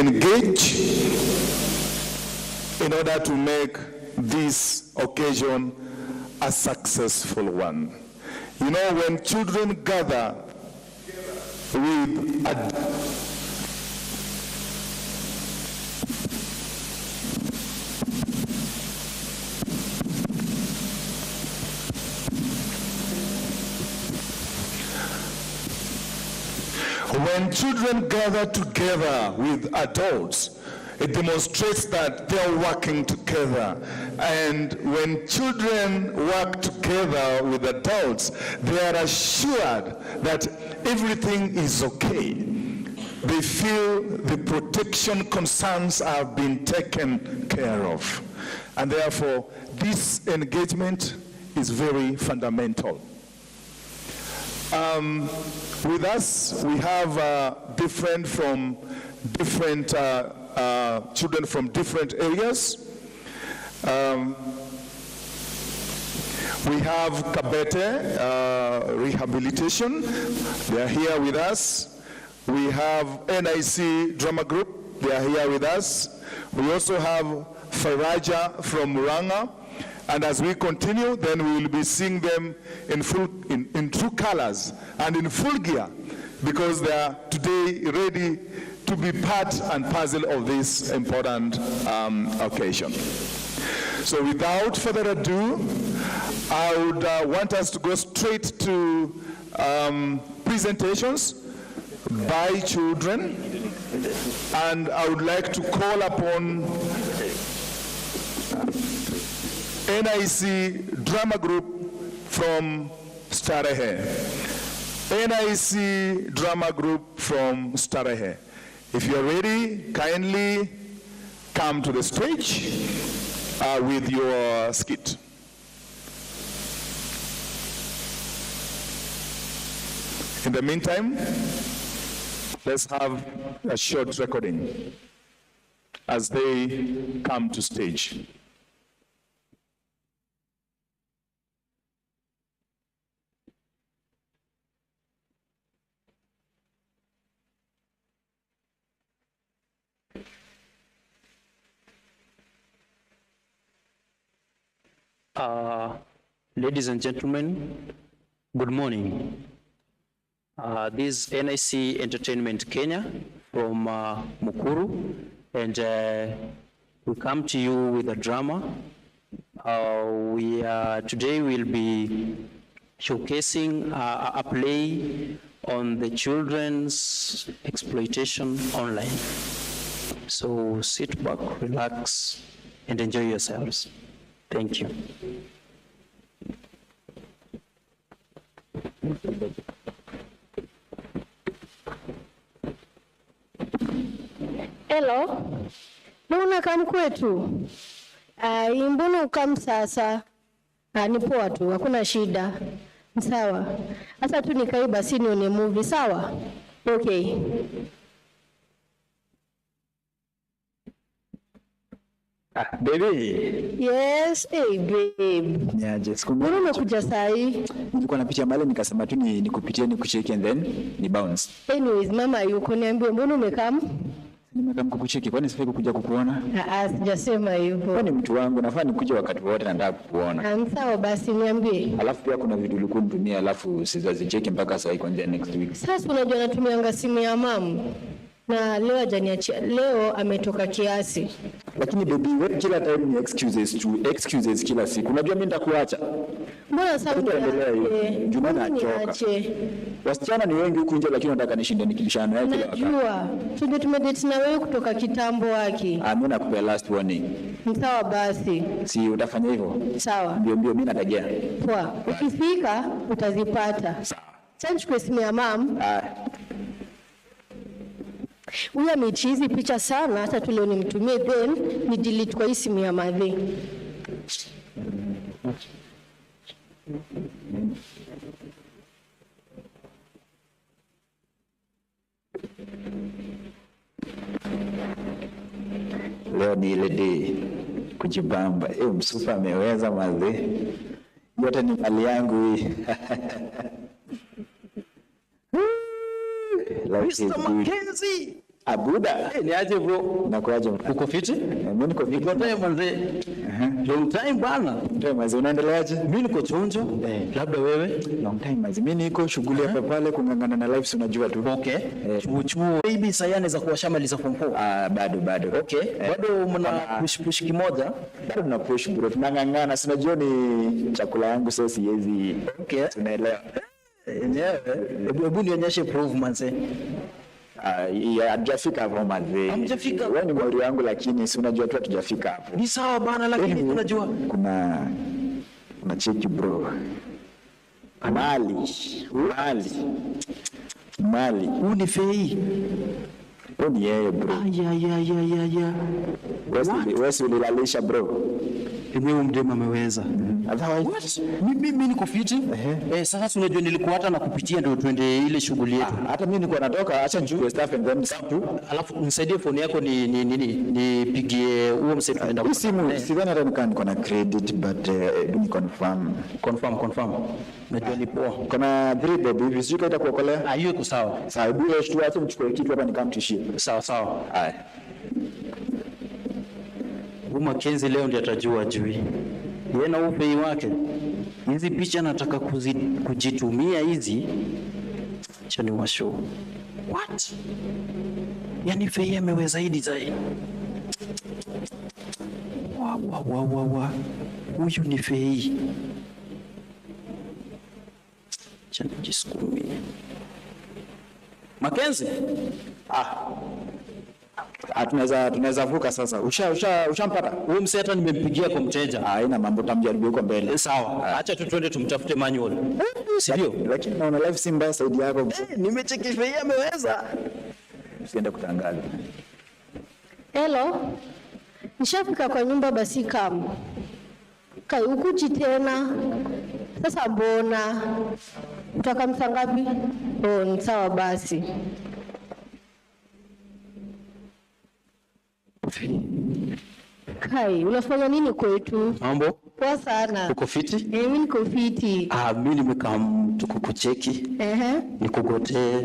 engage in order to make this occasion a successful one. You know, when children gather with when children gather together with adults, it demonstrates that they're working together. And when children work together with adults, they are assured that everything is okay. They feel the protection concerns have been taken care of. And therefore, this engagement is very fundamental. With us, we have children from different areas. We have Kabete Rehabilitation. They are here with us. We have NIC Drama Group. They are here with us. We also have Faraja from Muranga. And as we continue, then we will be seeing them in true colors and in full gear, because they are today ready to be part and parcel of this important occasion. So without further ado, I would want us to go straight to presentations by children, and I would like to call upon NIC Drama Group from Starehe. NIC Drama Group from Starehe. If you're ready, kindly come to the stage with your skit. In the meantime, let's have a short recording as they come to stage. Ladies and gentlemen, good morning. This is NIC Entertainment Kenya from Mukuru, and we come to you with a drama. Today we'll be showcasing a play on the children's exploitation online. So sit back, relax, and enjoy yourselves. Thank you. Hello, mbona kam kwetu? Mbona ukam sasa? Ni poa tu, hakuna shida. Sawa. Sasa tu nikai basi nione movie, sawa? Okay. Baby. Yes, hey babe. Niaje, siku mbona umekuja saa hii? Nilikuwa napitia mahali nikasema tu nikupitie nikucheki and then ni bounce. Anyways, mama yuko niambie mbona umekam? Nimekam kukucheki, kwani sifai kukuja kukuona? Sijasema hivyo. Kwani mtu wangu nafaa nikuje wakati wote na nataka kukuona. Sawa basi niambie. Alafu pia kuna vitu ulikuwa unitumia, alafu sizazicheki mpaka saa hii kuanzia next week. Sasa unajua natumianga simu ya mamu. Na leo hajaniachia, leo ametoka kiasi. Lakini baby, wewe kila time ni excuses kila siku. Unajua mimi nitakuacha. Mbona sasa unaendelea hiyo? Juma nachoka. Wasichana ni wengi huku nje, lakini nataka nishinde nikibishana yake kila wakati. Najua. Tunge tumedate na wewe kutoka kitambo waki. Mimi nakupea last warning. Sawa basi. Si utafanya hivyo? Sawa. Ndio mimi nategea. Poa. Ukifika utazipata. Sawa. Sasa chukua simu ya mam. Huyu amechizi picha sana, hata tulio nimtumie then ni delete kwa hii simu ya madhe. Leo ni ile day kujibamba. Msupa ameweza madhe. Yote ni mali yangu hii. Mr. Mackenzie. Abuda. Ni aje bro? Nakuaje? Uko fiti? Mimi niko fiti. Niko time manze. Long time bana. Ndio manze, unaendeleaje? Mimi niko chonjo. Labda wewe? Long time manze. Mimi niko shughuli hapa pale kungangana na lives unajua tu. Okay. Chuo baby sayane za kuwashamaliza form 4. Bado. Okay. Bado mna push kimoja? Bado tuna push bro. Tunangangana. Si unajua ni chakula yangu sasa siwezi. Okay. Tunaelewa. Hebu nionyeshe proof manze. Hatujafika hapo manze. Hamjafika. Wewe ni mwali wangu lakini si unajua tu hatujafika hapo. Ni sawa bana lakini unajua kuna cheki bro. Mali. Ni fei. Ni yeye bro. Ya. Wewe ulilalisha bro. Mimi mdema ameweza. Otherwise mimi niko fiti. Sasa unajua nilikuwa hata nakupitia ndio twende ile shughuli yetu. Hata mimi nilikuwa natoka acha njoo stuff and then tu. Alafu nisaidie phone yako nipigie huo msee tunaenda. Hii simu sidhani hata niko na credit but ni confirm. Najua ni poa. Kuna 3 baby hivi sio kaita kuokolea. Hiyo iko sawa. Sawa, hebu acha acha mchukue kitu hapa nikamtishie. Sawa. Haya. Makenzi leo ndiye atajua jui. Yeye na upei wake. Hizi picha nataka kujitumia hizi. Acha ni washow. What? Yaani Fei ameweza zaidi. Wa. Huyu ni Fei. Acha nijisukumie. Makenzi? Tunaweza vuka sasa. Ushampata? Huyu msee hata nimempigia kwa mteja. Haina mambo, tamjaribu huko mbele. Sawa. Acha twende tumtafute manual. Sivyo? Lakini naona live si mbaya saidi yako. Nimecheki Fei ameweza. Usiende kutangaza. Hello. Nishafika kwa nyumba basi kama. Kai ukuji tena. Sasa mbona? Utaka msa ngapi? Ni sawa basi. Kai, unafanya nini kwetu? Mambo? Poa sana. Uko fiti? Mimi niko fiti. Mimi nimekaa tukukucheki. Nikugotee.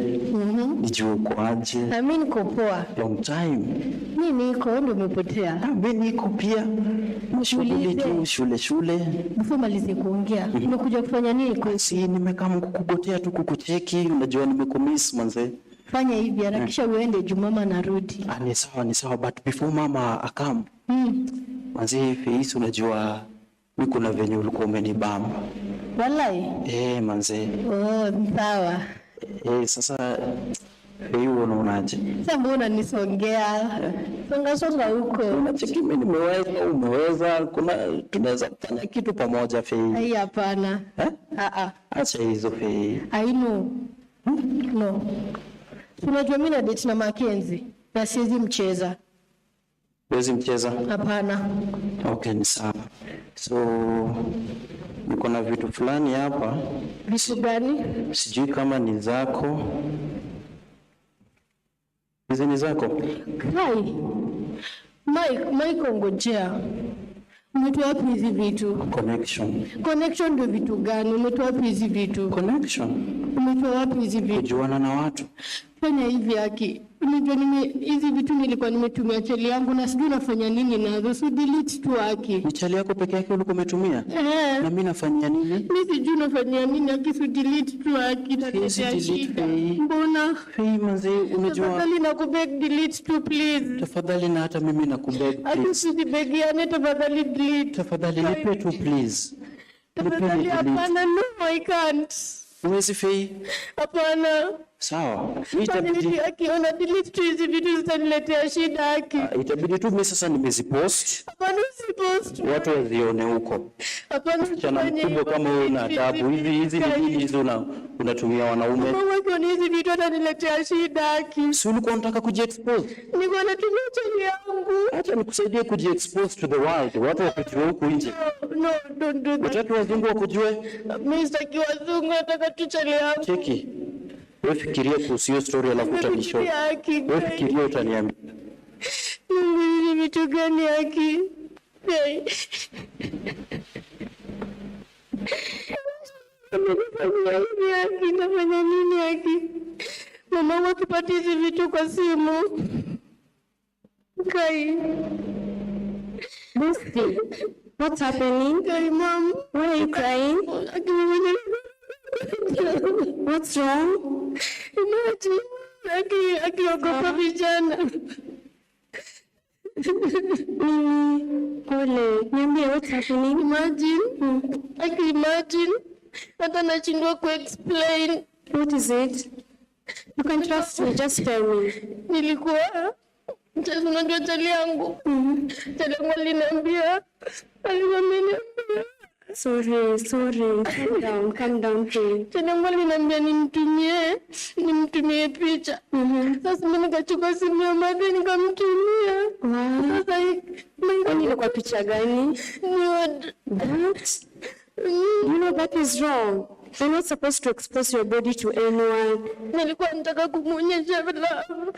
Nijue uko aje. Mimi niko poa. Long time. Mimi niko ndio umepotea. Mimi niko pia. Shughuli tu shule. Before malize kuongea. Umekuja kufanya nini kwetu? Si nimekaa kukugotea tu kukucheki. Unajua nimekumiss manze. Fanya hivi harakisha uende juu mama narudi. Ni sawa but before mama akam. Manze Fei unajua mimi kuna venye ulikuwa umenibamba. Wallahi? Manze. Sawa. Sasa Fei unaonaje? Sasa mbona nisongea? Songa huko. Unacheki mimi umeweza tunaweza kufanya kitu pamoja Fei. Hapana. Acha hizo Fei. I know. No. Unajua mimi na date na Makenzi na siwezi mcheza. Huwezi mcheza? Hapana. Okay, ni sawa. So niko na vitu fulani hapa. Vitu gani? Sijui kama ni zako. Hizi ni zako? Hai. Mike ngojea. Umetoa wapi hizi vitu? Connection ndio vitu gani? Umetoa wapi hizi vitu? Connection. Umetoa wapi hizi vitu? Kujuana na watu. Fanya hivi haki. Unajua hizi vitu nilikuwa nimetumia chali yangu na sijui nafanya nini nazo. So delete tu haki. Ni chali yako peke yake ulikuwa umetumia? Na mimi nafanyia nini? Mimi sijui nafanyia nini haki, so delete tu haki na shida. Mbona? Fei manze unajua. Tafadhali nakubeg delete tu please. Tafadhali na hata mimi nakubeg please. Hata usibegiane tafadhali delete. Tafadhali nipe tu please. Tafadhali hapana, no I can't. Uwezi Fei? Hapana. Sawa. Itabidi akiona delete tu hizi vitu zitaniletea shida haki. Itabidi tu mimi sasa nimezipost. Hapana usipost. Watu wazione huko. Hapana chana mkubwa kama wewe una adabu. Hizi ni hizo unatumia wanaume. Mama ukiona hizi vitu ataniletea shida haki. Si ulikuwa unataka kujiexpose? Nilikuwa natumia chali yangu. Acha nikusaidie kujiexpose to the world. Watu wakujue huko nje. No, don't do that. Wataki wazungu wakujue? Mimi sitaki wazungu, nataka tu chali yangu. Cheki. Wewe fikiria kuhusu hiyo story alafu utanishow. Wewe fikiria utaniambia. Ni vitu gani haki? Nafanya nini haki? Mama wakipata hizi vitu kwa simu. crying. Lucy, what's happening? Crying, Mom. Why are you crying? What's wrong? Imagine, akiogopa vijana. Pole, niambie, what's happening? Imagine, hata nashindwa ku-explain. What is it? You can trust me, just tell me. Nilikuwa, unajua chali yangu. Chali yangu aliniambia. Sorry, calm down, please. Chali yangu aliniambia nimtumie picha. Sasa mimi nikachukua simu ya mother nikamtumia. Wow. Sasa Ilikuwa picha gani? That? You know that is wrong. You're not supposed to expose your body to anyone. Nilikuwa nataka kumuonyesha love.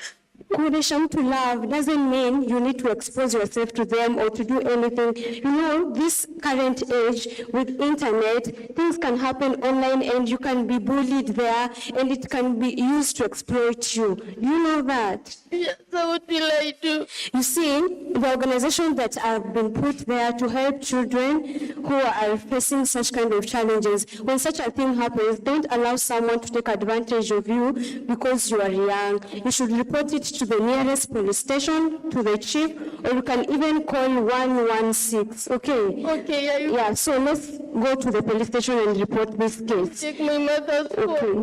Kuonesha mtu love doesn't mean you need to expose yourself to them or to do anything. You know, this current age with internet, things can happen online and you can be bullied there and it can be used to exploit you. Do you know that? Yes, so what will I do? You see, the organizations that have been put there to help children who are facing such kind of challenges, when such a thing happens, don't allow someone to take advantage of you because you are young. You should report it to the nearest police station, to the chief, or you can even call 116, okay? Okay, Yeah, so let's go to the police station and report this case. Take my mother's phone. Okay.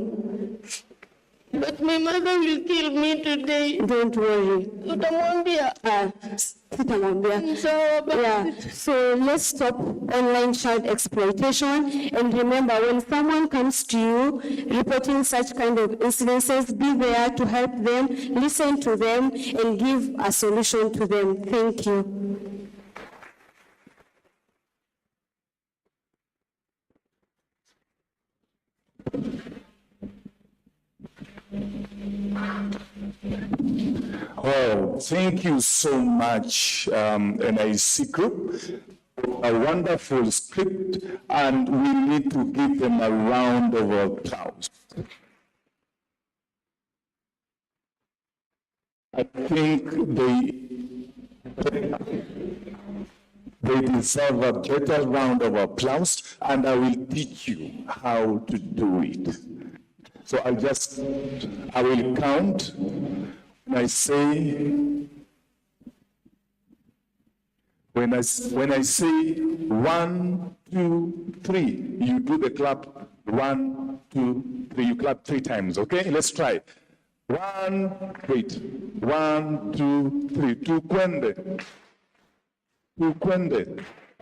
But my mother will kill me today. Don't worry. Utamwambia? Sitamwambia. So, Yeah, so let's stop online child exploitation. And remember, when someone comes to you reporting such kind of incidences, be there to help them, listen to them, and give a solution to them. Thank you. Well, thank you so much, NIC Group. A wonderful script, and we need to give them a round of applause. I think they deserve a better round of applause, and I will teach you how to do it. So I will count. When I say 1, 2, 3, you do the clap. 1, 2, 3. You clap 3 times. Okay, let's try. 1, wait. 1, 2, 3. Tu kwende.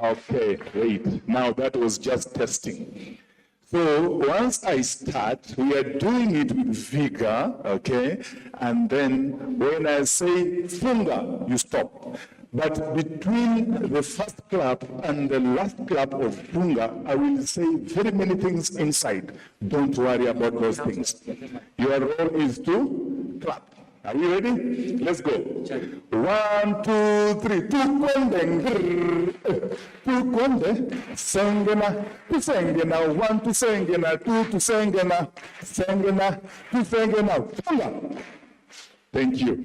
Okay, wait. Now that was just testing. So once I start, we are doing it with vigor, okay? And then when I say funga, you stop. But between the first clap and the last clap of funga, I will say very many things inside. Don't worry about those things. Your role is to clap. Are you ready? Let's go. 1, 2, 3. Tukonde. Sengena. Tu sengena. 1 to sengena. 2 to sengena. Sengena. Tu sengena. Thank you.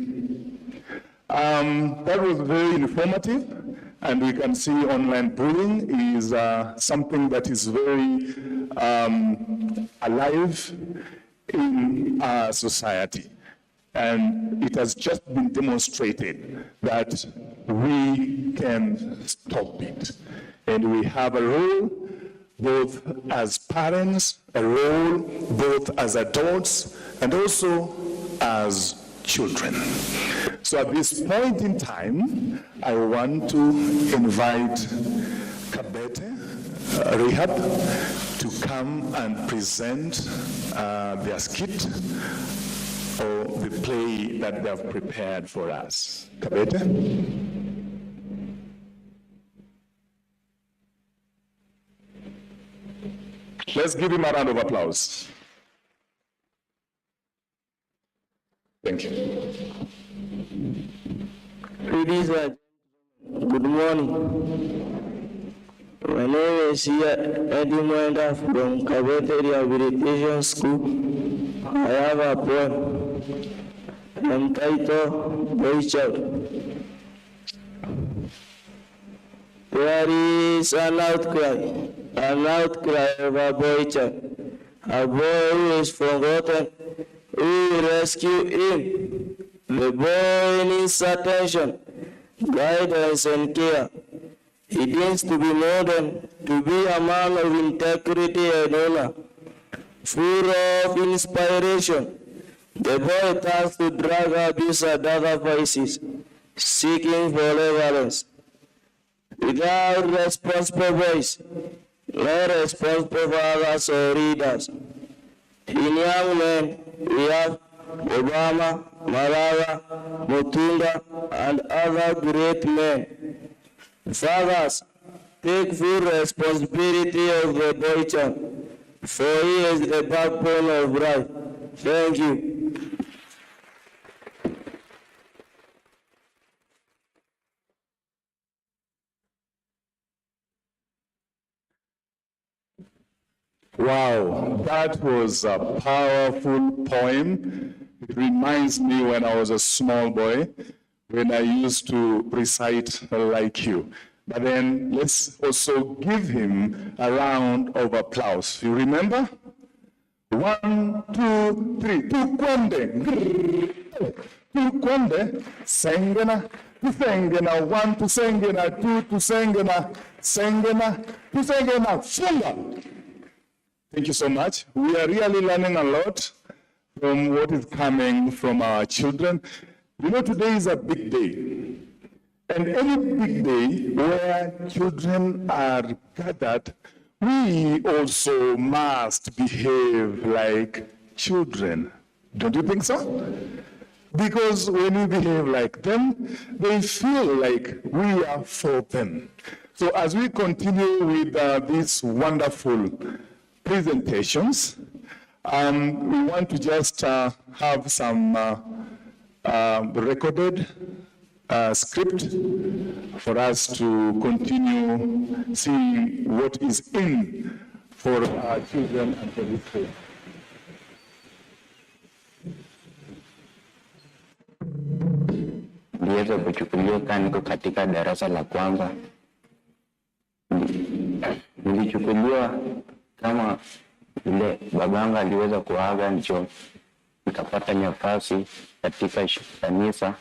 That was very informative, and we can see online bullying is something that is very alive in our society. And it has just been demonstrated that we can stop it. And we have a role, both as parents, a role both as adults, and also as children. So at this point in time, I want to invite Kabete Rehab to come and present their skit or the play that they have prepared for us. Kabete? Let's give him a round of applause. Thank you. Ladies and gentlemen, good morning. My name is Eddie Mwenda from Kabete Rehabilitation School. I have a poem entitled Boy Child. There is an outcry of a boy child, a boy who is forgotten. We will rescue him. The boy needs attention, guidance, and care. He needs to be modern, to be a man of integrity and honor, full of inspiration. The boy turns to drug abuse and other vices, seeking for relevance. Without responsible voice, no responsible fathers or leaders. In young men, we have Obama, Malala, Mutunda, and other great men. Fathers, take full responsibility of the boy child, for he is the backbone of life. Thank you. Wow, that was a powerful poem. It reminds me when I was a small boy, when I used to recite like you. But then let's also give him a round of applause. You remember? 1, 2, 3. Tukwende. Tukwende. Sengena. Tusengena. 1 to sengena. 2 to sengena. Sengena. Tusengena. Funga. Thank you so much. We are really learning a lot from what is coming from our children. You know, today is a big day. And any big day where children are gathered, we also must behave like children. Don't you think so? Because when we behave like them, they feel like we are for them. So as we continue with these wonderful presentations, we want to just have some recorded script for us to continue seeing what is in for our children and for this day. Niliweza kuchukuliwa niko katika darasa la kwanza. Nilichukuliwa kama vile babangu aliweza kuaga, ndio nikapata nafasi katika kanisa.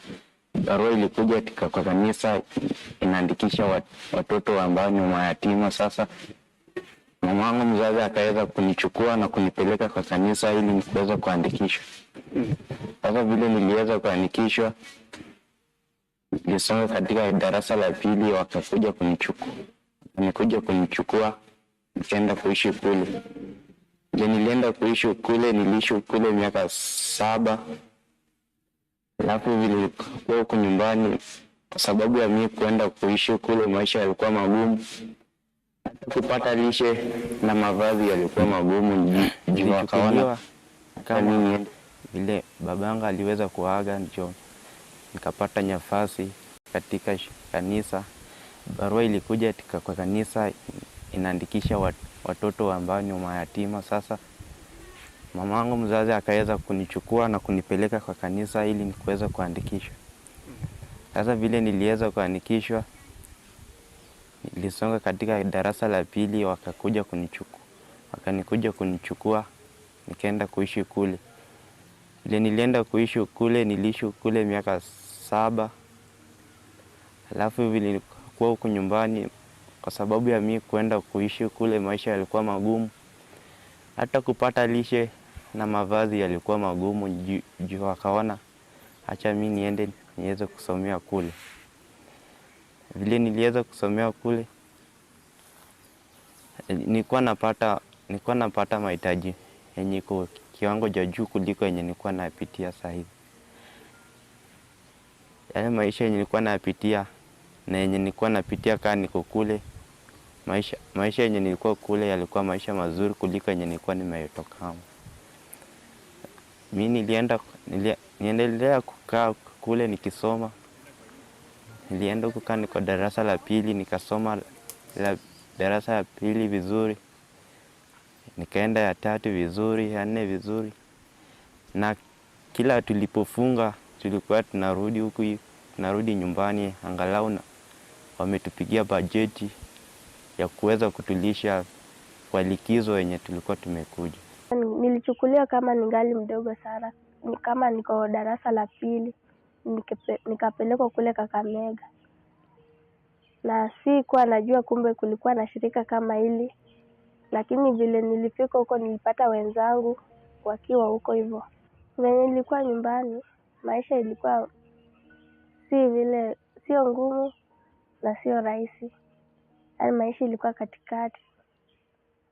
Barua ilikuja kwa kanisa inaandikisha watoto ambao ni mayatima. Sasa mamangu mzazi akaweza kunichukua na kunipeleka kwa kanisa ili niweze kuandikishwa. Sasa vile niliweza kuandikishwa, nilisoma katika darasa la pili, wakakuja kunichukua nikaenda kuishi kule. Nilienda kuishi kule, niliishi kule miaka 7. Alafu vile kwa huko nyumbani, kwa sababu ya mimi kwenda kuishi kule, maisha yalikuwa magumu. Hata kupata lishe na mavazi yalikuwa magumu. Ndio wakaona kama vile babangu aliweza kuaga, ndio nikapata nafasi katika kanisa. Barua ilikuja kwa kanisa inaandikisha watoto ambao ni mayatima. Sasa mamangu mzazi akaweza kunichukua na kunipeleka kwa kanisa ili niweze kuandikishwa. Sasa vile niliweza kuandikishwa, nilisonga katika darasa la pili, wakakuja kunichukua nikaenda kuishi kule. Vile nilienda kuishi kule, niliishi kule miaka 7. Alafu vile kwa huko nyumbani, kwa sababu ya mimi kwenda kuishi kule, maisha yalikuwa magumu. Hata kupata lishe na mavazi yalikuwa magumu. Juu wakaona acha mimi niende niweze kusomea kule. Vile niliweza kusomea kule, nilikuwa napata mahitaji yenye kwa kiwango cha juu kuliko yenye nilikuwa napitia sasa hivi. Yale maisha yenye nilikuwa napitia na yenye nilikuwa napitia kama niko kule, maisha yenye nilikuwa kule yalikuwa maisha mazuri kuliko yenye nilikuwa nimetoka. Mimi niendelea kukaa kule nikisoma. Nilienda kukaa niko darasa la pili, nikasoma darasa la pili vizuri. Nikaenda ya 3 vizuri, ya 4 vizuri. Na kila tulipofunga tulikuwa tunarudi huku tunarudi nyumbani angalau wametupigia bajeti ya kuweza kutulisha kwa likizo yenye tulikuwa tumekuja. Nilichukulia kama ningali mdogo sana, kama niko darasa la pili, nikapelekwa kule Kakamega. Na sikuwa najua kumbe kulikuwa na shirika kama hili, lakini vile nilifika huko nilipata wenzangu wakiwa huko hivyo. Venye nilikuwa nyumbani, maisha ilikuwa sio ngumu na sio rahisi. Yaani maisha ilikuwa katikati.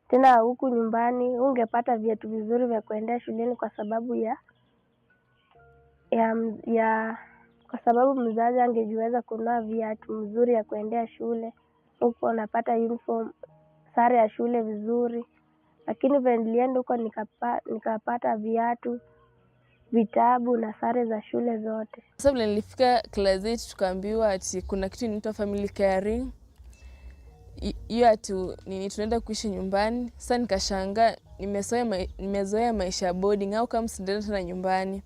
Tena huku nyumbani ungepata viatu vizuri vya kuendea shuleni kwa sababu mzazi angejiweza kununua viatu mzuri ya kuendea shule. Huko unapata uniform, sare ya shule vizuri. Lakini vile nilienda huko nikapata viatu, vitabu na sare za shule zote. Sasa vile nilifika class 8 tukaambiwa ati kuna kitu inaitwa family caring. Hiyo ati tunaenda kuishi nyumbani. Sasa nikashangaa, nimezoea maisha ya boarding au kama sindaenda tena nyumbani.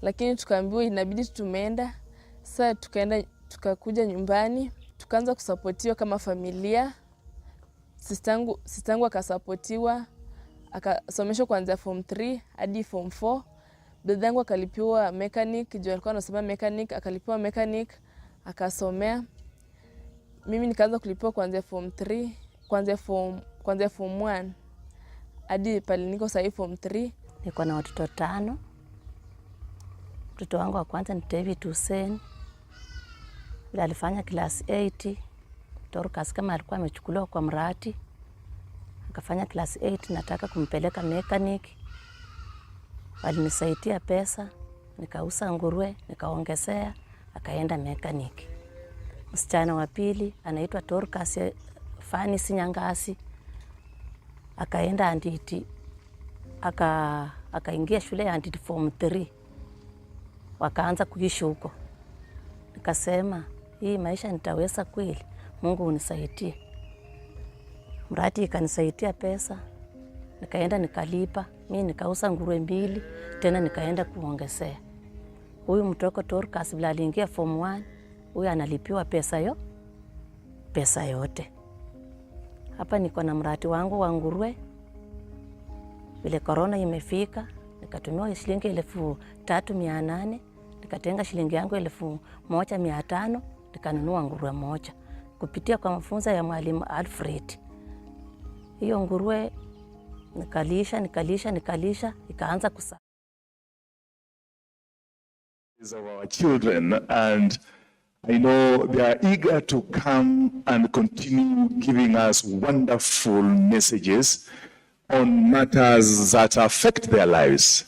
Lakini tukaambiwa inabidi tumeenda. Sasa tukakuja nyumbani, tukaanza kusapotiwa kama familia. Sistangu akasapotiwa, akasomeshwa kuanzia form 3 hadi form 4. Dadangu akalipiwa mechanic, juu alikuwa anasoma mechanic, akalipiwa mechanic, akasomea. Mimi nikaanza kulipiwa kuanzia form 3, kuanzia form 1 hadi pale niko sasa form 3. Niko na watoto 5. Mtoto wangu wa kwanza ni David Hussein. Bila alifanya class 8. Dorcas kama alikuwa amechukuliwa kwa mradi. Akafanya class 8, nataka kumpeleka mechanic. Walinisaidia pesa, nikauza nguruwe, nikaongezea, akaenda mechanic. Msichana wa pili anaitwa Dorcas Fani Sinyangasi. Akaenda anditi. Akaingia shule ya anditi form 3. Wakaanza kuishi huko. Nikasema, hii maisha nitaweza kweli? Mungu unisaidie. Mradi ikanisaidia pesa. Nikaenda nikalipa. Mimi nikauza nguruwe 2, tena nikaenda kuongezea. Huyu mtoko Dorcas bila aliingia form 1, huyu analipiwa pesa yote. Hapa niko na mradi wangu wa nguruwe. Vile corona imefika, nikatumia shilingi 3,800, nikatenga shilingi yangu 1,500, nikanunua nguruwe moja kupitia kwa mafunzo ya mwalimu Alfred. Hiyo nguruwe nikalisha ikaanza kusa. Our children, and I know they are eager to come and continue giving us wonderful messages on matters that affect their lives.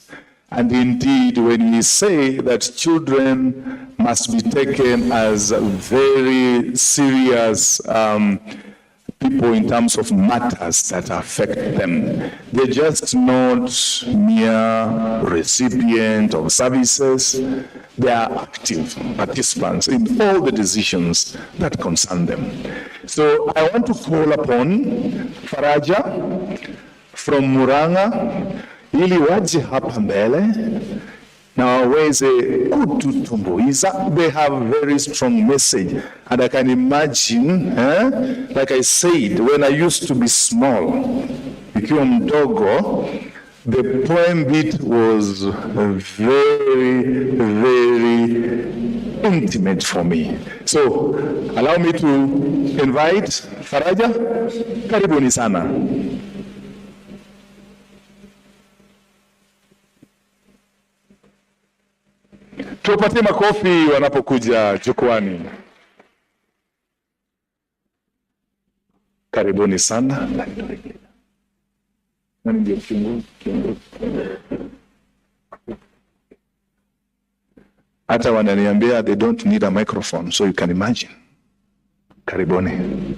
And indeed, when we say that children must be taken as very serious people in terms of matters that affect them, they're just not mere recipients of services. They are active participants in all the decisions that concern them. So I want to call upon Faraja from Muranga ili waje hapa mbele na waweze kututumbuiza. They have a very strong message, and I can imagine, like I said, when I used to be small, ikiwa mdogo, the poem bit was very, very intimate for me. So allow me to invite Faraja. Karibuni sana. Tuwapatie makofi wanapokuja jukwani. Karibuni sana. Hata wananiambia they don't need a microphone, so you can imagine. Karibuni.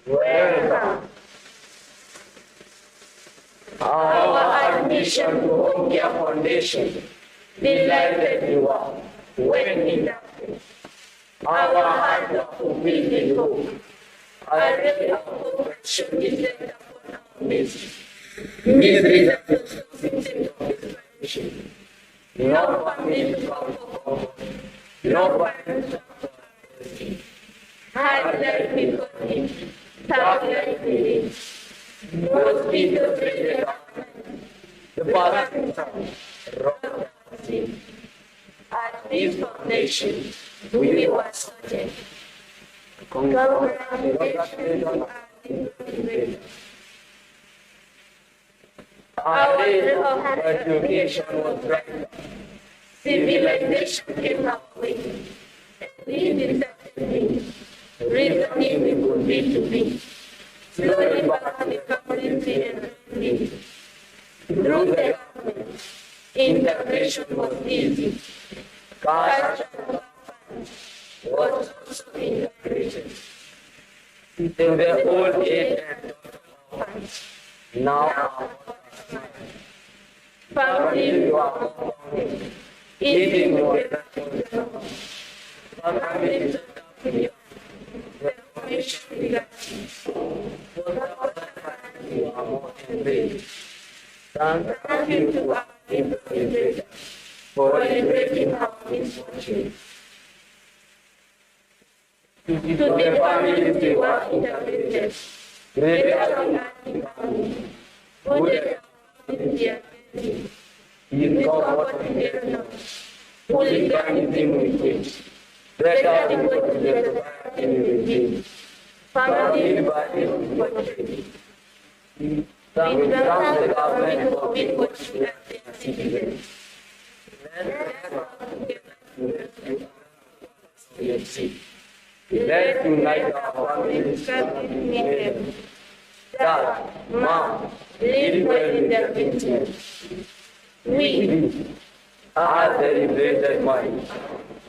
Welcome. Our admission to Home Care Foundation, delighted you are when inducted. Our heart of fulfilling hope, a ray of hope should be set upon our midst. Misery that is so victim of inspiration. No family to come for comfort, no parents to come for mercy. Hard life because it, tough life within. Most people pray the past rock sin. At this foundation, we were started. Our day of education was bright. Civilization came our way. We decided reasoning we could be to be. Slowly back the community and family. Through the government, integration was easy. Cash was also integrated. They were all aid and funds. Now, family are eating together. Family the information began. Thank you to our people for liberating our misfortune. To the families who are intervened, greater family, who they in their family, in comfort in their lives, who live in with it, better in what they are in with family by the we thank the government for being what to their citizens. Let's unite our families and meet them. Dad, Mom, live well in their intentions. We, as the liberated mind,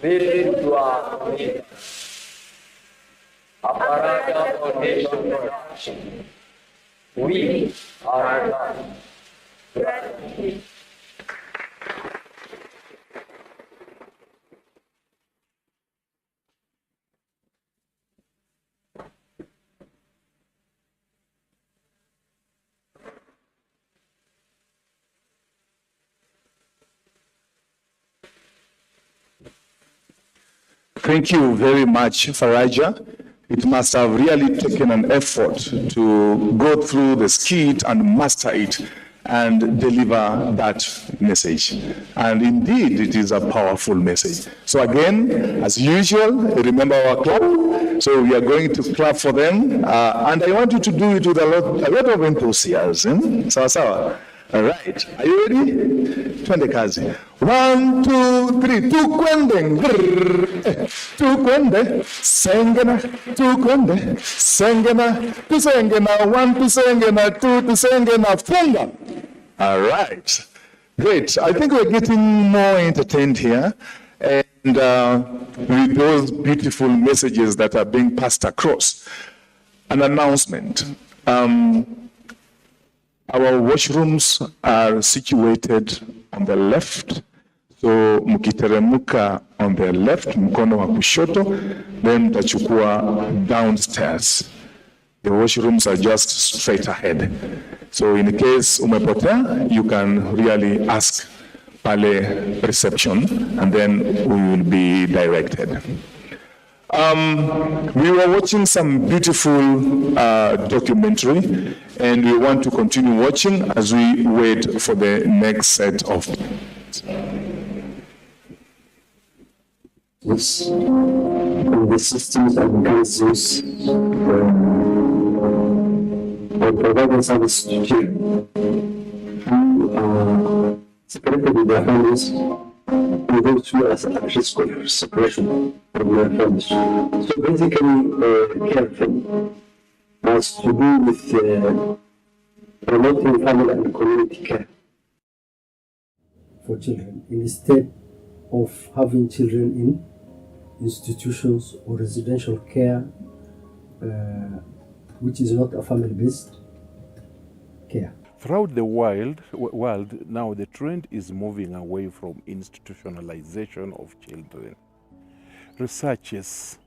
visit to our community. Aparata Foundation Production. We are done. Gratitude. Thank you very much, Faraja. It must have really taken an effort to go through the skit and master it and deliver that message. And indeed, it is a powerful message. So again, as usual, remember our clap. So we are going to clap for them. And I want you to do it with a lot of enthusiasm. Sawa sawa. All right, are you ready? Twende kazi. 1, 2, 3, tukwende, tukwende, sengena, tukwende, sengena, tusengena, 1, tusengena, 2, tusengena, funga. All right, great. I think we're getting more entertained here. And with those beautiful messages that are being passed across. An announcement. Our washrooms are situated on the left. So mkiteremuka on the left, mkono wa kushoto, then mtachukua downstairs. The washrooms are just straight ahead. So in case umepotea, you can really ask pale reception, and then we will be directed. We were watching some beautiful documentary, and we want to continue watching as we wait for the next set of. Yes, the systems and mechanisms for providing service to children who are separated with their families and those who are at risk of separation from their families. So basically, care has to do with promoting family and community care for children instead of having children in institutions or residential care which is not a family-based care. Throughout the world, now the trend is moving away from institutionalization of children. Researchers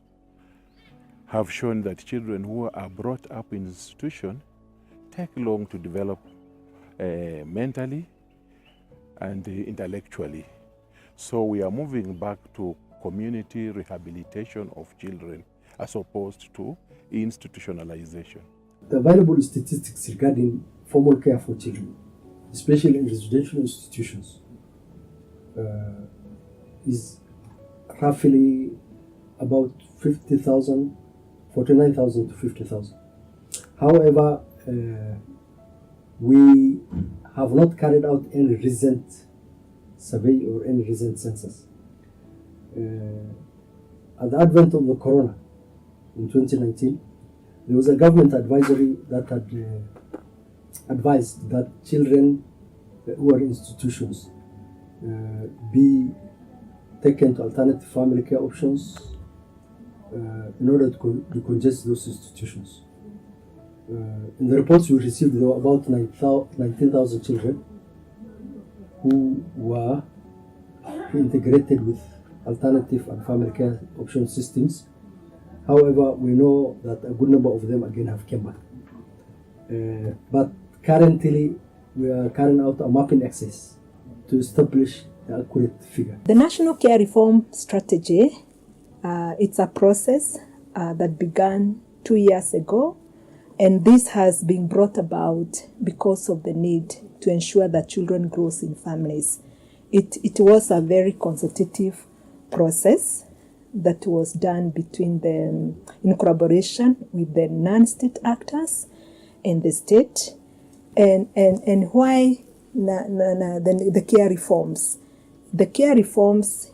have shown that children who are brought up in institutions take long to develop mentally and intellectually. So we are moving back to community rehabilitation of children as opposed to institutionalization. The available statistics regarding formal care for children, especially in residential institutions, is roughly about 50,000, 49,000 to 50,000. However, we have not carried out any recent survey or any recent census. At the advent of the corona in 2019, there was a government advisory that had advised that children who are in institutions be taken to alternative family care options in order to decongest those institutions. In the reports we received, there were about 19,000 children who were integrated with alternative and family care option systems. However, we know that a good number of them again have come back. But currently, we are carrying out a mapping exercise to establish the accurate figure. The National Care Reform Strategy, it's a process that began 2 years ago, and this has been brought about because of the need to ensure that children grow in families. It was a very consultative process that was done between in collaboration with the non-state actors and the state, and why the care reforms. The care reforms,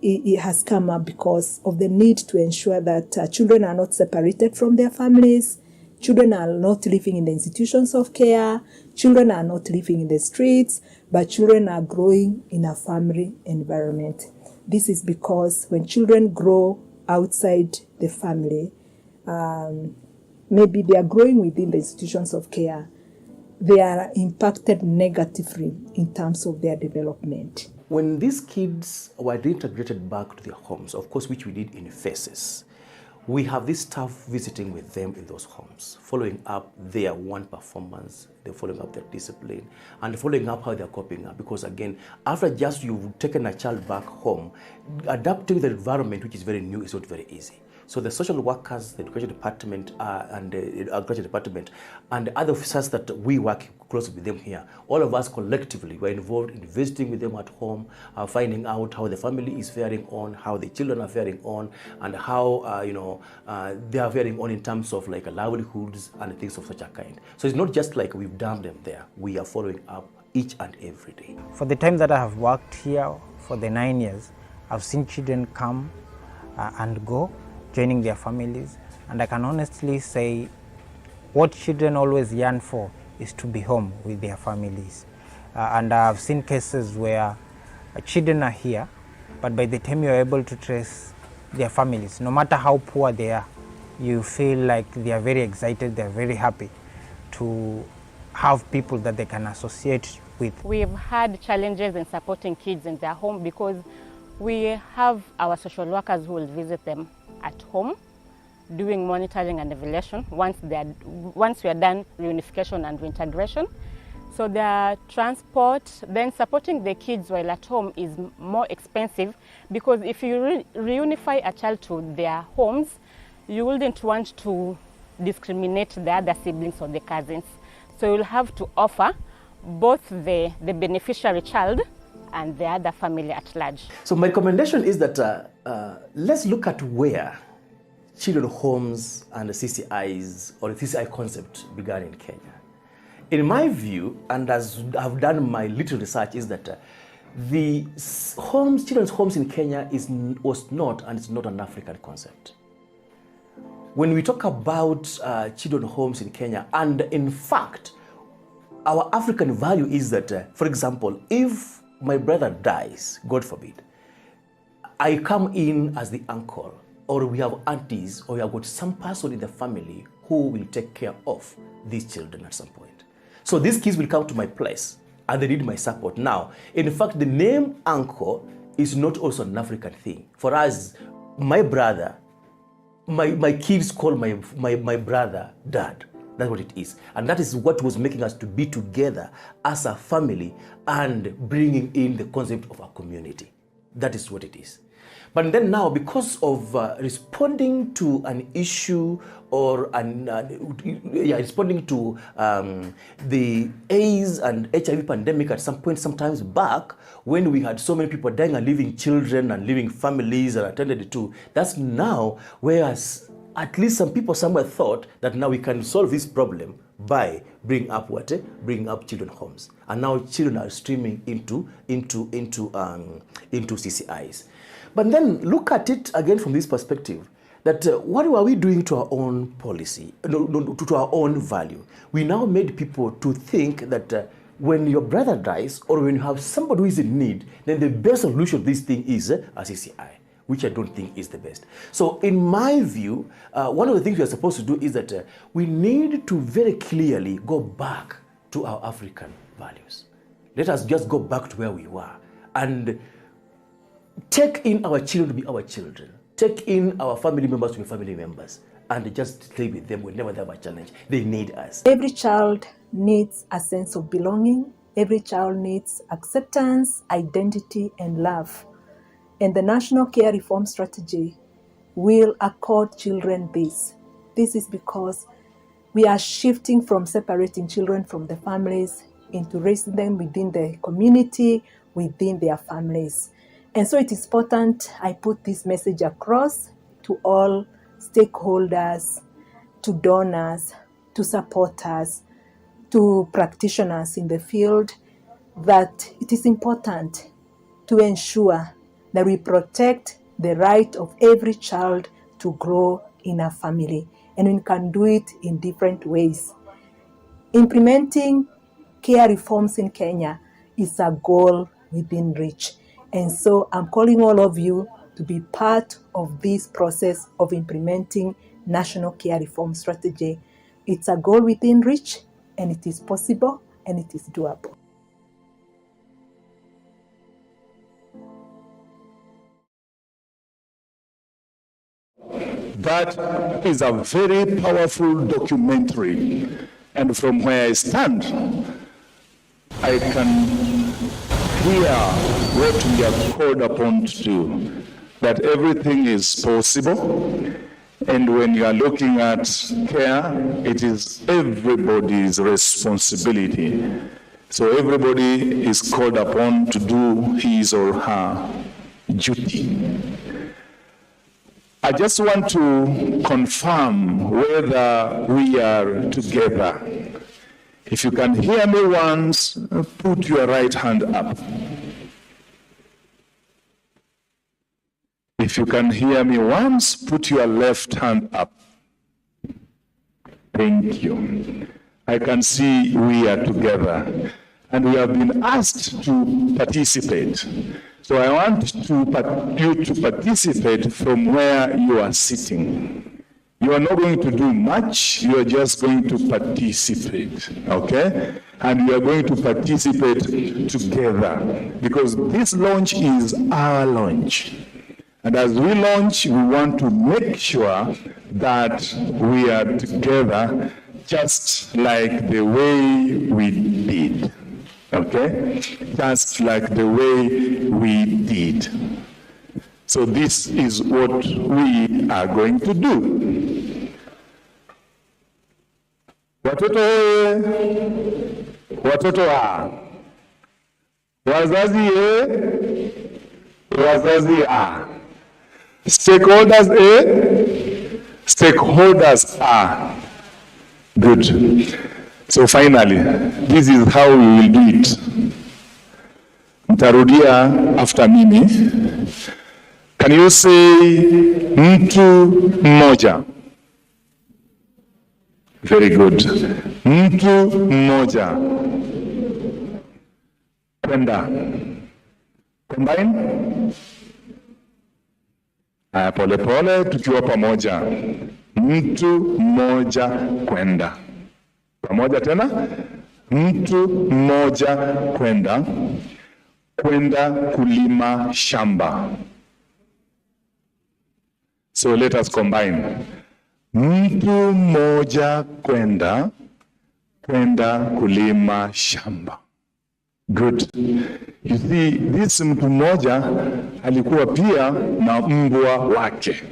it has come up because of the need to ensure that children are not separated from their families, children are not living in the institutions of care, children are not living in the streets, but children are growing in a family environment. This is because when children grow outside the family, maybe they are growing within the institutions of care, they are impacted negatively in terms of their development. When these kids were reintegrated back to their homes, of course, which we did in phases, we have this staff visiting with them in those homes, following up their one performance, they're following up their discipline, and following up how they're coping up. Because again, after just you've taken a child back home, adapting the environment, which is very new, is not very easy. So the social workers, the education department, and the agriculture department, and other officers that we work closely with them here, all of us collectively were involved in visiting with them at home, finding out how the family is faring on, how the children are faring on, and how they are faring on in terms of like livelihoods and things of such a kind. So it's not just like we've dumped them there. We are following up each and every day. For the time that I have worked here, for the 9 years, I've seen children come and go, joining their families, and I can honestly say what children always yearn for is to be home with their families. And I've seen cases where children are here, but by the time you're able to trace their families, no matter how poor they are, you feel like they are very excited, they're very happy to have people that they can associate with. We've had challenges in supporting kids in their home because we have our social workers who will visit them at home, doing monitoring and evaluation once we are done reunification and reintegration. So their transport, then supporting the kids while at home is more expensive because if you reunify a child to their homes, you wouldn't want to discriminate the other siblings or the cousins. So you'll have to offer both the beneficiary child and the other family at large. So my recommendation is that let's look at where children homes and the CCIs or the CCI concept began in Kenya. In my view, and as I've done my little research, is that the children's homes in Kenya was not and it's not an African concept. When we talk about children's homes in Kenya, and in fact, our African value is that, for example, if my brother dies, God forbid, I come in as the uncle, or we have aunties, or we have got some person in the family who who will take care of these children at some point. So these kids will come to my place and they need my support. Now, in fact, the name uncle is not also an African thing. For us, my brother, my kids call my brother dad. That's what it is. And that is what was making us to be together as a family and bringing in the concept of a community. That is what it is. But then now, because of responding to an issue or responding to the AIDS and HIV pandemic at some point, sometimes back, when we had so many people dying and leaving children and leaving families and attended to, that's now whereas at least some people somewhere thought that now we can solve this problem by bringing up children homes, and now children are streaming into CCIs. But then look at it again from this perspective, that what are we doing to our own policy, to our own value? We now made people to think that when your brother dies or when you have somebody who is in need, then the best solution of this thing is a CCI, which I don't think is the best. So in my view, one of the things we are supposed to do is that we need to very clearly go back to our African values. Let us just go back to where we were and take in our children to be our children. Take in our family members to be family members and just stay with them whenever they have a challenge. They need us. Every child needs a sense of belonging. Every child needs acceptance, identity, and love. And the National Care Reform Strategy will accord children this. This is because we are shifting from separating children from the families into raising them within the community, within their families. And so it is important I put this message across to all stakeholders, to donors, to supporters, to practitioners in the field, that it is important to ensure that we protect the right of every child to grow in a family. And we can do it in different ways. Implementing care reforms in Kenya is a goal within reach. And so I'm calling all of you to be part of this process of implementing National Care Reform Strategy. It's a goal within reach, and it is possible, and it is doable. That is a very powerful documentary. And from where I stand, I can hear what we are called upon to do, that everything is possible. And when you are looking at care, it is everybody's responsibility. So everybody is called upon to do his or her duty. I just want to confirm whether we are together. If you can hear me once, put your right hand up. If you can hear me once, put your left hand up. Thank you. I can see we are together. And we have been asked to participate. So I want you to participate from where you are sitting. You are not going to do much, you are just going to participate, okay? And we are going to participate together, because this launch is our launch. And as we launch, we want to make sure that we are together just like the way we did. Okay? Just like the way we did. So this is what we are going to do. Watoto wa wazazi wazazi a stakeholders stakeholders are good. So finally, this is how we will do it. Mtarudia after mimi. Can you say mtu mmoja? Very good. Mtu mmoja. Kwenda. Combine. Pole pole tukiwa pamoja. Mtu mmoja kwenda. Pamoja tena. Mtu mmoja kwenda. Kwenda kulima shamba. So let us combine. Mtu mmoja kwenda. Kwenda kulima shamba. Good. You see, this mtu mmoja alikuwa pia na mbwa wake.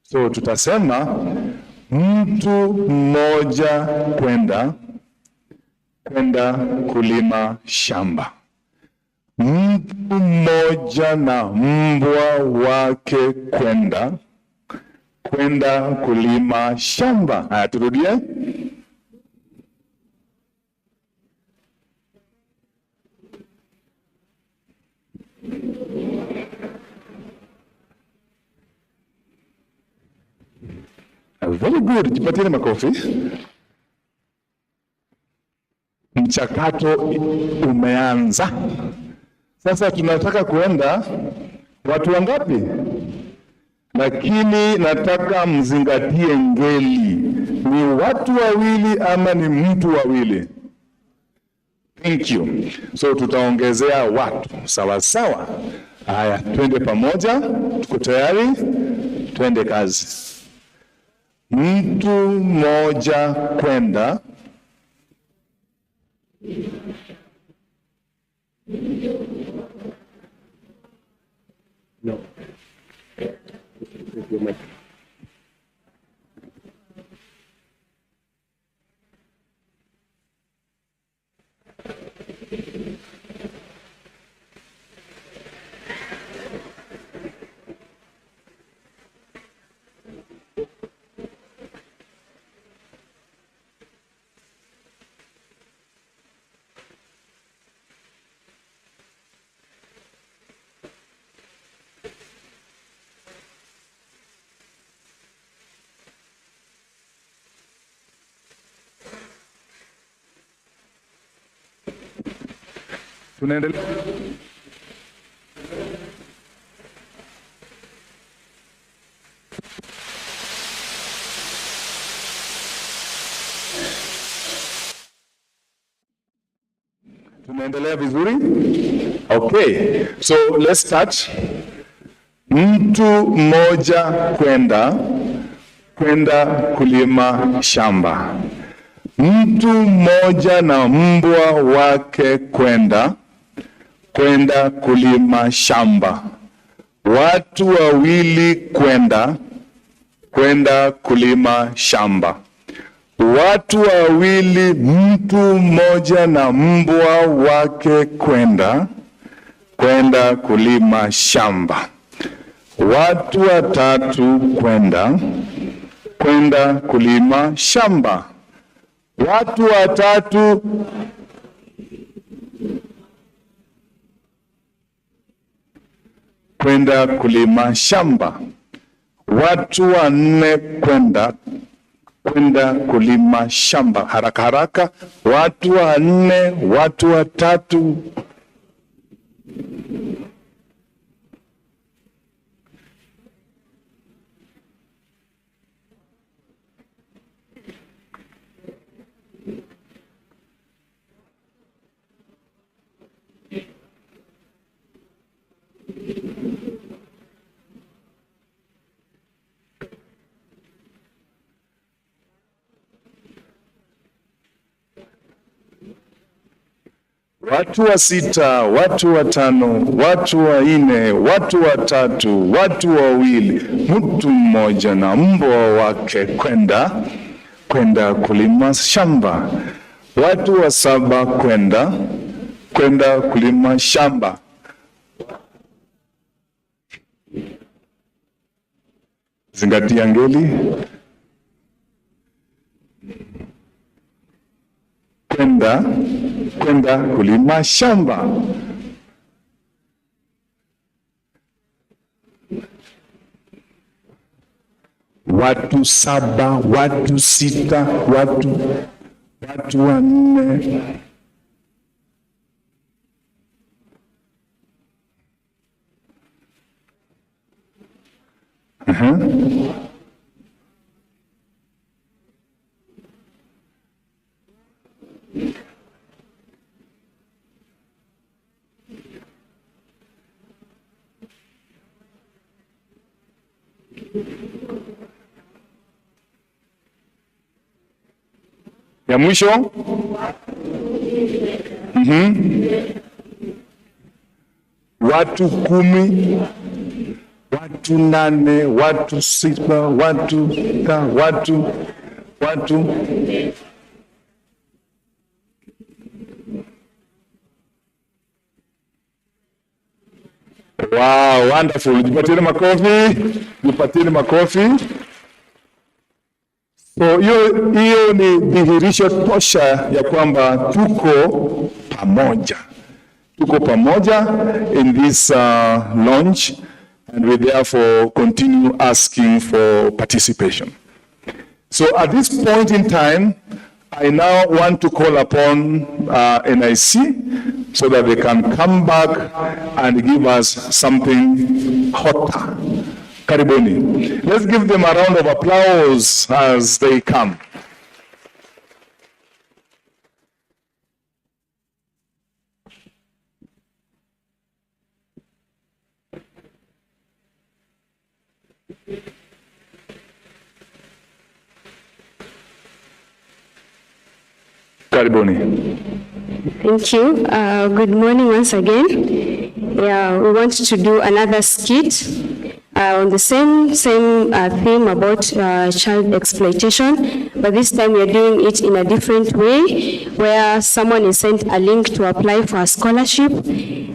So tutasema mtu mmoja kwenda kulima shamba. Mtu mmoja na mbwa wake kwenda kulima shamba. Haya, turudie. Very good. Jipatieni makofi. Mchakato umeanza. Sasa tunataka kuenda watu wangapi? Lakini nataka mzingatie ngeli. Ni watu wawili ama ni mtu wawili? Thank you. So tutaongezea watu. Sawa sawa. Haya, twende pamoja. Tuko tayari? Twende kazi. Mtu mmoja kwenda. No. Tunaendelea. Tunaendelea vizuri? Okay. So let's start. Mtu mmoja kwenda kulima shamba. Mtu mmoja na mbwa wake kwenda kulima shamba. Watu wawili kwenda kulima shamba. Watu wawili, mtu mmoja na mbwa wake kwenda kulima shamba. Watu watatu kwenda kulima shamba. Watu watatu kwenda kulima shamba. Watu wanne kwenda kulima shamba. Haraka haraka. Watu wanne, watu watatu. Watu wa sita, watu watano, watu wanne, watu watatu, watu wawili, mtu mmoja na mbwa wake kwenda kulima shamba. Watu wa saba kwenda kulima shamba. Zingatia ngeli. Kwenda kulima shamba. Watu saba, watu sita, watu wanne. Ya mwisho? Watu 10, watu 8, watu 6, watu. Wow, wonderful. Jipatieni makofi. So hiyo ni dhihirisho tosha ya kwamba tuko pamoja in this launch, and we therefore continue asking for participation. So at this point in time, I now want to call upon NIC so that they can come back and give us something hotter. Karibuni. Let's give them a round of applause as they come. Karibuni. Thank you. Good morning once again. Yeah, we want to do another skit on the same theme about child exploitation, but this time we are doing it in a different way, where someone is sent a link to apply for a scholarship.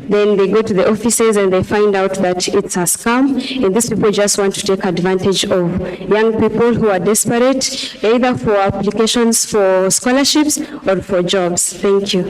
Then they go to the offices and they find out that it's a scam, and these people just want to take advantage of young people who are desperate, either for applications for scholarships or for jobs. Thank you.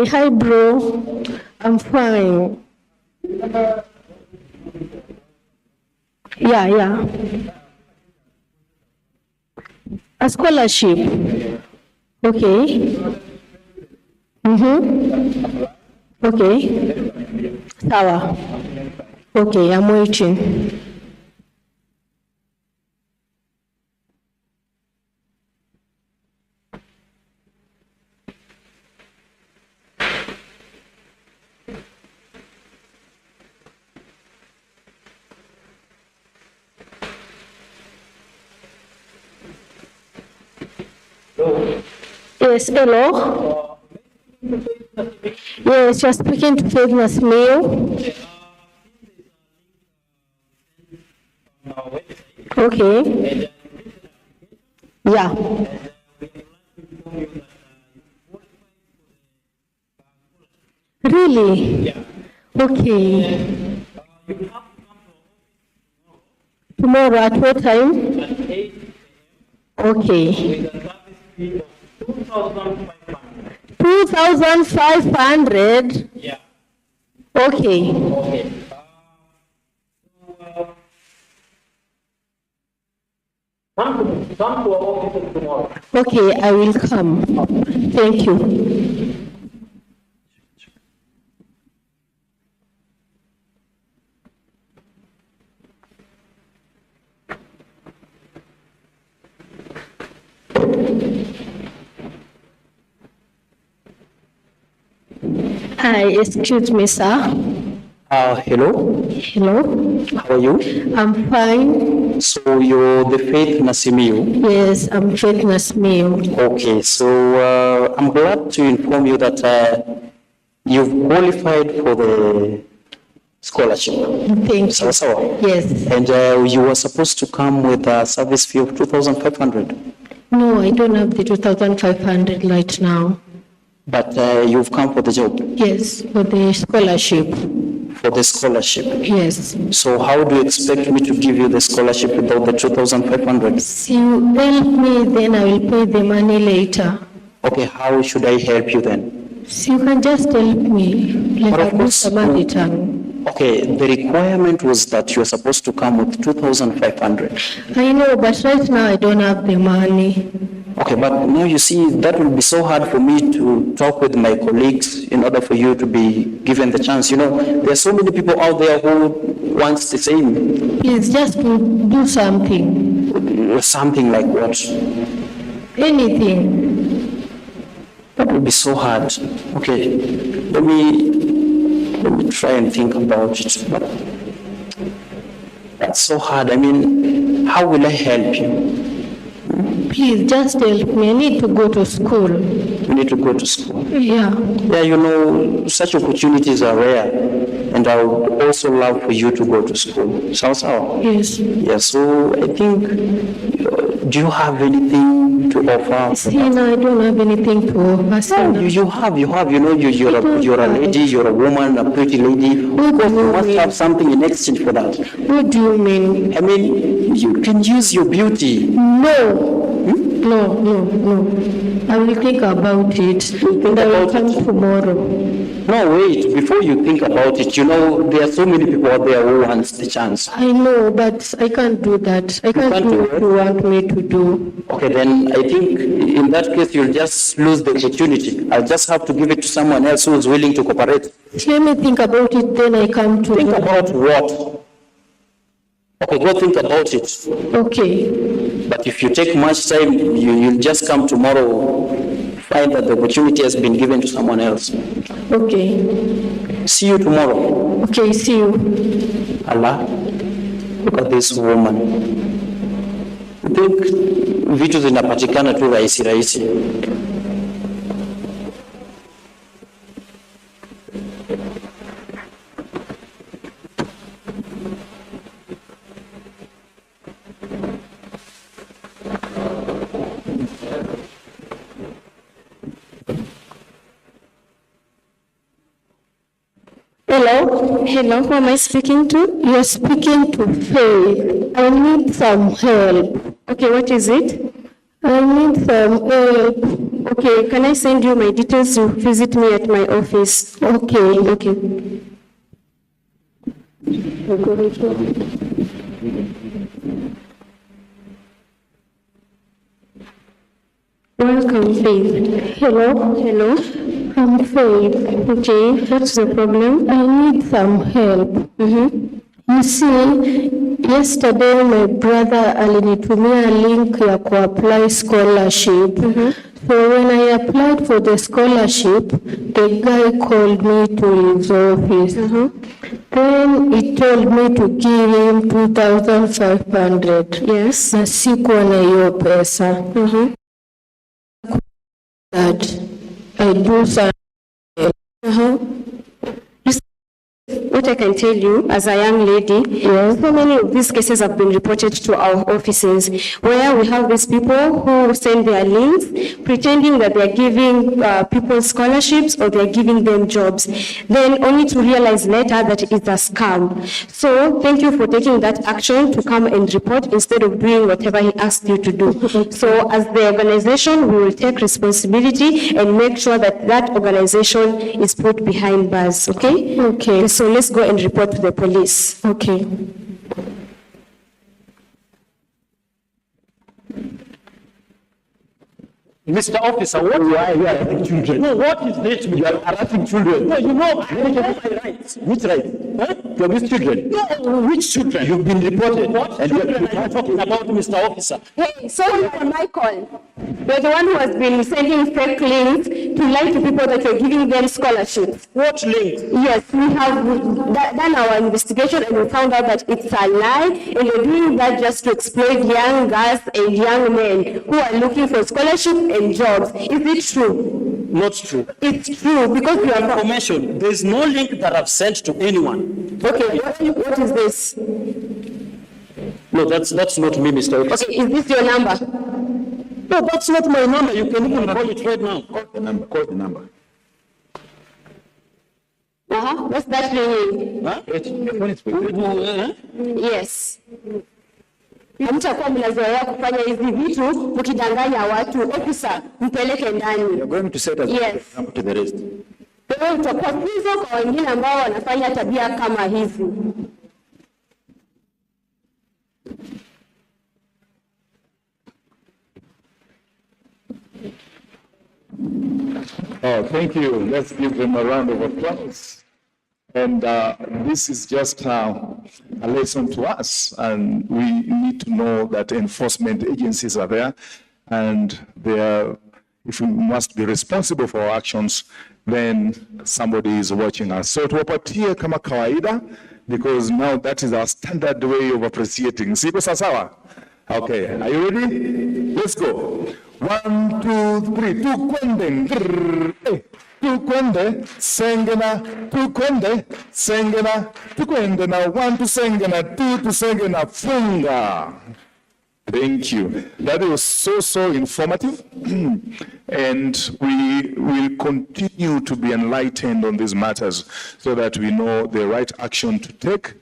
Hi, bro. I'm fine. Yeah. A scholarship. Okay. Okay. Sawa. Okay, I'm waiting. Yes, hello. Yes, you're speaking to Faithless Mail. Okay. Yeah. Really? Okay. Tomorrow at what time? Okay. 2,500? Yeah. Okay. Come to our office tomorrow. Okay, I will come. Thank you. Hi, excuse me, sir. Hello. Hello. How are you? I'm fine. So you're the Faith Nasimiu? Yes, I'm Faith Nasimiu. Okay, so I'm glad to inform you that you've qualified for the scholarship. Thank you. Yes. And you were supposed to come with a service fee of 2,500. No, I don't have the 2,500 right now. But you've come for the job? Yes, for the scholarship. for the scholarship. Yes. So how do you expect me to give you the scholarship without the 2,500? So you help me, then I will pay the money later. Okay, how should I help you then? So you can just help me, like I do some other time. Okay, the requirement was that you were supposed to come with 2,500. I know, but right now I don't have the money. Okay, but now you see, that will be so hard for me to talk with my colleagues in order for you to be given the chance. You know, there are so many people out there who wants the same. Please, just to do something. Something like what? Anything. That will be so hard. Okay, let me try and think about it. But that's so hard. I mean, how will I help you? Please, just help me. I need to go to school. You need to go to school? Yeah. Yeah, you know, such opportunities are rare. And I would also love for you to go to school. Sounds how? Yes. Yeah, so I think, do you have anything to offer? See, no, I don't have anything to offer. No, you have, you know, you're a lady, you're a woman, a pretty lady. Of course, you must have something in exchange for that. What do you mean? I mean, you can use your beauty. No. No. I will think about it. And I will come tomorrow. No, wait. Before you think about it, you know, there are so many people out there who want the chance. I know, but I can't do that. I can't do what you want me to do. Okay, then I think in that case, you'll just lose the opportunity. I'll just have to give it to someone else who is willing to cooperate. Let me think about it, then I come to Think about what? Okay, go think about it. Okay. But if you take much time, you'll just come tomorrow, find that the opportunity has been given to someone else. Okay. See you tomorrow. Okay, see you. Allah, look at this woman. I think vitu zinapatikana tu rahisi. Hello, who am I speaking to? You're speaking to Faith. I need some help. Okay, what is it? I need some help. Okay, can I send you my details to visit me at my office? Okay. Welcome, Faith. Hello. I'm Faith. Okay, what's the problem? I need some help. You see, yesterday my brother alinitumia link ya kuapply scholarship. So when I applied for the scholarship, the guy called me to his office. Then he told me to give him 2,500. Yes. Na sikuwa na hiyo pesa. That I do some. What I can tell you as a young lady, so many of these cases have been reported to our offices where we have these people who send their links pretending that they're giving people scholarships or they're giving them jobs, then only to realize later that it's a scam. So thank you for taking that action to come and report instead of doing whatever he asked you to do. So as the organization, we will take responsibility and make sure that that organization is put behind bars, okay? Okay. So let's go and report to the police. Okay. Mr. Officer, what you are harassing children? No, what is this? You are harassing children. No, you know my rights. Which rights? Huh? You're with children. No, which children? You've been reported. What and children are you talking about, Mr. Officer? Hey, sorry for my call. You're the one who has been sending fake links to lie to people that you're giving them scholarships. What link? Yes, we have done our investigation and we found out that it's a lie, and you're doing that just to exploit young girls and young men who are looking for scholarship and jobs. Is it true? Not true. It's true because you have information. There's no link that I've sent to anyone. Okay, what is this? No, that's not me, Mr. Officer. Okay, is this your number? No, that's not my number. You can even call it right now. Call the number. Now, What's that ringing? Huh? Yes. Hamtakuwa mnazoea kufanya hizi vitu mkidanganya watu. Officer, mpeleke ndani. You're going to set us yes. to the rest. Wewe utakuwa funzo kwa wengine ambao wanafanya tabia kama hizi. Oh, thank you. Let's give them a round of applause. And this is just a lesson to us. And we need to know that enforcement agencies are there and they are, if we must be responsible for our actions, then somebody is watching us. So tuwapatie kama kawaida, because now that is our standard way of appreciating. Siko sawa? Okay, are you ready? Let's go. 1, 2, 3, tukwende, tukwende, sengena, tukwende, sengena, tukwende na 1 to sengena, 2 to sengena, funga. Thank you. That was so informative. And we will continue to be enlightened on these matters so that we know the right action to take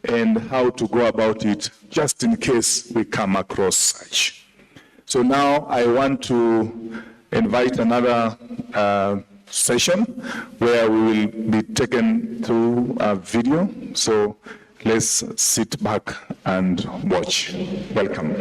and how to go about it just in case we come across such. So now I want to invite another session where we will be taken through a video. So let's sit back and watch. Welcome.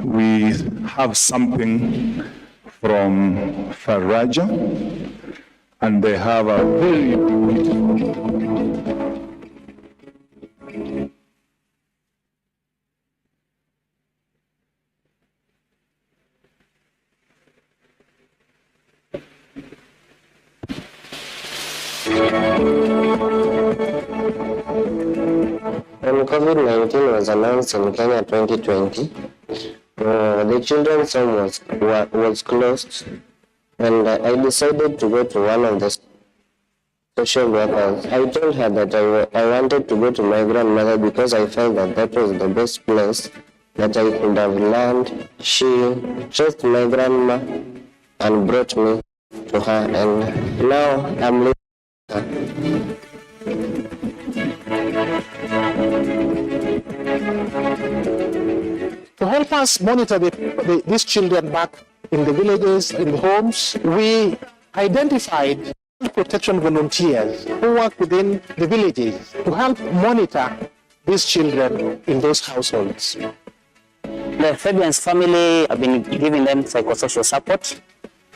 We have something from Faraja, and they have a very beautiful When COVID-19 was announced in Kenya 2020, the children's home was closed, and I decided to go to one of the social workers. I told her that I wanted to go to my grandmother because I felt that that was the best place that I could have learned. She trusted my grandma and brought me to her, and now I'm living with her. To help us monitor these children back in the villages, in the homes, we identified protection volunteers who work within the villages to help monitor these children in those households. The Fabian's family have been giving them psychosocial support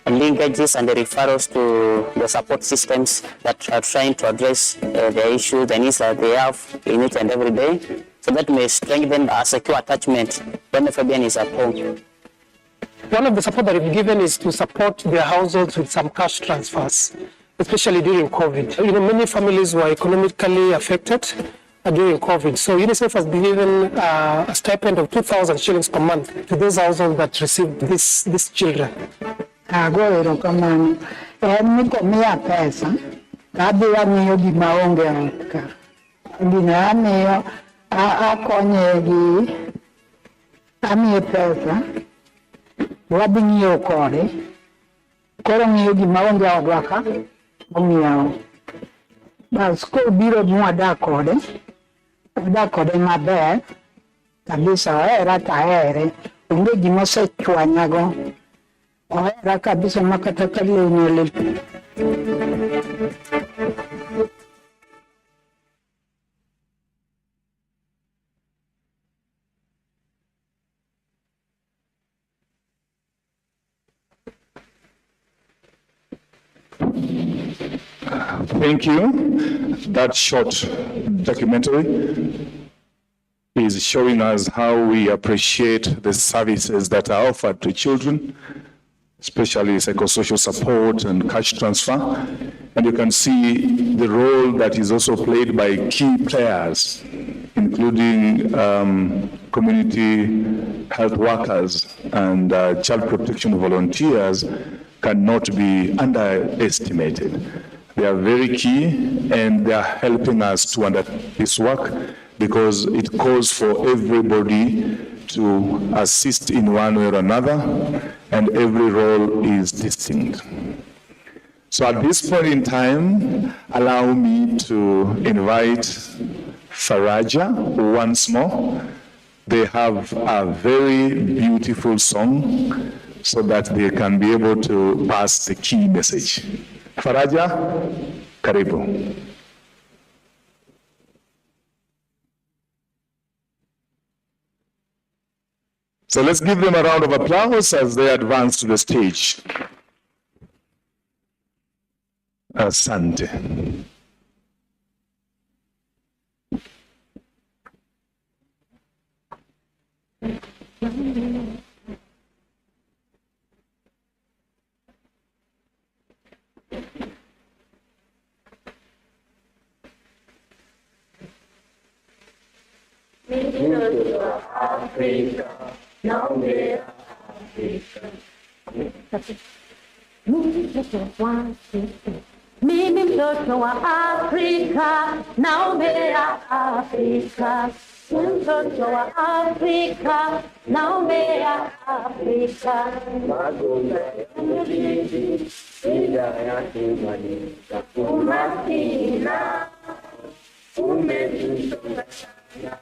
and linkages and the referrals to the support systems that are trying to address the issues, the needs that they have in each and every day, so that may strengthen a secure attachment when the Fabian is at home. One of the support that we've given is to support their households with some cash transfers, especially during COVID. Many families were economically affected during COVID. So UNICEF has been given a stipend of 2,000 shillings per month to those households that received these children. Agora kamano niko mia pesa kabila miyo gimaonge otka gina miyo akonyegi amiyo pesa wadhi ng'iyo kode koro ng'iyo gimaonge odwaka omiyo bas kobiro mwadak kode maber kabisa ohera tahere onge gima osechwanyago ohera kabisa makata kalewni olil. Thank you. That short documentary is showing us how we appreciate the services that are offered to children, especially psychosocial support and cash transfer. And you can see the role that is also played by key players, including community health workers and child protection volunteers cannot be underestimated. They are very key, and they are helping us to undertake this work because it calls for everybody to assist in one way or another, and every role is distinct. So at this point in time, allow me to invite Faraja once more. They have a very beautiful song so that they can be able to pass the key message. Faraja, karibu. So let's give them a round of applause as they advance to the stage. Asante. Africa, now we are Africa. Mimi mtoto wa Afrika, naombea Afrika. Mtoto wa Afrika, naombea Afrika. Magonjwa yamezidi, shida yakimaliza. Umaskini na umetusonga sana,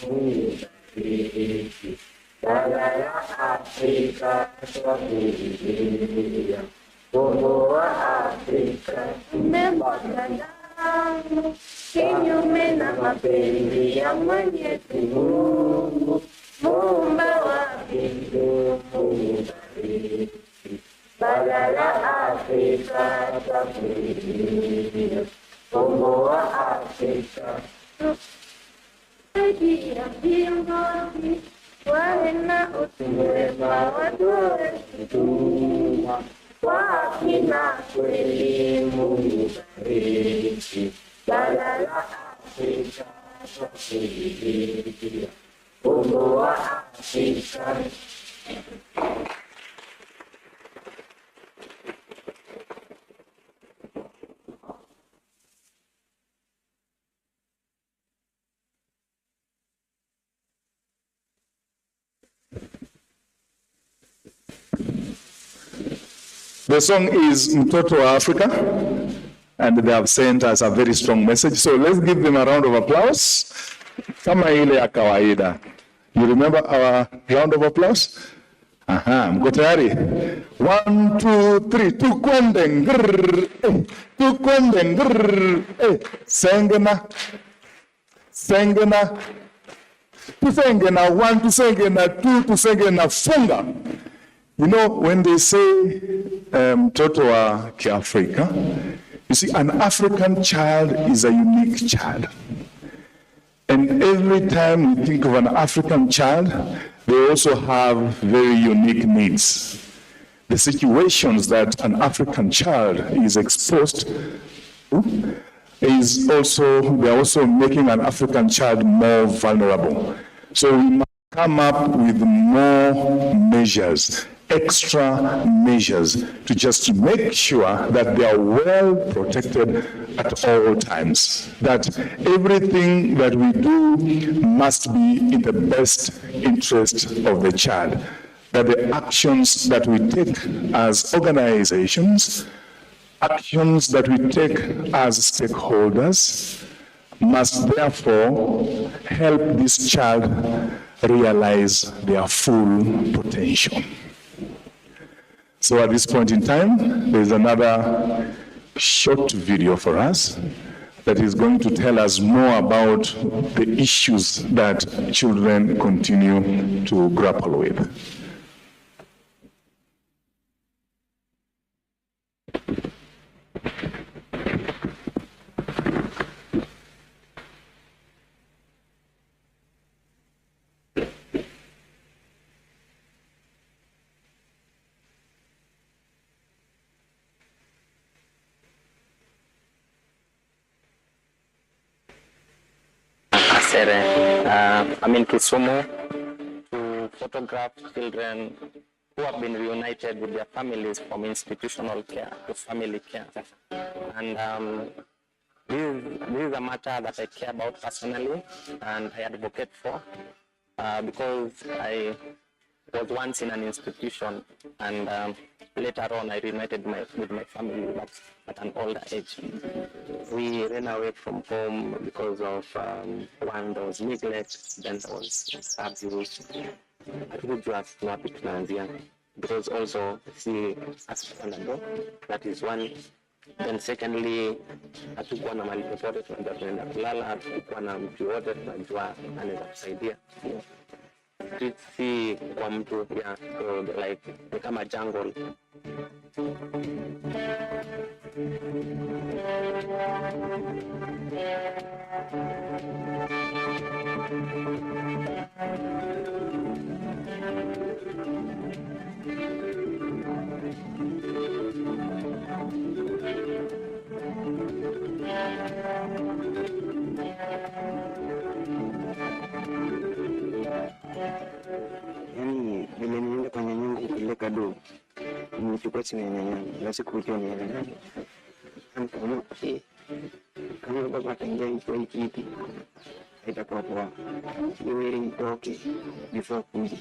Mungu bariki. Bara ya Afrika twakulilia, Bongo wa Afrika umemwaga damu, kinyume na mapenzi ya Mwenyezi Mungu, Muumba wa mbingu, Mungu bariki. Bara ya Afrika twakulilia, Bongo wa Afrika ya viongozi wawe na utumwema, watoe huduma kwa haki na kweli. Mungu bariki. Bara la Afrika twakulilia, Bongo wa Afrika. The song is Mtoto wa Africa, and they have sent us a very strong message. So let's give them a round of applause. Kama ile ya kawaida. You remember our round of applause? Aha, mko tayari? 1, 2, 3, tukwende ngrrr, tukwende ngrrr, sengena, sengena, tusengena 1, tusengena 2, tusengena funga. You know, when they say mtoto wa Kiafrika, you see, an African child is a unique child. And every time we think of an African child, they also have very unique needs. The situations that an African child is exposed to they're also making an African child more vulnerable. So we must come up with more measures, extra measures, to just make sure that they are well protected at all times, that everything that we do must be in the best interest of the child, that the actions that we take as organizations, actions that we take as stakeholders, must therefore help this child realize their full potential. So at this point in time, there's another short video for us that is going to tell us more about the issues that children continue to grapple with. I'm in Kisumu to photograph children who have been reunited with their families from institutional care to family care. And this is a matter that I care about personally and I advocate for because I was once in an institution and later on I reunited with my family but at an older age. We ran away from home because of one, there was neglect, then there was abuse. Because also see as that is one. Then secondly, hatukuwa na mali popote tunajua tunaenda kulala, hatukuwa na mtu wote tunajua anaweza kusaidia. Si kwa mtu ya so like ni kama jungle. Yani vile nienda kwa nyanyangu kupeleka do, nimechukua simu ya nyanyangu, na sikujua ni nani. Nikamwambia, kama baba ataingia kwa hii kiti, haitakuwa poa. Iwe itoke before kuja.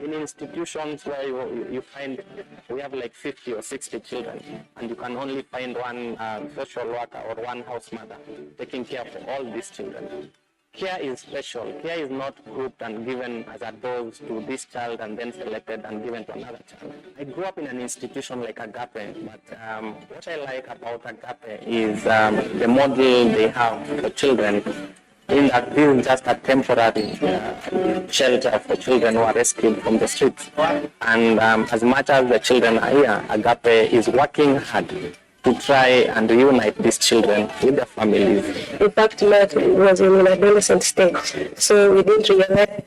In institutions where you find we have like 50 or 60 children and you can only find one social worker or one house mother taking care of all these children. Care is special. Care is not grouped and given as a dose to this child and then selected and given to another child. I grew up in an institution like Agape, but what I like about Agape is the model they have for children. In that this is just a temporary shelter for children who are rescued from the streets. And as much as the children are here, Agape is working hard to try and reunite these children with their families. In fact, Matt was in an adolescent stage, so we didn't realize.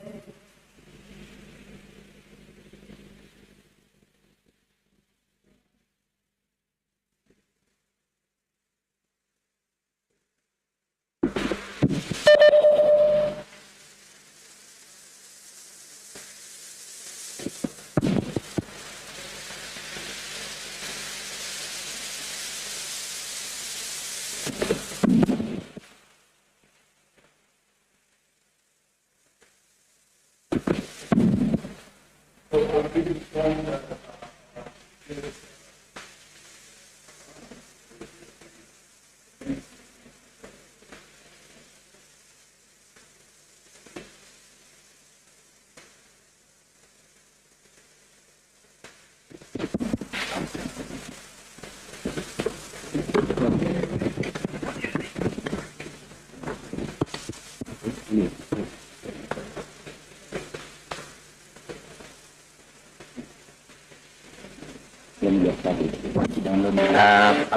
I'm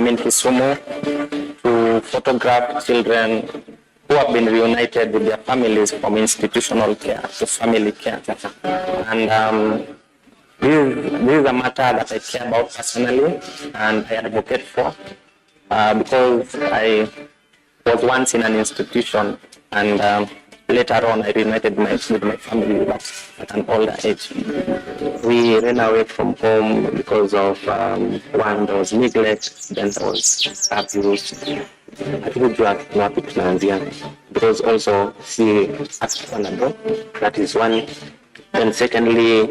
in Kisumu to photograph children who have been reunited with their families from institutional care to family care. And this is a matter that I care about personally and I advocate for because I was once in an institution and later on I reunited with my family at an older age. We ran away from home because of one, there was neglect, then there was abuse. Hatukujua wapi tunaanzia because also hatukuwa na do, that is one. Then secondly,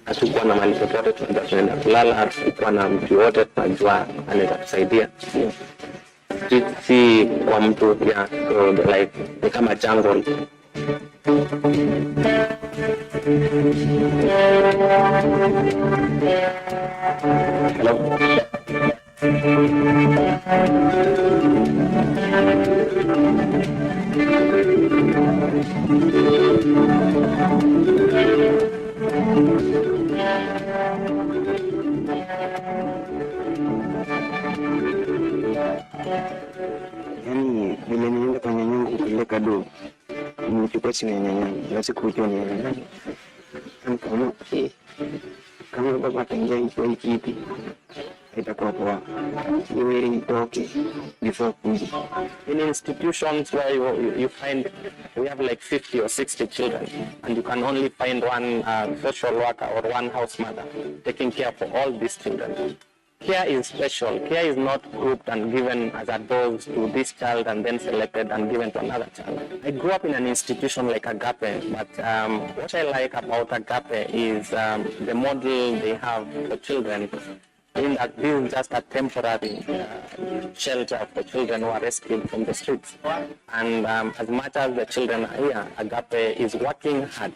hatukuwa na mahali popote tunaenda kulala, hatukuwa na mtu yote tunajua anaweza kusaidia. Si kwa mtu ya, so like ni kama jungle. Hello. Yaani vile nienda kwa nyanyangu kupeleka do, nimechukua simu ya nyanyangu, na sikujua ni ya nyanyangu. Kama kama baba ataingia kwa hii kiti, itakuwa poa. Iwe itoke before kuja. In institutions where you find we have like 50 or 60 children and you can only find one social worker or one house mother taking care for all these children. Care is special. Care is not grouped and given as a dose to this child and then selected and given to another child. I grew up in an institution like Agape, but what I like about Agape is the model they have for children. In that this is just a temporary shelter for children who are rescued from the streets. And as much as the children are here, Agape is working hard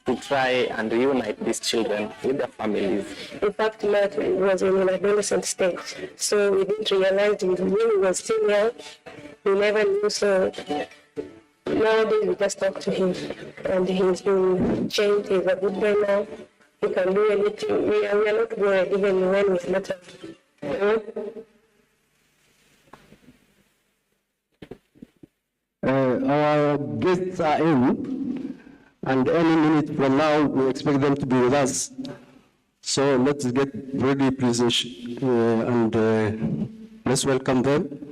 to try and reunite these children with their families. In fact, Matt was in an adolescent stage, so we didn't realize it when he was still young. We never knew, so nowadays we just talk to him, and he's been changed. He's a good boy now. He can do anything. We are not worried even when we're not around. Our guests are in, and any minute from now, we expect them to be with us. So let's get ready, please, and let's welcome them.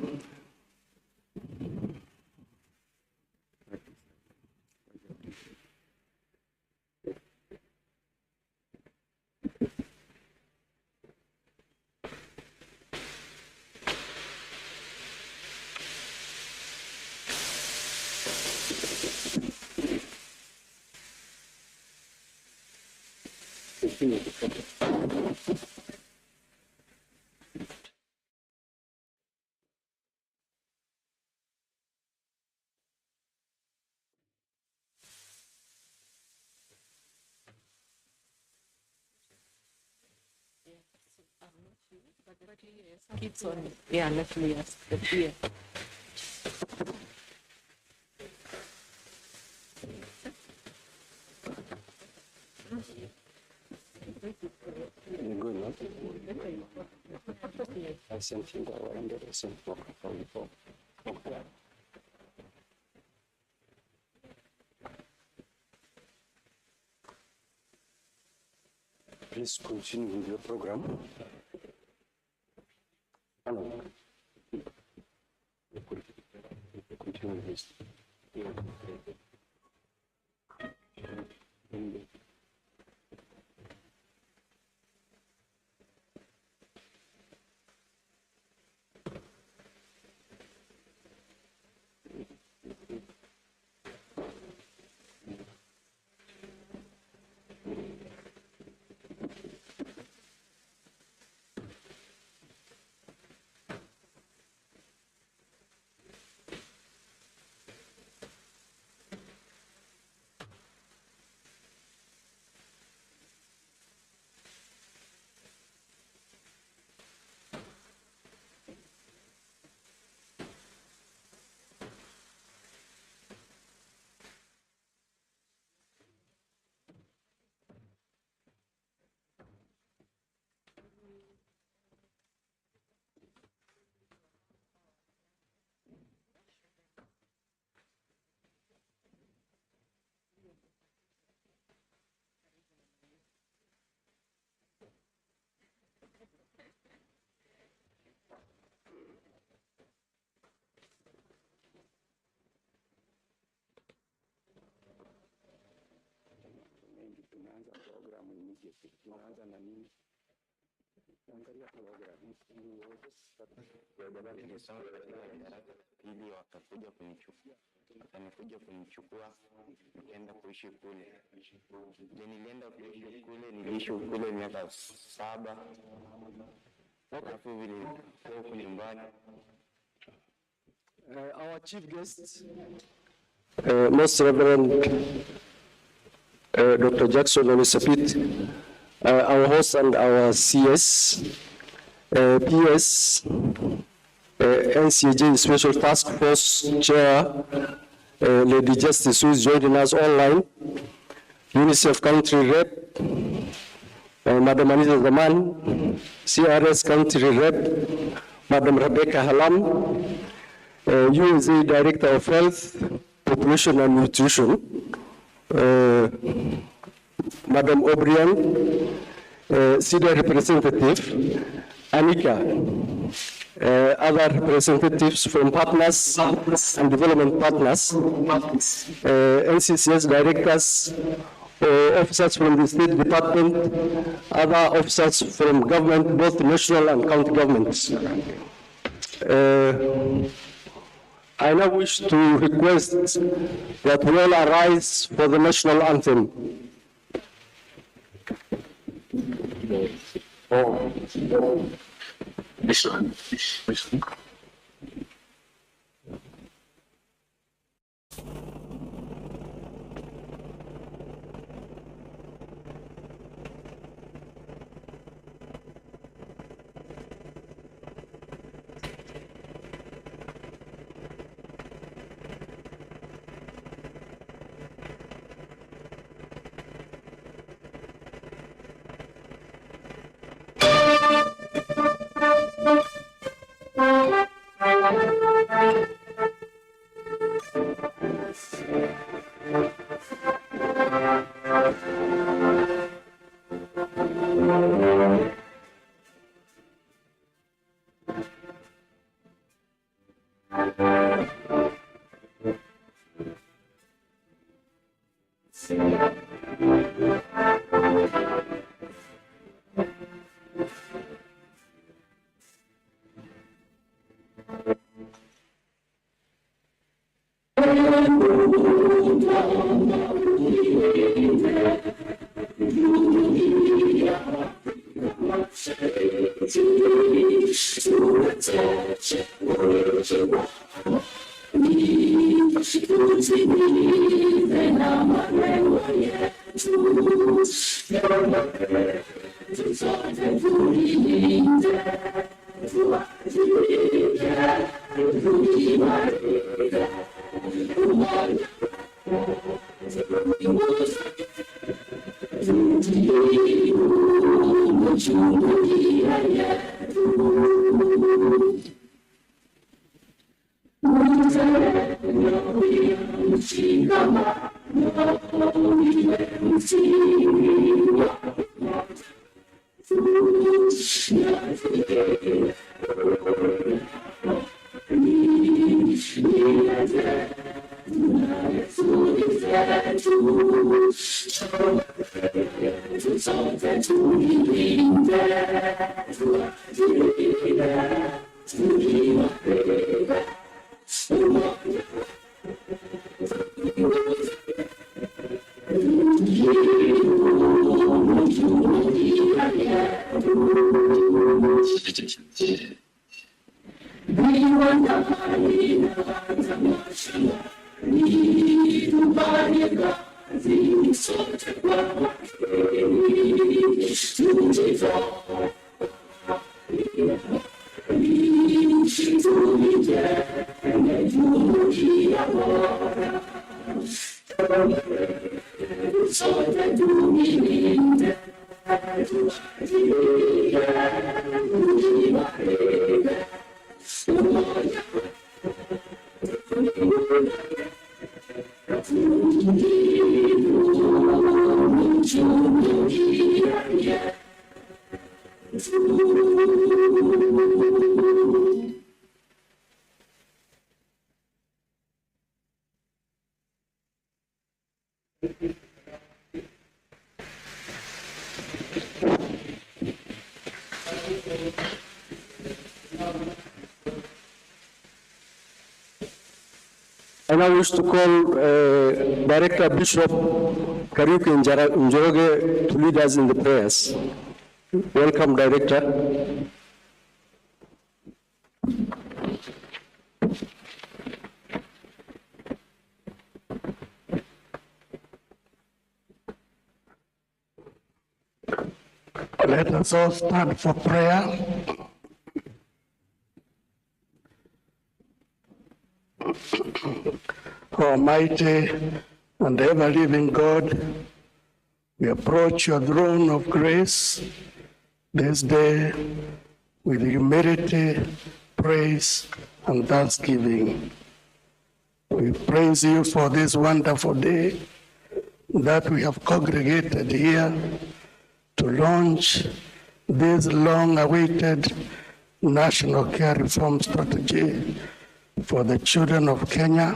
Kids on, yeah, naturally, yes, but here. I sent him the one that I sent for before. Please continue with your program. Hello. Continue with this. tunaanza program immediately. Tunaanza na nini? Angalia program. Nilisoma katika darasa pili, wakanikuja kunichukua nikaenda kuishi kule. Nilienda kuishi kule, niliishi kule miaka 7. Alafu vile huko nyumbani. Our chief guest, Most Reverend Dr. Jackson Onisapit, our host and our CS, PS, NCJ Special Task Force Chair, Lady Justice, who is joining us online, UNICEF Country Rep, Madam Anita Zaman, CRS Country Rep, Madam Rebecca Halam, USAID Director of Health, Population and Nutrition, Madam O'Brien, SIDA Representative, Anika, other representatives from partners and development partners, NCCS directors, officers from the State Department, other officers from government, both national and county governments. I now wish to request that we all arise for the national anthem. I now wish to call Director Bishop Kariuki Njoroge to lead us in the prayers. Welcome, Director. Let us all stand for prayer. Almighty and ever-living God, we approach your throne of grace this day with humility, praise, and thanksgiving. We praise you for this wonderful day that we have congregated here to launch this long-awaited National Care Reform Strategy for the children of Kenya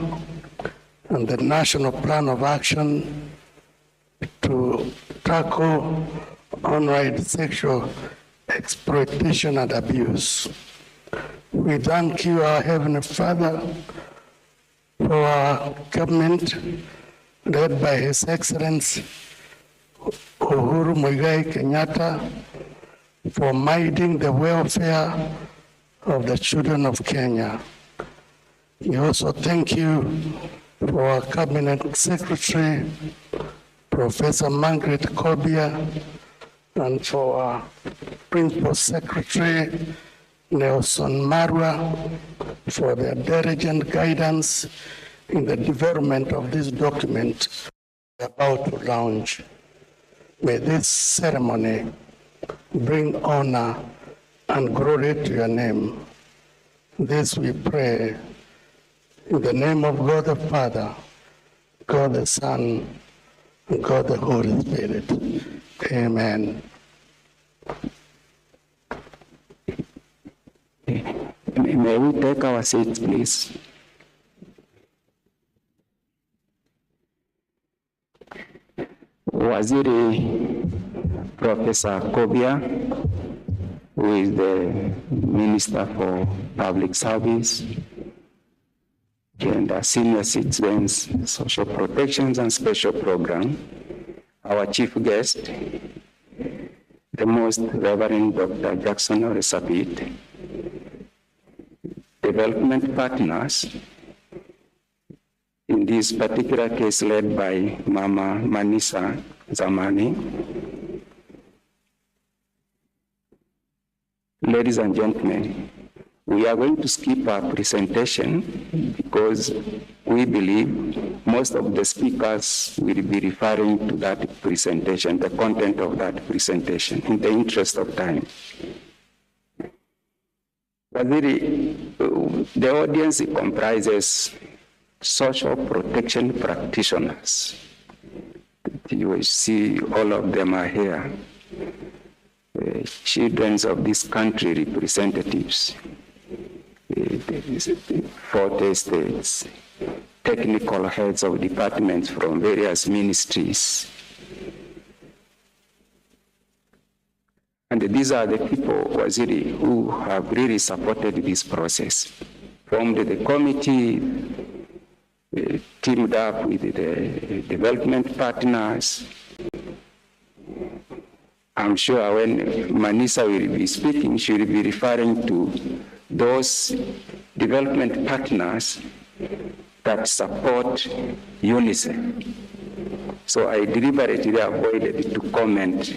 and the National Plan of Action to tackle unright sexual exploitation and abuse. We thank you, our Heavenly Father, for our government led by His Excellency Uhuru Muigai Kenyatta for minding the welfare of the children of Kenya. We also thank you for our Cabinet Secretary, Professor Margaret Kobia, and for our Principal Secretary, Nelson Marwa, for their diligent guidance in the development of this document we're about to launch. May this ceremony bring honor and glory to your name. This we pray in the name of God the Father, God the Son, and God the Holy Spirit. Amen. May we take our seats, please? Waziri Professor Kobia, who is the Minister for Public Service, Gender, Senior Citizens, Social Protections and Special Program, our chief guest, the Most Reverend Dr. Jackson Oresapit, development partners, in this particular case led by Mama Manisa Zamani. Ladies and gentlemen, we are going to skip our presentation because we believe most of the speakers will be referring to that presentation, the content of that presentation, in the interest of time. The audience comprises social protection practitioners. You will see all of them are here. Children of this country representatives, 40 states, technical heads of departments from various ministries. And these are the people, Waziri, who have really supported this process. Formed the committee, teamed up with the development partners. I'm sure when Manisa will be speaking, she will be referring to those development partners that support UNICEF. So I deliberately avoided to comment,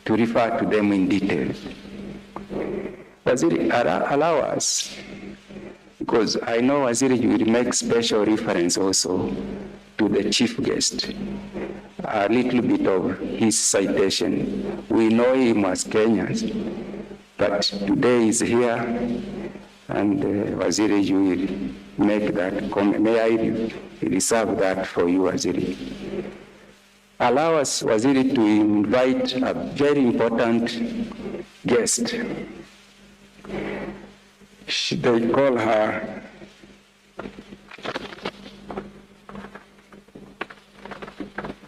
to refer to them in detail. Waziri, allow us, because I know Waziri will make special reference also to the chief guest. A little bit of his citation. We know him as Kenyans, but today he's here, and Waziri, you will make that comment. May I reserve that for you, Waziri. Allow us, Waziri, to invite a very important guest. They call her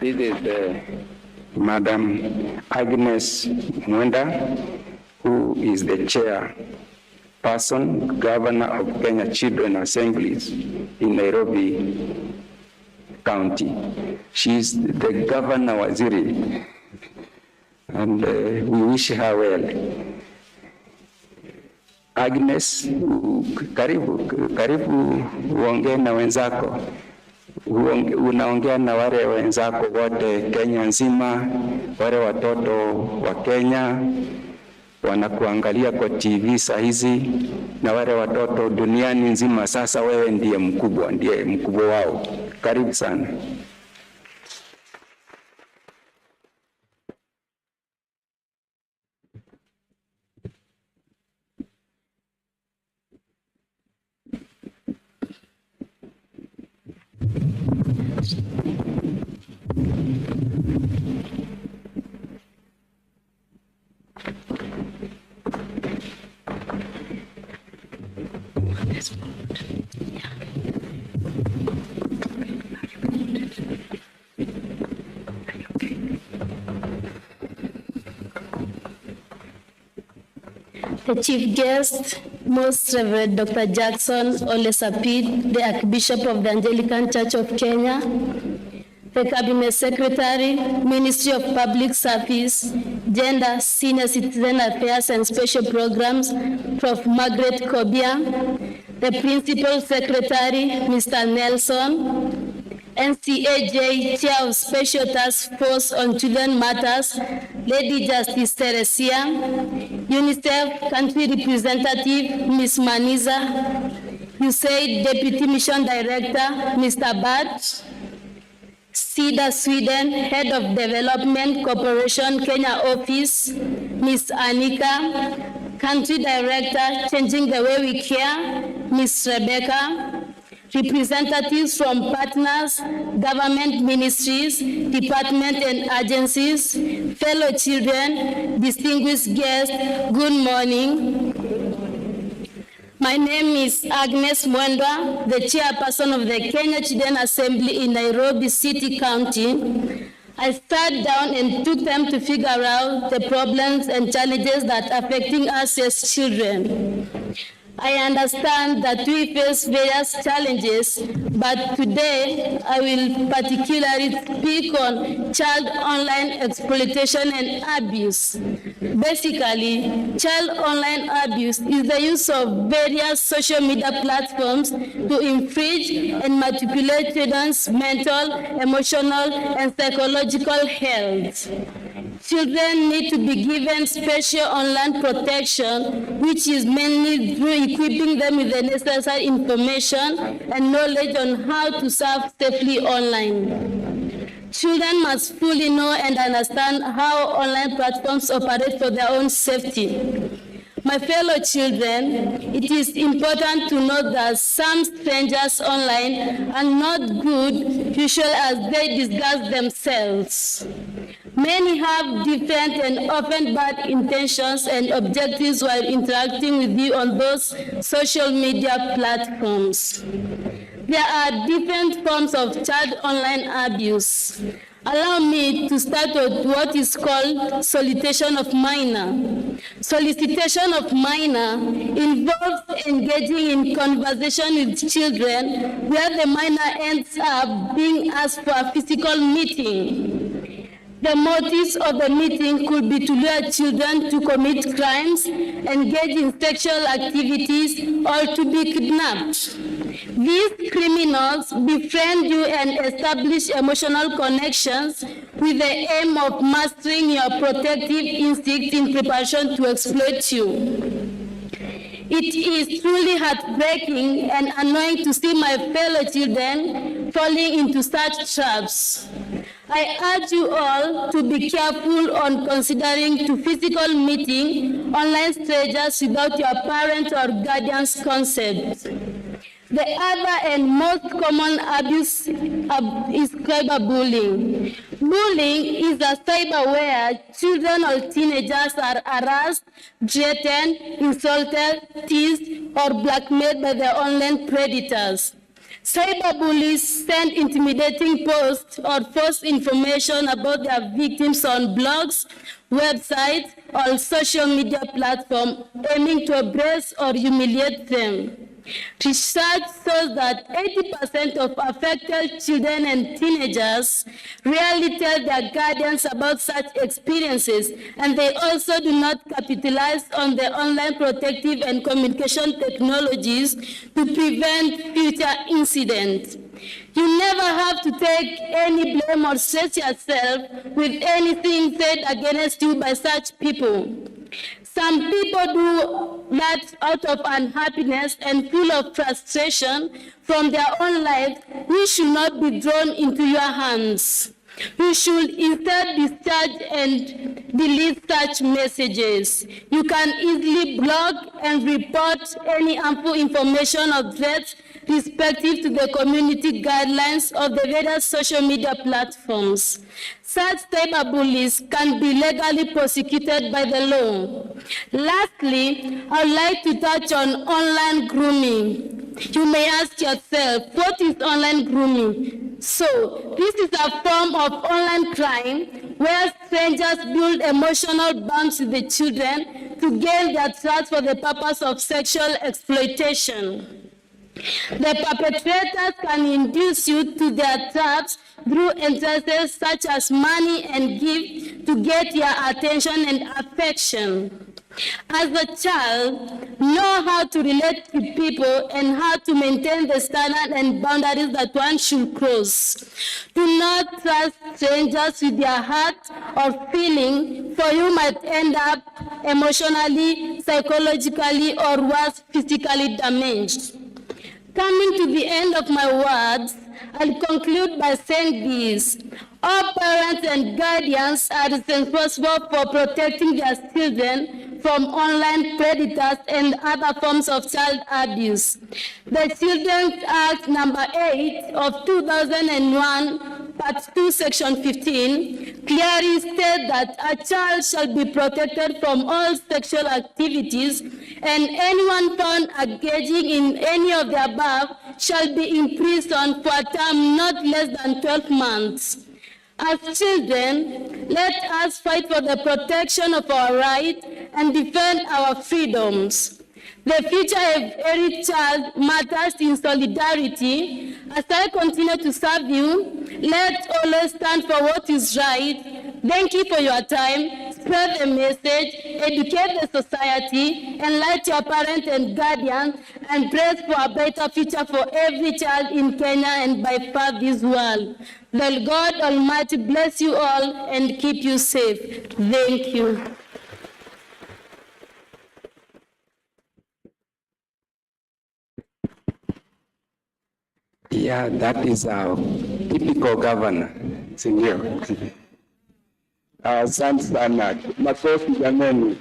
this is Madam Agnes Mwenda, is the chairperson, governor of Kenya Children Assemblies in Nairobi County. She's the governor waziri, and we wish her well. Agnes, karibu uongee na wenzako. Unaongea na wale wenzako wote Kenya nzima, wale watoto wa Kenya wanakuangalia kwa TV saa hizi, na wale watoto duniani nzima. Sasa wewe ndiye mkubwa wao. Karibu sana. The chief guest, Most Reverend Dr. Jackson Ole Sapit, the Archbishop of the Anglican Church of Kenya, the Cabinet Secretary, Ministry of Public Service, Gender, Senior Citizen Affairs and Special Programs, Prof. Margaret Kobia, the Principal Secretary, Mr. Nelson, NCAJ Chair of Special Task Force on Children Matters, Lady Justice Teresia, UNICEF Country Representative, Ms. Maniza, USAID Deputy Mission Director, Mr. Bat, SIDA Sweden, Head of Development Corporation Kenya Office, Ms. Anika, Country Director, Changing the Way We Care, Ms. Rebecca, representatives from partners, government ministries, departments and agencies, fellow children, distinguished guests, good morning. My name is Agnes Mwendwa, the chairperson of the Kenya Children Assembly in Nairobi City County. I sat down and took time to figure out the problems and challenges that are affecting us as children. I understand that we face various challenges, but today I will particularly speak on child online exploitation and abuse. Basically, child online abuse is the use of various social media platforms to infringe and manipulate children's mental, emotional, and psychological health. Children need to be given special online protection, which is mainly through equipping them with the necessary information and knowledge on how to serve safely online. Children must fully know and understand how online platforms operate for their own safety. My fellow children, it is important to note that some strangers online are not good, usually as they disguise themselves. Many have different and often bad intentions and objectives while interacting with you on those social media platforms. There are different forms of child online abuse. Allow me to start with what is called solicitation of minor. Solicitation of minor involves engaging in conversation with children where the minor ends up being asked for a physical meeting. The motives of the meeting could be to lure children to commit crimes, engage in sexual activities, or to be kidnapped. These criminals befriend you and establish emotional connections with the aim of mastering your protective instincts in preparation to exploit you. It is truly heartbreaking and annoying to see my fellow children falling into such traps. I urge you all to be careful on considering to physical meeting online strangers without your parent or guardian's consent. The other and most common abuse is cyberbullying. Bullying is a cyber where children or teenagers are harassed, threatened, insulted, teased, or blackmailed by their online predators. Cyberbullies send intimidating posts or false information about their victims on blogs, websites, or social media platforms, aiming to embarrass or humiliate them. Research shows that 80% of affected children and teenagers rarely tell their guardians about such experiences, and they also do not capitalize on the online protective and communication technologies to prevent future incidents. You never have to take any blame or stress yourself with anything said against you by such people. Some people do that out of unhappiness and full of frustration from their own lives. We should not be drawn into your hands. We should instead discharge and delete such messages. You can easily block and report any harmful information or threats respective to the community guidelines of the various social media platforms. Such cyberbullies can be legally prosecuted by the law. Lastly, I would like to touch on online grooming. You may ask yourself, what is online grooming? So, this is a form of online crime where strangers build emotional bonds with the children to gain their trust for the purpose of sexual exploitation. The perpetrators can induce you to their traps through interests such as money and gifts to get your attention and affection. As a child, know how to relate to people and how to maintain the standards and boundaries that one should cross. Do not trust strangers with your heart or feeling, for you might end up emotionally, psychologically, or worse, physically damaged. Coming to the end of my words, I'll conclude by saying this. All parents and guardians are responsible for protecting their children from online predators and other forms of child abuse. The Children's Act number 8 of 2001, Part 2, Section 15, clearly states that a child shall be protected from all sexual activities, and anyone found engaging in any of the above shall be imprisoned for a term not less than 12 months. As children, let us fight for the protection of our rights and defend our freedoms. The future of every child matters in solidarity. As I continue to serve you, let's always stand for what is right. Thank you for your time. Spread the message, educate the society, enlighten your parents and guardians, and pray for a better future for every child in Kenya and by far this world. The God Almighty bless you all and keep you safe. Thank you. Yeah, that is our typical governor, sindio? Asante sana, makofi jameni.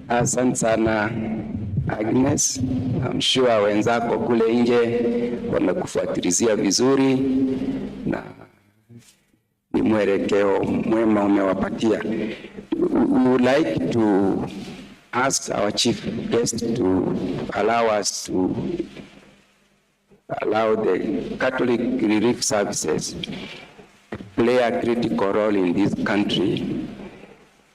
Asante sana Agnes, I'm sure wenzako kule nje wamekufuatilizia vizuri na ni mwelekeo mwema umewapatia. We would like to ask our chief guest to allow us to allow the Catholic Relief Services to play a critical role in this country.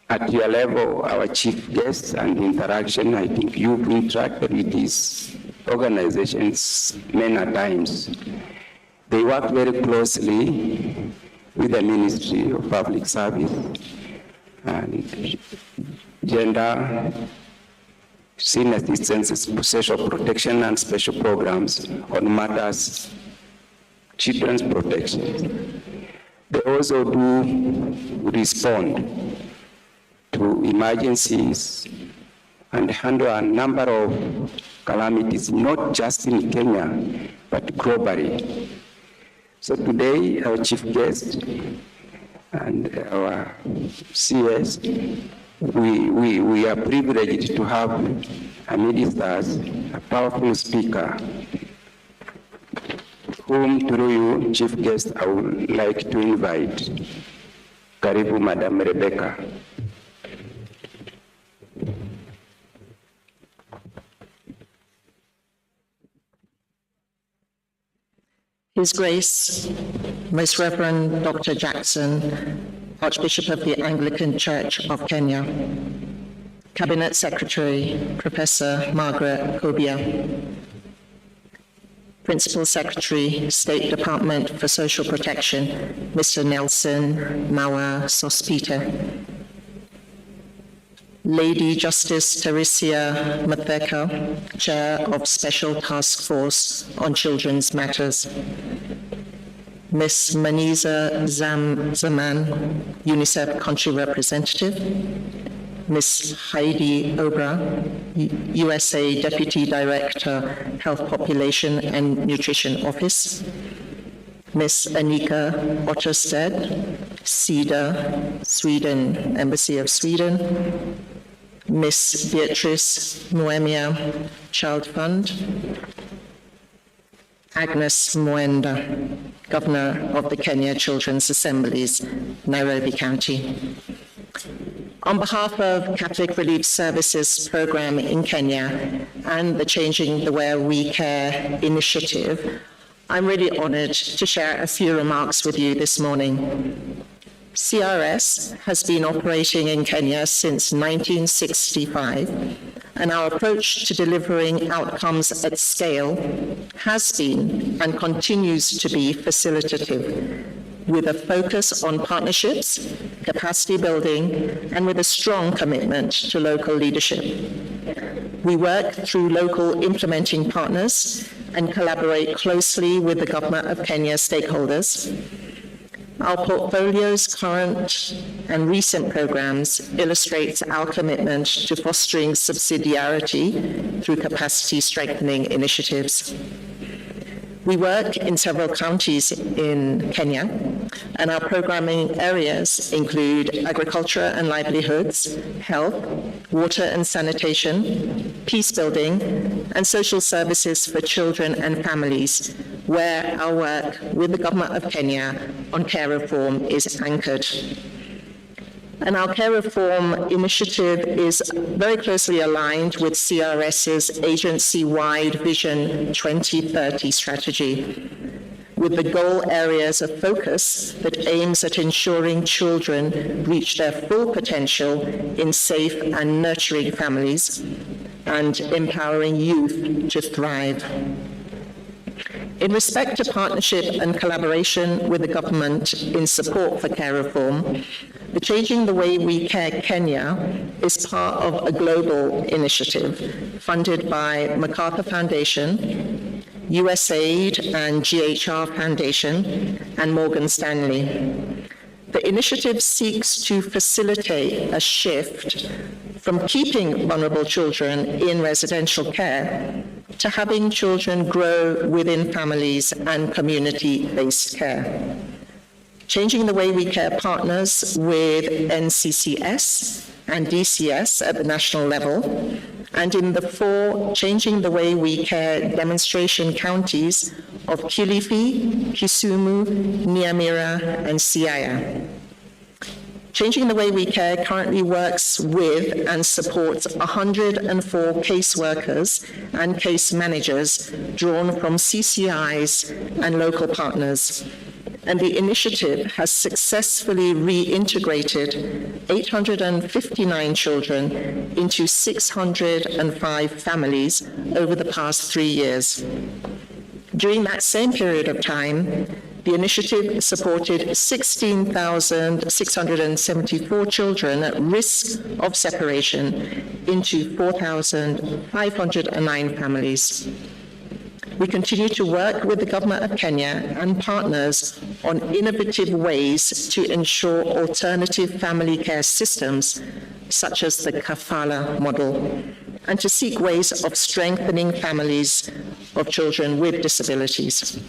At your level, our chief guest and interaction, I think you've interacted with these organizations many times. They work very closely with the Ministry of Public Service and gender, senior assistance, social protection, and special programs on matters children's protection. They also do respond to emergencies and handle a number of calamities, not just in Kenya, but globally. So today, our chief guest and our CS, we are privileged to have amidst us a powerful speaker, whom through you, chief guest, I would like to invite. Karibu, Madam Rebecca. His Grace, Most Reverend Dr. Jackson, Archbishop of the Anglican Church of Kenya, Cabinet Secretary, Professor Margaret Kobia, Principal Secretary, State Department for Social Protection, Mr. Nelson Mawa Sospita, Lady Justice Teresia Matheka, Chair of Special Task Force on Children's Matters, Ms. Maniza Zaman, UNICEF Country Representative, Ms. Heidi Obra, USA Deputy Director, Health Population and Nutrition Office, Ms. Annika Ottersted, CEDA, Sweden, Embassy of Sweden, Ms. Beatrice Muemia, Child Fund, Agnes Mwenda, Governor of the Kenya Children's Assemblies, Nairobi County. On behalf of Catholic Relief Services Program in Kenya and the Changing the Way We Care initiative, I'm really honored to share a few remarks with you this morning. CRS has been operating in Kenya since 1965, and our approach to delivering outcomes at scale has been and continues to be facilitative, with a focus on partnerships, capacity building, and with a strong commitment to local leadership. We work through local implementing partners and collaborate closely with the Government of Kenya stakeholders. Our portfolio's current and recent programs illustrates our commitment to fostering subsidiarity through capacity strengthening initiatives. We work in several counties in Kenya, and our programming areas include agriculture and livelihoods, health, water and sanitation, peace building, and social services for children and families, where our work with the Government of Kenya on care reform is anchored. And our care reform initiative is very closely aligned with CRS's agency-wide Vision 2030 strategy, with the goal areas of focus that aims at ensuring children reach their full potential in safe and nurturing families and empowering youth to thrive. In respect to partnership and collaboration with the government in support for care reform, the Changing the Way We Care Kenya is part of a global initiative funded by MacArthur Foundation, USAID and GHR Foundation, and Morgan Stanley. The initiative seeks to facilitate a shift from keeping vulnerable children in residential care to having children grow within families and community-based care. Changing the Way We Care partners with NCCS and DCS at the national level, and in the 4 Changing the Way We Care demonstration counties of Kilifi, Kisumu, Nyamira, and Siaya. Changing the Way We Care currently works with and supports 104 caseworkers and case managers drawn from CCIs and local partners. And the initiative has successfully reintegrated 859 children into 605 families over the past 3 years. During that same period of time, the initiative supported 16,674 children at risk of separation into 4,509 families. We continue to work with the Government of Kenya and partners on innovative ways to ensure alternative family care systems, such as the Kafala model, and to seek ways of strengthening families of children with disabilities.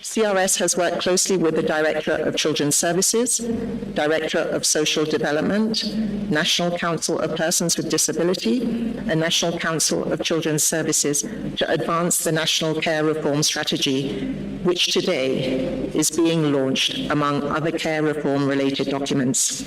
CRS has worked closely with the Director of Children's Services, Director of Social Development, National Council of Persons with Disability, and National Council of Children's Services to advance the National Care Reform Strategy, which today is being launched among other care reform-related documents.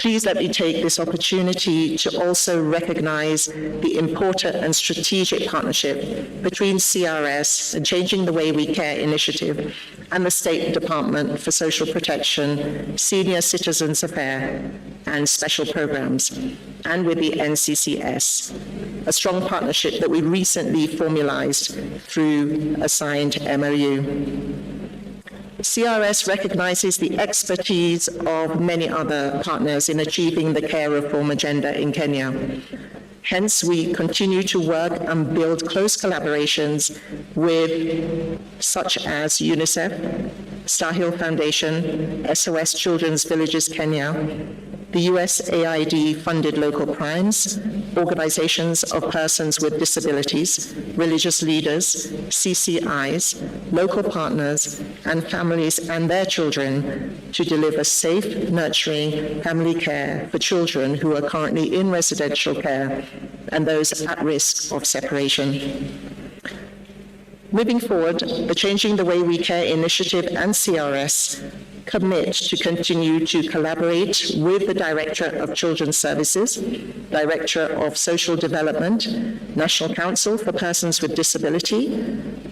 please let me take this opportunity to also recognize the important and strategic partnership between CRS and Changing the Way We Care initiative and the State Department for Social Protection, Senior Citizens Affairs, and Special Programs, and with the NCCS, a strong partnership that we recently formalized through a signed MOU. CRS recognizes the expertise of many other partners in achieving the care reform agenda in Kenya. Hence, we continue to work and build close collaborations with such as UNICEF, Star Hill Foundation, SOS Children's Villages Kenya, the USAID-funded local primes, organizations of persons with disabilities, religious leaders, CCIs, local partners, and families and their children to deliver safe, nurturing family care for children who are currently in residential care and those at risk of separation. Moving forward, the Changing the Way We Care initiative and CRS commit to continue to collaborate with the Director of Children's Services, Director of Social Development, National Council for Persons with Disability,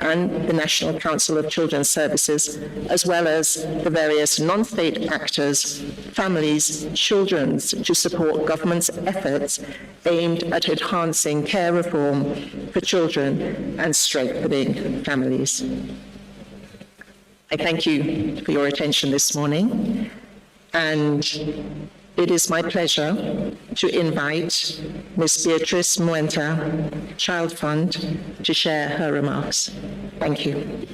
and the National Council of Children's Services, as well as the various non-state actors, families, children, to support government's efforts aimed at enhancing care reform for children and strengthening families. I thank you for your attention this morning, and it is my pleasure to invite Ms. Beatrice Muenta, Child Fund, to share her remarks. Thank you.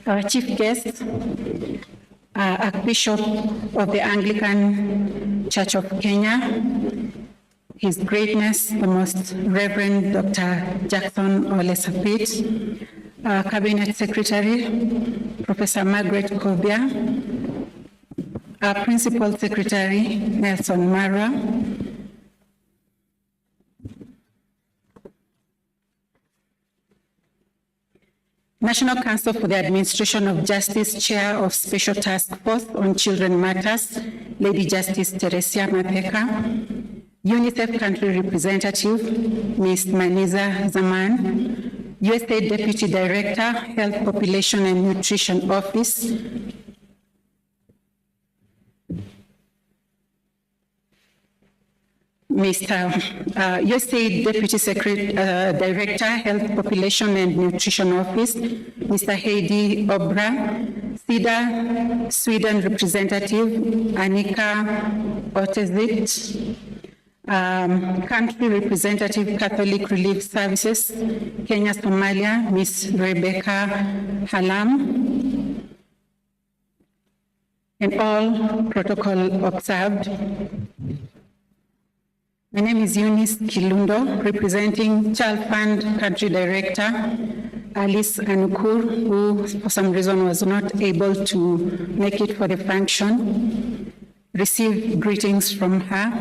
Our chief guest, Archbishop of the Anglican Church of Kenya, His Greatness, the Most Reverend Dr. Jackson Ole Sapit, our Cabinet Secretary, Professor Margaret Kobia, our Principal Secretary, Nelson Mara, National Council for the Administration of Justice, Chair of Special Task Force on Children Matters, Lady Justice Teresia Mapeka, UNICEF Country Representative, Ms. Maniza Zaman, USAID Deputy Director, Health, Population and Nutrition Office, Mr. USAID Deputy Director, Health, Population and Nutrition Office, Mr. Heidi Obra, SIDA Sweden Representative, Annika Otezit, Country Representative, Catholic Relief Services, Kenya, Somalia, Ms. Rebecca Halam, and all protocol observed. My name is Eunice Kilundo, representing Child Fund Country Director, Alice Anukur, who for some reason was not able to make it for the function. Receive greetings from her.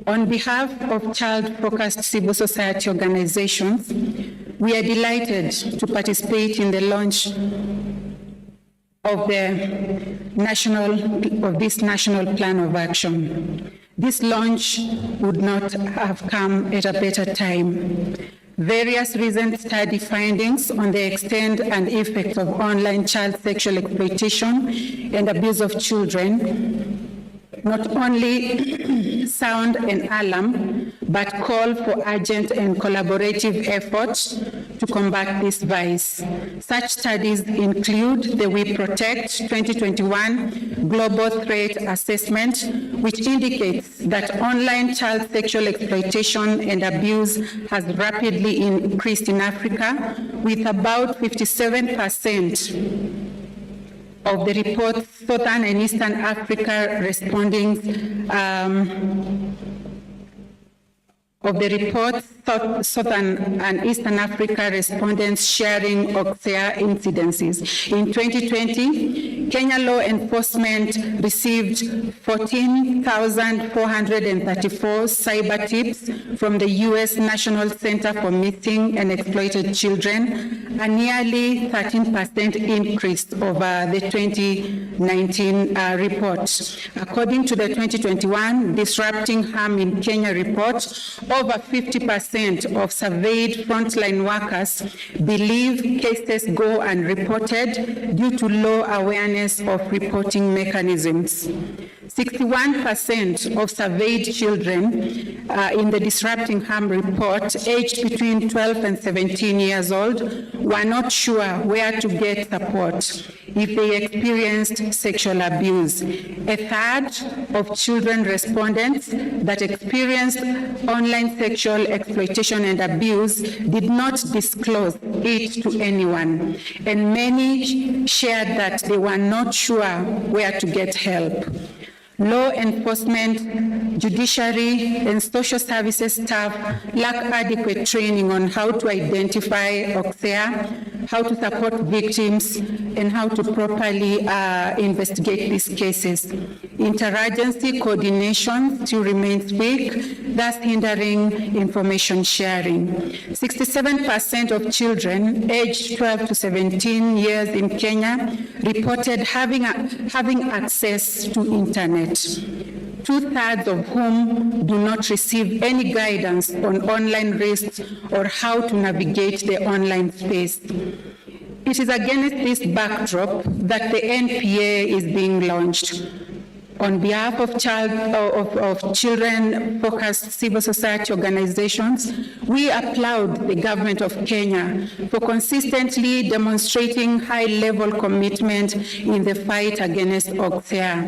On behalf of child-focused civil society organizations, we are delighted to participate in the launch of this national plan of action. This launch would not have come at a better time. Various recent study findings on the extent and effects of online child sexual exploitation and abuse of children not only sound an alarm, but call for urgent and collaborative efforts to combat this vice. Such studies include the We Protect 2021 Global Threat Assessment, which indicates that online child sexual exploitation and abuse has rapidly increased in Africa, with about 57% of the reports, Southern and Eastern Africa responding of the report, Southern and Eastern Africa respondents sharing Oxia incidences. In 2020, Kenya law enforcement received 14,434 cyber tips from the U.S. National Center for Missing and Exploited Children, a nearly 13% increase over the 2019 report. According to the 2021 Disrupting Harm in Kenya report, over 50% of surveyed frontline workers believe cases go unreported due to low awareness of reporting mechanisms. 61% of surveyed children in the Disrupting Harm report, aged between 12 and 17 years old, were not sure where to get support if they experienced sexual abuse. A third of children respondents that experienced online sexual exploitation and abuse did not disclose it to anyone, and many shared that they were not sure where to get help. Law enforcement, judiciary, and social services staff lack adequate training on how to identify Oxia, how to support victims, and how to properly investigate these cases. Interagency coordination still remains weak, thus hindering information sharing. 67% of children aged 12 to 17 years in Kenya reported having access to internet. 2/3 of whom do not receive any guidance on online risks or how to navigate the online space. It is against this backdrop that the NPA is being launched. On behalf of children-focused civil society organizations, we applaud the government of Kenya for consistently demonstrating high-level commitment in the fight against Oxia.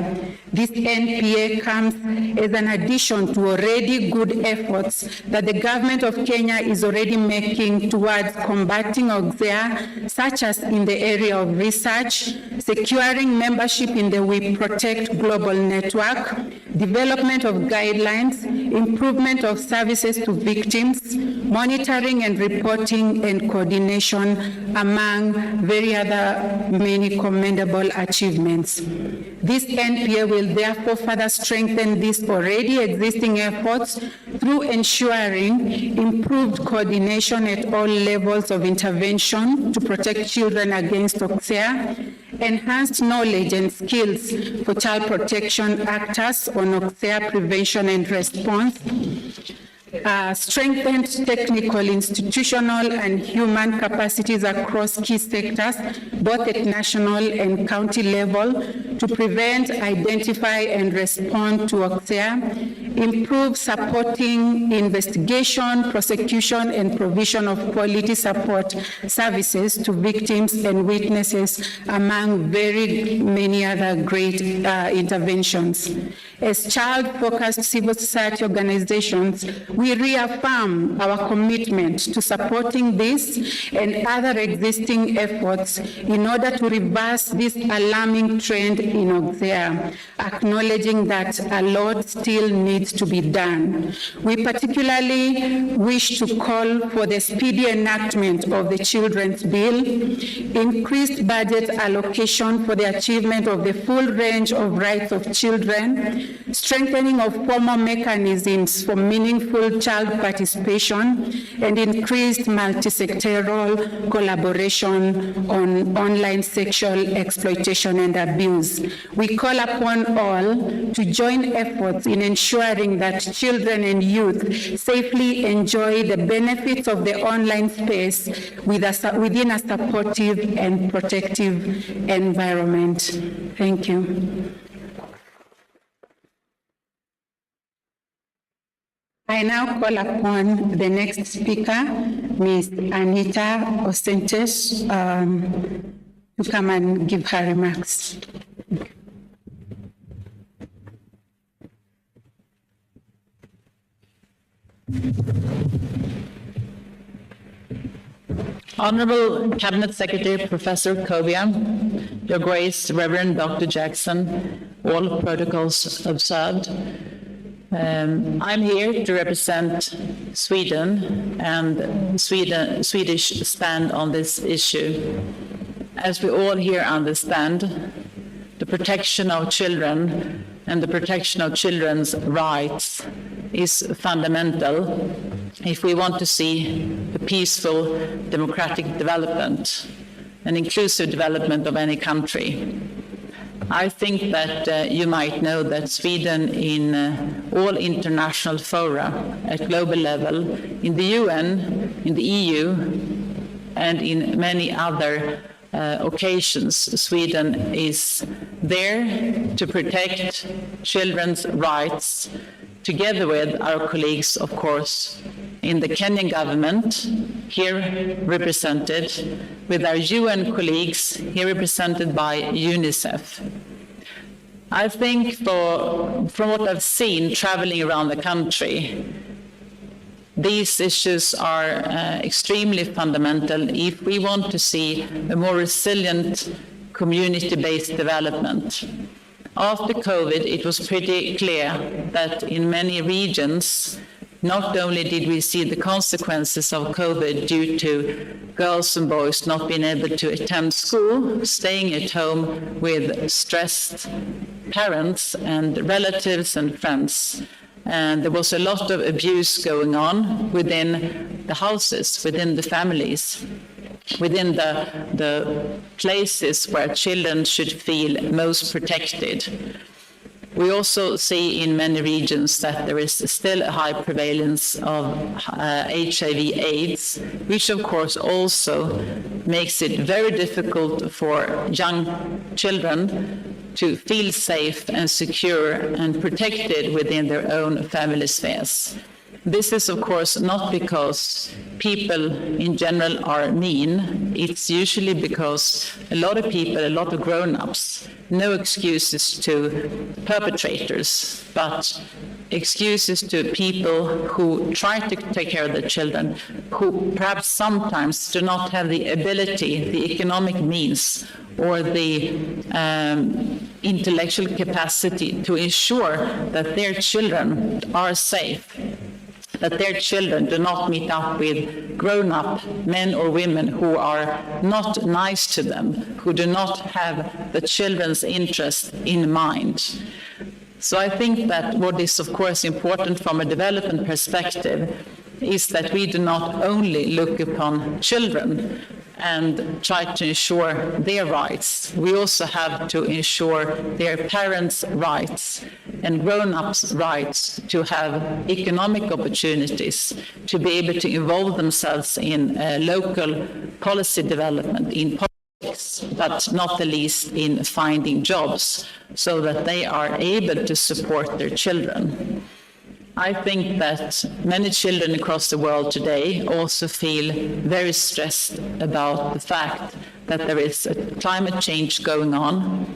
This NPA comes as an addition to already good efforts that the government of Kenya is already making towards combating Oxia, such as in the area of research, securing membership in the We Protect Global Network, development of guidelines, improvement of services to victims, monitoring and reporting and coordination, among many commendable achievements. This NPA will therefore further strengthen these already existing efforts through ensuring improved coordination at all levels of intervention to protect children against Oxia, enhanced knowledge and skills for child protection actors on Oxia prevention and response, strengthened technical, institutional, and human capacities across key sectors, both at national and county level, to prevent, identify, and respond to Oxia, improve supporting investigation, prosecution, and provision of quality support services to victims and witnesses, among very many other great interventions. As child-focused civil society organizations, we reaffirm our commitment to supporting this and other existing efforts in order to reverse this alarming trend in Oxia, acknowledging that a lot still needs to be done. We particularly wish to call for the speedy enactment of the Children's Bill, increased budget allocation for the achievement of the full range of rights of children, strengthening of formal mechanisms for meaningful child participation, and increased multi-sectoral collaboration on online sexual exploitation and abuse. We call upon all to join efforts in ensuring that children and youth safely enjoy the benefits of the online space within a supportive and protective environment. Thank you. I now call upon the next speaker, Ms. Anita Osentes, to come and give her remarks. Honorable Cabinet Secretary Professor Kovia, Your Grace Reverend Dr. Jackson, all protocols observed, I'm here to represent Sweden and Swedish stand on this issue. As we all here understand, the protection of children and the protection of children's rights is fundamental if we want to see a peaceful, democratic development, an inclusive development of any country. I think that you might know that Sweden, in all international fora at global level, in the UN, in the EU, and in many other occasions, Sweden is there to protect children's rights, together with our colleagues, of course, in the Kenyan government, here represented, with our UN colleagues, here represented by UNICEF. I think from what I've seen traveling around the country, these issues are extremely fundamental if we want to see a more resilient community-based development. After COVID, it was pretty clear that in many regions, not only did we see the consequences of COVID due to girls and boys not being able to attend school, staying at home with stressed parents and relatives and friends. And there was a lot of abuse going on within the houses, within the families, within the places where children should feel most protected. We also see in many regions that there is still a high prevalence of HIV/AIDS, which of course also makes it very difficult for young children to feel safe and secure and protected within their own family spheres. This is, of course, not because people in general are mean. It's usually because a lot of people, a lot of grown-ups, no excuses to perpetrators, but excuses to people who try to take care of their children, who perhaps sometimes do not have the ability, the economic means, or the intellectual capacity to ensure that their children are safe, that their children do not meet up with grown-up men or women who are not nice to them, who do not have the children's interest in mind. So I think that what is, of course, important from a development perspective is that we do not only look upon children and try to ensure their rights. We also have to ensure their parents' rights and grown-ups' rights to have economic opportunities, to be able to involve themselves in local policy development, in politics, but not the least in finding jobs, so that they are able to support their children. I think that many children across the world today also feel very stressed about the fact that there is a climate change going on,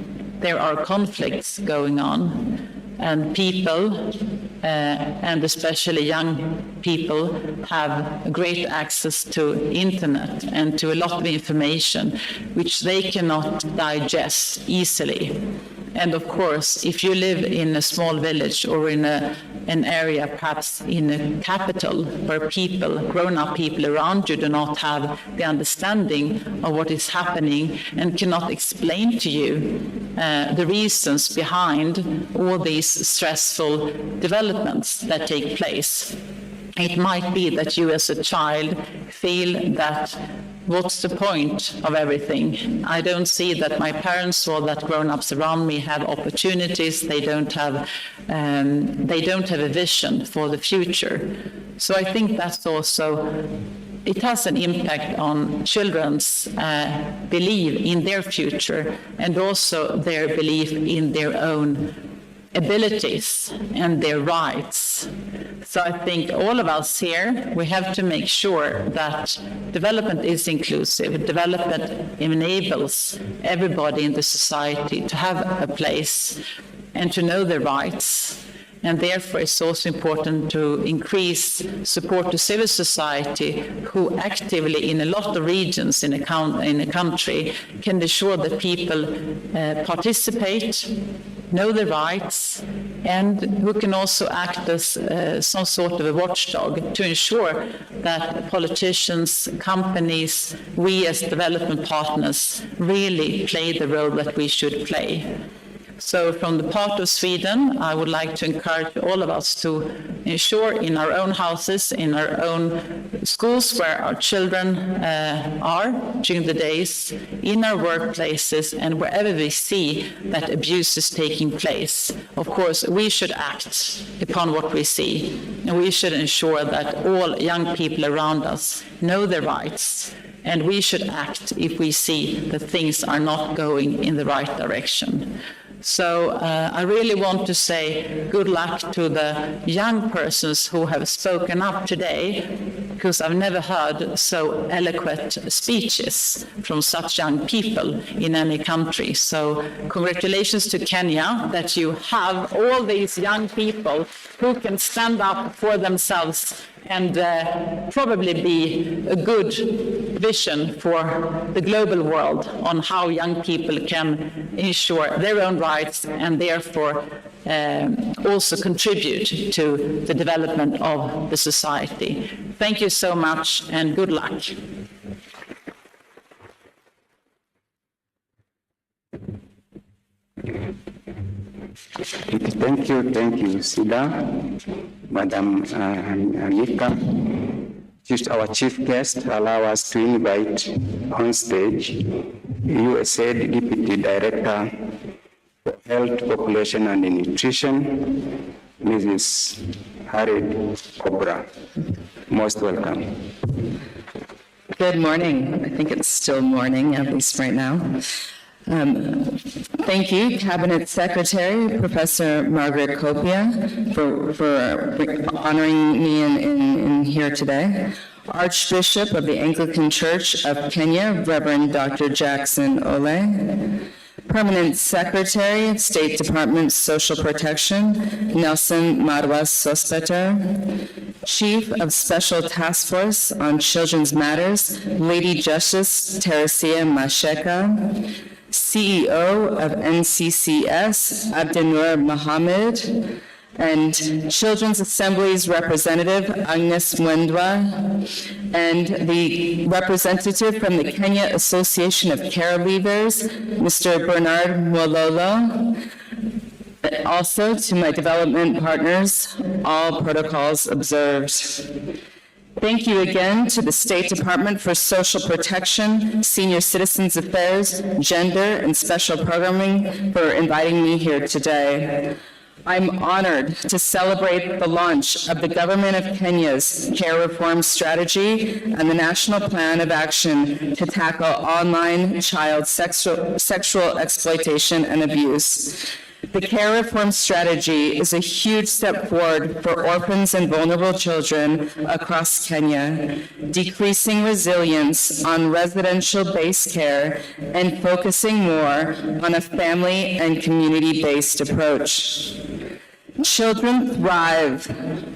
there are conflicts going on, and people, and especially young people, have great access to internet and to a lot of information which they cannot digest easily. And of course, if you live in a small village or in an area, perhaps in a capital, where people, grown-up people around you, do not have the understanding of what is happening and cannot explain to you the reasons behind all these stressful developments that take place. It might be that you as a child feel that what's the point of everything? I don't see that my parents or that grown-ups around me have opportunities. They don't have a vision for the future. So I think that's also, it has an impact on children's belief in their future and also their belief in their own abilities and their rights. So I think all of us here, we have to make sure that development is inclusive. Development enables everybody in the society to have a place and to know their rights. And therefore, it's also important to increase support to civil society, who actively, in a lot of regions in a country, can ensure that people participate, know their rights, and who can also act as some sort of a watchdog to ensure that politicians, companies, we as development partners really play the role that we should play. So from the part of Sweden, I would like to encourage all of us to ensure in our own houses, in our own schools where our children are during the days, in our workplaces, and wherever we see that abuse is taking place. Of course, we should act upon what we see, and we should ensure that all young people around us know their rights, and we should act if we see that things are not going in the right direction. So I really want to say good luck to the young persons who have spoken up today, because I've never heard so eloquent speeches from such young people in any country. So congratulations to Kenya that you have all these young people who can stand up for themselves and probably be a good vision for the global world on how young people can ensure their own rights and therefore also contribute to the development of the society. Thank you so much and good luck. Thank you, Sida, Madam Anita. Just our chief guest, allow us to invite on stage USAID Deputy Director for Health, Population and Nutrition, Mrs. Harriet Cobra. Most welcome. Good morning. I think it's still morning, at least right now. Thank you, Cabinet Secretary, Professor Margaret Copia, for honoring me in here today. Archbishop of the Anglican Church of Kenya, Reverend Dr. Jackson Ole. Permanent Secretary, State Department Social Protection, Nelson Marwas Sospeter. Chief of Special Task Force on Children's Matters, Lady Justice Teresia Masheka. CEO of NCCS, Abdinur Mohammed, and Children's Assembly's representative, Agnes Mwendwa, and the representative from the Kenya Association of Care Leavers, Mr. Bernard Mwololo. Also to my development partners, all protocols observed. Thank you again to the State Department for Social Protection, Senior Citizens Affairs, Gender, and Special Programming for inviting me here today. I'm honored to celebrate the launch of the Government of Kenya's Care Reform Strategy and the National Plan of Action to tackle online child sexual exploitation and abuse. The Care Reform Strategy is a huge step forward for orphans and vulnerable children across Kenya, decreasing resilience on residential-based care and focusing more on a family and community-based approach. Children thrive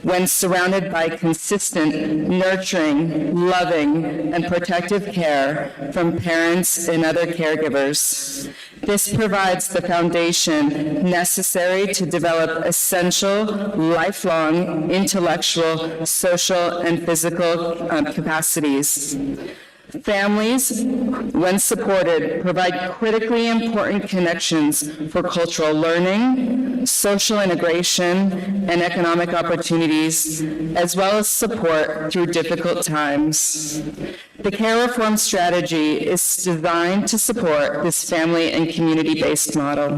when surrounded by consistent, nurturing, loving, and protective care from parents and other caregivers. This provides the foundation necessary to develop essential, lifelong, intellectual, social, and physical capacities. Families, when supported, provide critically important connections for cultural learning, social integration, and economic opportunities, as well as support through difficult times. The Care Reform Strategy is designed to support this family and community-based model.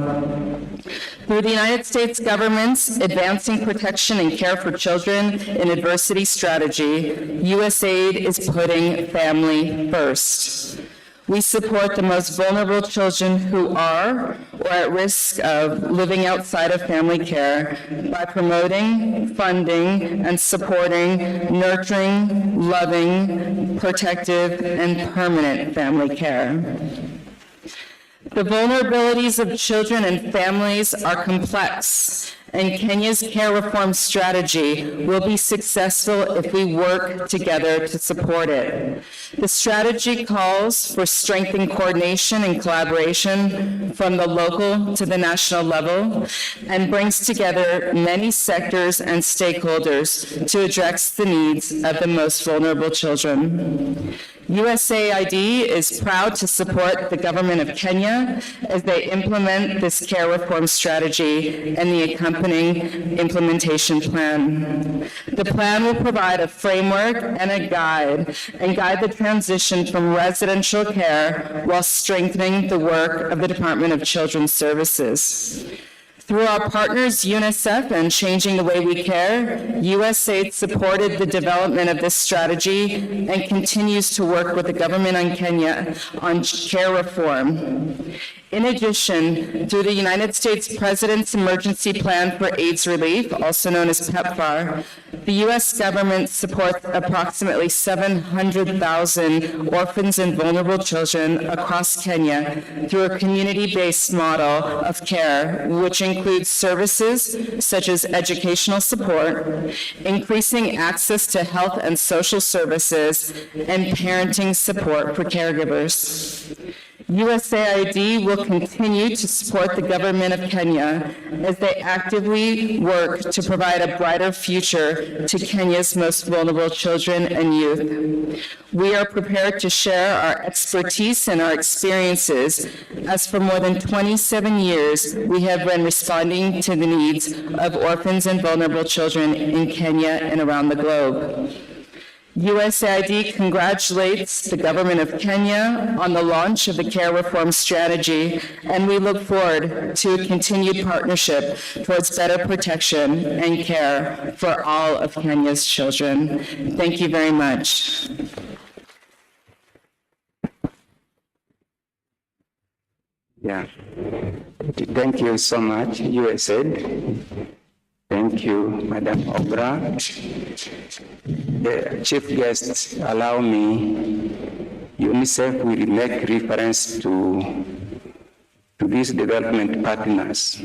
Through the United States government's Advancing Protection and Care for Children in Adversity Strategy, USAID is putting family first. We support the most vulnerable children who are or at risk of living outside of family care by promoting, funding, and supporting nurturing, loving, protective, and permanent family care. The vulnerabilities of children and families are complex and Kenya's care reform strategy will be successful if we work together to support it. The strategy calls for strengthened coordination and collaboration from the local to the national level and brings together many sectors and stakeholders to address the needs of the most vulnerable children. USAID is proud to support the government of Kenya as they implement this care reform strategy and the accompanying implementation plan. The plan will provide a framework and guide the transition from residential care while strengthening the work of the Department of Children's Services. Through our partners, UNICEF and Changing the Way We Care, USAID supported the development of this strategy and continues to work with the government of Kenya on care reform. In addition, through the United States President's Emergency Plan for AIDS Relief, also known as PEPFAR, the U.S. government supports approximately 700,000 orphans and vulnerable children across Kenya through a community-based model of care, which includes services such as educational support, increasing access to health and social services, and parenting support for caregivers. USAID will continue to support the government of Kenya as they actively work to provide a brighter future to Kenya's most vulnerable children and youth. We are prepared to share our expertise and our experiences, as for more than 27 years, we have been responding to the needs of orphans and vulnerable children in Kenya and around the globe. USAID congratulates the government of Kenya on the launch of the care reform strategy, and we look forward to a continued partnership towards better protection and care for all of Kenya's children. Thank you very much. Yeah. Thank you so much, USAID. Thank you, Madam Obra. The chief guests, allow me, UNICEF will make reference to these development partners,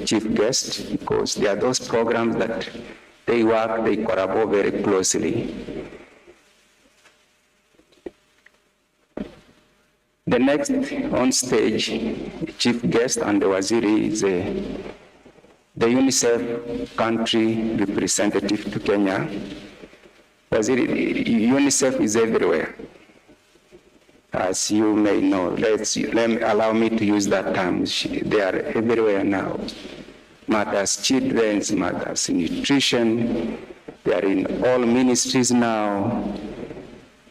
chief guests, because they are those programs that they collaborate very closely. The next on stage, chief guest and the Waziri is the UNICEF country representative to Kenya. UNICEF is everywhere, as you may know. Allow me to use that term. They are everywhere now. Matters children, matters nutrition. They are in all ministries now.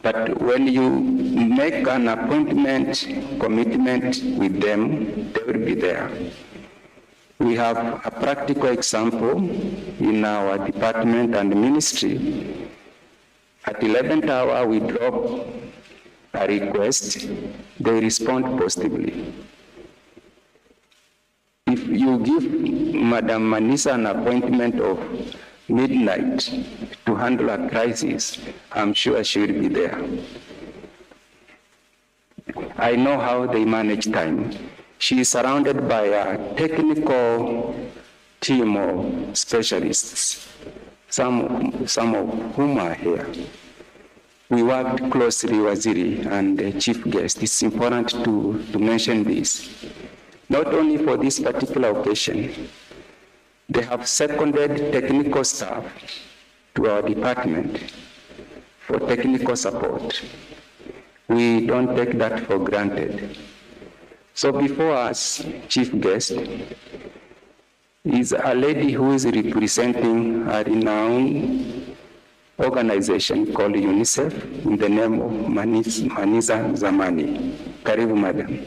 But when you make an appointment, commitment with them, they will be there. We have a practical example in our department and ministry. At 11th hour, we drop a request, they respond positively. If you give Madam Manisa an appointment of midnight to handle a crisis, I'm sure she will be there. I know how they manage time. She is surrounded by a technical team of specialists, some of whom are here. We worked closely, Waziri and the chief guest. It's important to mention this. Not only for this particular occasion, they have seconded technical staff to our department for technical support. We don't take that for granted. So before us, chief guest, is a lady who is representing a renowned organization called UNICEF in the name of Manisa Zamani. Karibu, madam.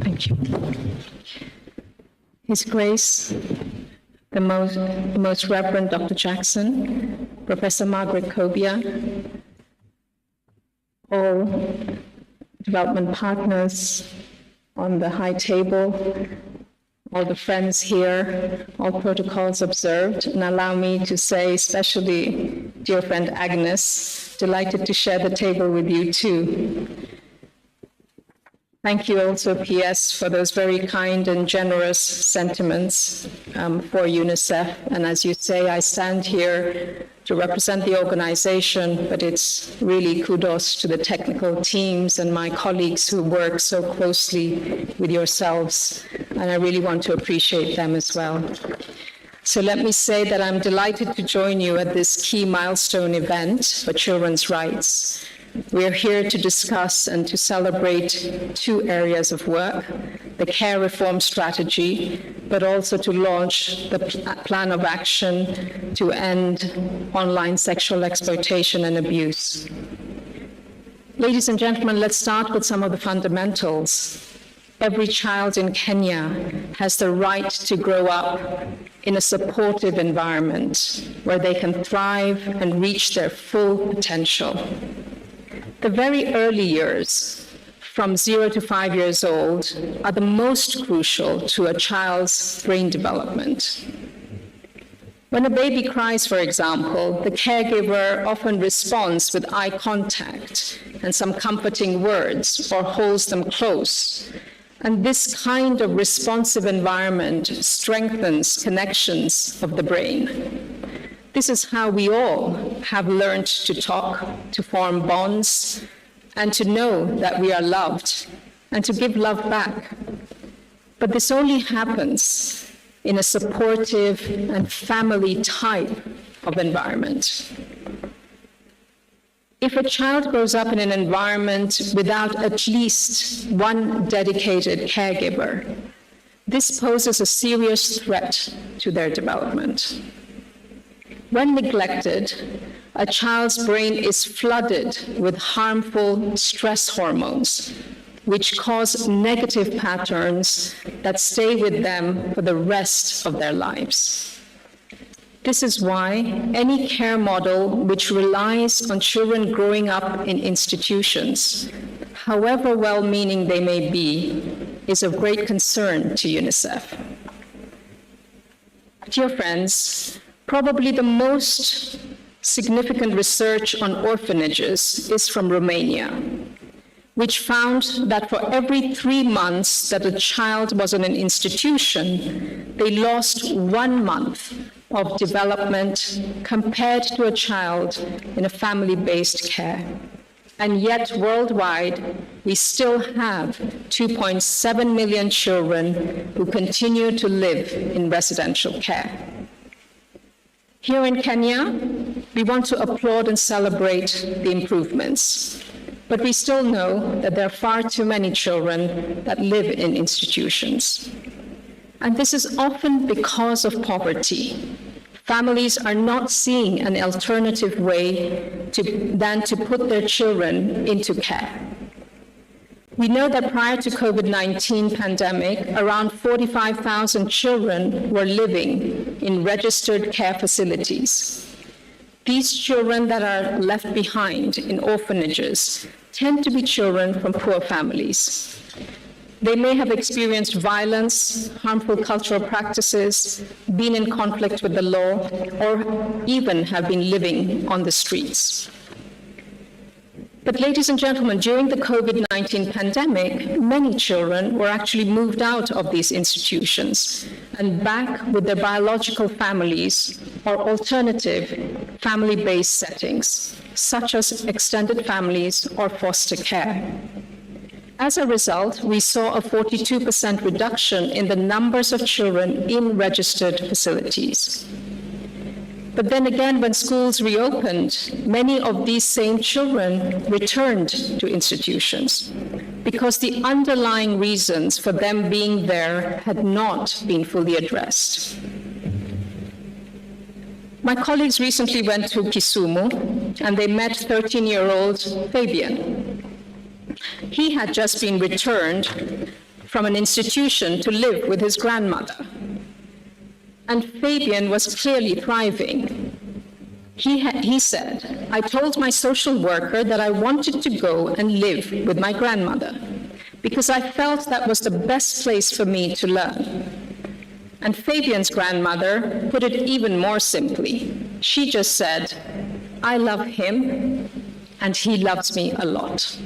Thank you. His Grace, the Most Reverend Dr. Jackson, Professor Margaret Kobia, all development partners on the high table, all the friends here, all protocols observed, and allow me to say especially dear friend Agnes, delighted to share the table with you too. Thank you also, PS, for those very kind and generous sentiments for UNICEF. And as you say, I stand here to represent the organization, but it's really kudos to the technical teams and my colleagues who work so closely with yourselves. And I really want to appreciate them as well. So let me say that I'm delighted to join you at this key milestone event for children's rights. We're here to discuss and to celebrate two areas of work, the care reform strategy, but also to launch the plan of action to end online sexual exploitation and abuse. Ladies and gentlemen, let's start with some of the fundamentals. Every child in Kenya has the right to grow up in a supportive environment where they can thrive and reach their full potential. The very early years, from 0 to 5 years old, are the most crucial to a child's brain development. When a baby cries, for example, the caregiver often responds with eye contact and some comforting words or holds them close. And this kind of responsive environment strengthens connections of the brain. This is how we all have learned to talk, to form bonds, and to know that we are loved, and to give love back. But this only happens in a supportive and family type of environment. If a child grows up in an environment without at least one dedicated caregiver, this poses a serious threat to their development. When neglected, a child's brain is flooded with harmful stress hormones, which cause negative patterns that stay with them for the rest of their lives. This is why any care model which relies on children growing up in institutions, however well-meaning they may be, is of great concern to UNICEF. Dear friends, probably the most significant research on orphanages is from Romania, which found that for every 3 months that a child was in an institution, they lost 1 month of development compared to a child in a family-based care. And yet, worldwide, we still have 2.7 million children who continue to live in residential care. Here in Kenya, we want to applaud and celebrate the improvements, but we still know that there are far too many children that live in institutions. And this is often because of poverty. Families are not seeing an alternative way than to put their children into care. We know that prior to COVID-19 pandemic, around 45,000 children were living in registered care facilities. These children that are left behind in orphanages tend to be children from poor families. They may have experienced violence, harmful cultural practices, been in conflict with the law, or even have been living on the streets. But ladies and gentlemen, during the COVID-19 pandemic, many children were actually moved out of these institutions and back with their biological families or alternative family-based settings, such as extended families or foster care. As a result, we saw a 42% reduction in the numbers of children in registered facilities. But then again, when schools reopened, many of these same children returned to institutions because the underlying reasons for them being there had not been fully addressed. My colleagues recently went to Kisumu, and they met 13-year-old Fabian. He had just been returned from an institution to live with his grandmother. And Fabian was clearly thriving. He said, "I told my social worker that I wanted to go and live with my grandmother because I felt that was the best place for me to learn." And Fabian's grandmother put it even more simply. She just said, I love him, and he loves me a lot.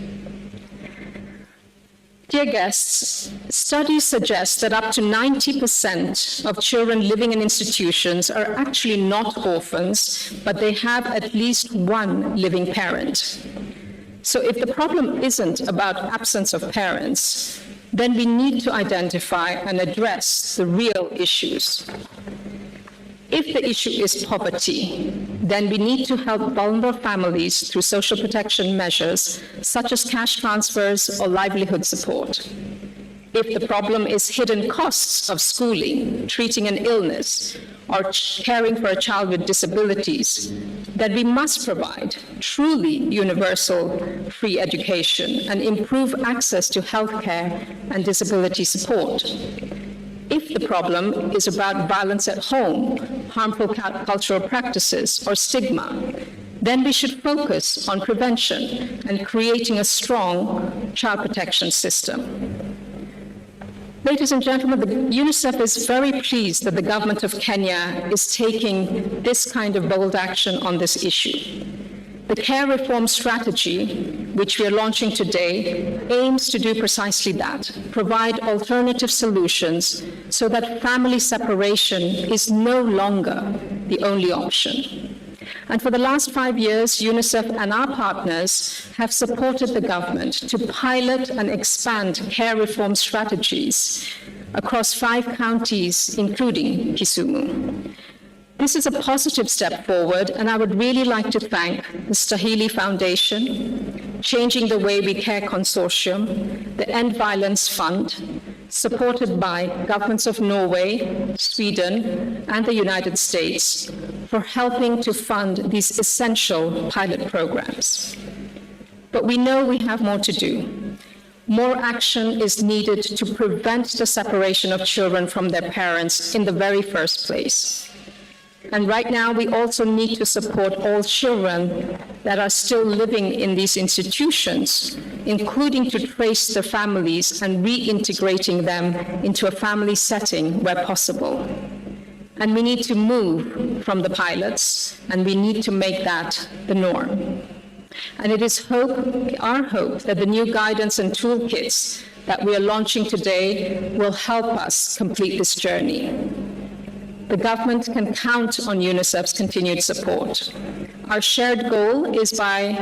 Dear guests, studies suggest that up to 90% of children living in institutions are actually not orphans, but they have at least one living parent. So if the problem isn't about absence of parents, then we need to identify and address the real issues. If the issue is poverty, then we need to help vulnerable families through social protection measures, such as cash transfers or livelihood support. If the problem is hidden costs of schooling, treating an illness, or caring for a child with disabilities, then we must provide truly universal free education and improve access to healthcare and disability support. If the problem is about violence at home, harmful cultural practices, or stigma, then we should focus on prevention and creating a strong child protection system. Ladies and gentlemen, the UNICEF is very pleased that the government of Kenya is taking this kind of bold action on this issue. The care reform strategy, which we are launching today, aims to do precisely that, provide alternative solutions so that family separation is no longer the only option. And for the last 5 years, UNICEF and our partners have supported the government to pilot and expand care reform strategies across 5 counties, including Kisumu. This is a positive step forward, and I would really like to thank the Stahili Foundation, Changing the Way We Care Consortium, the End Violence Fund, supported by governments of Norway, Sweden, and the United States, for helping to fund these essential pilot programs. But we know we have more to do. More action is needed to prevent the separation of children from their parents in the very first place. And right now, we also need to support all children that are still living in these institutions, including to trace their families and reintegrating them into a family setting where possible. And we need to move from the pilots, and we need to make that the norm. And it is our hope that the new guidance and toolkits that we are launching today will help us complete this journey. The government can count on UNICEF's continued support. Our shared goal is by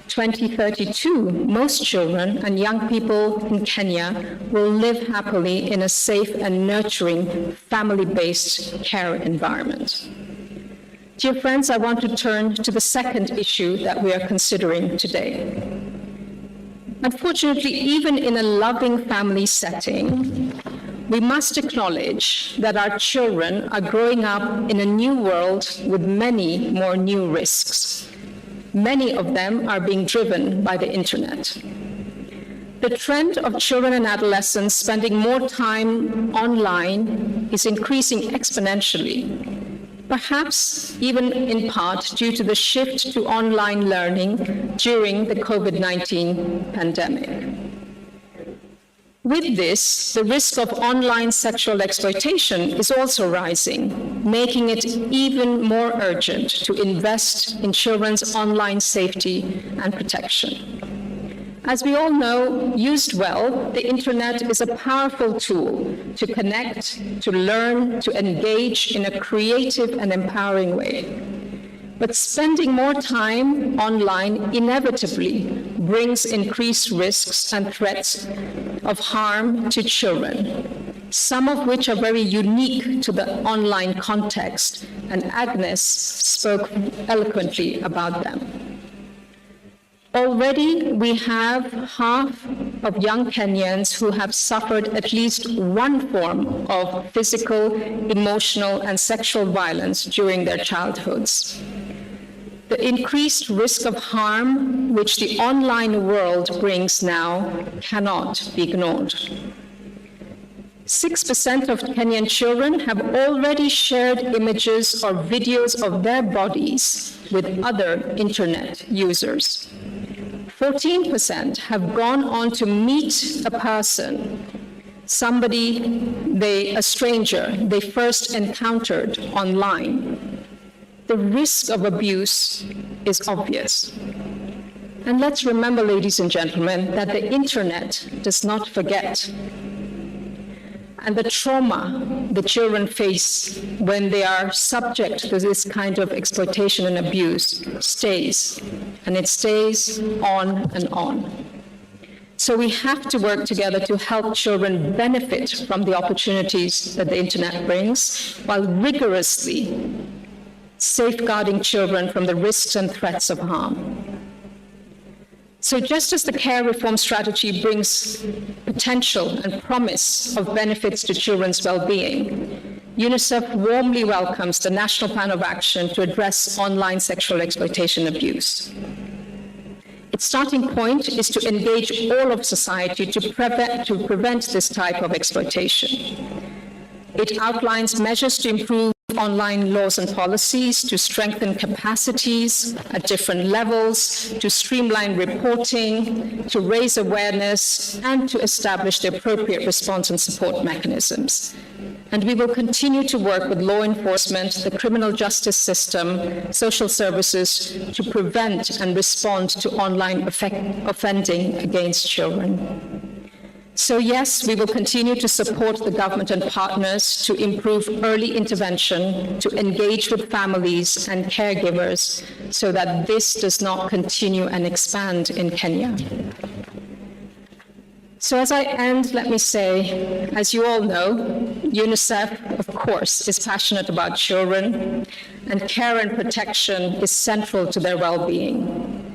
2032, most children and young people in Kenya will live happily in a safe and nurturing family-based care environment. Dear friends, I want to turn to the second issue that we are considering today. Unfortunately, even in a loving family setting, we must acknowledge that our children are growing up in a new world with many more new risks. Many of them are being driven by the internet. The trend of children and adolescents spending more time online is increasing exponentially, perhaps even in part due to the shift to online learning during the COVID-19 pandemic. With this, the risk of online sexual exploitation is also rising, making it even more urgent to invest in children's online safety and protection. As we all know, used well, the internet is a powerful tool to connect, to learn, to engage in a creative and empowering way. But spending more time online inevitably brings increased risks and threats of harm to children, some of which are very unique to the online context, and Agnes spoke eloquently about them. Already, we have half of young Kenyans who have suffered at least one form of physical, emotional, and sexual violence during their childhoods. The increased risk of harm which the online world brings now cannot be ignored. 6% of Kenyan children have already shared images or videos of their bodies with other internet users. 14% have gone on to meet a person, a stranger they first encountered online. The risk of abuse is obvious. And let's remember, ladies and gentlemen, that the internet does not forget. And the trauma the children face when they are subject to this kind of exploitation and abuse stays, and it stays on and on. So we have to work together to help children benefit from the opportunities that the internet brings, while rigorously safeguarding children from the risks and threats of harm. So just as the care reform strategy brings potential and promise of benefits to children's well-being, UNICEF warmly welcomes the National Plan of Action to address online sexual exploitation and abuse. Its starting point is to engage all of society to prevent this type of exploitation. It outlines measures to improve online laws and policies, to strengthen capacities at different levels, to streamline reporting, to raise awareness, and to establish the appropriate response and support mechanisms. And we will continue to work with law enforcement, the criminal justice system, social services to prevent and respond to online offending against children. So yes, we will continue to support the government and partners to improve early intervention, to engage with families and caregivers so that this does not continue and expand in Kenya. So as I end, let me say, as you all know, UNICEF, of course, is passionate about children, and care and protection is central to their well-being.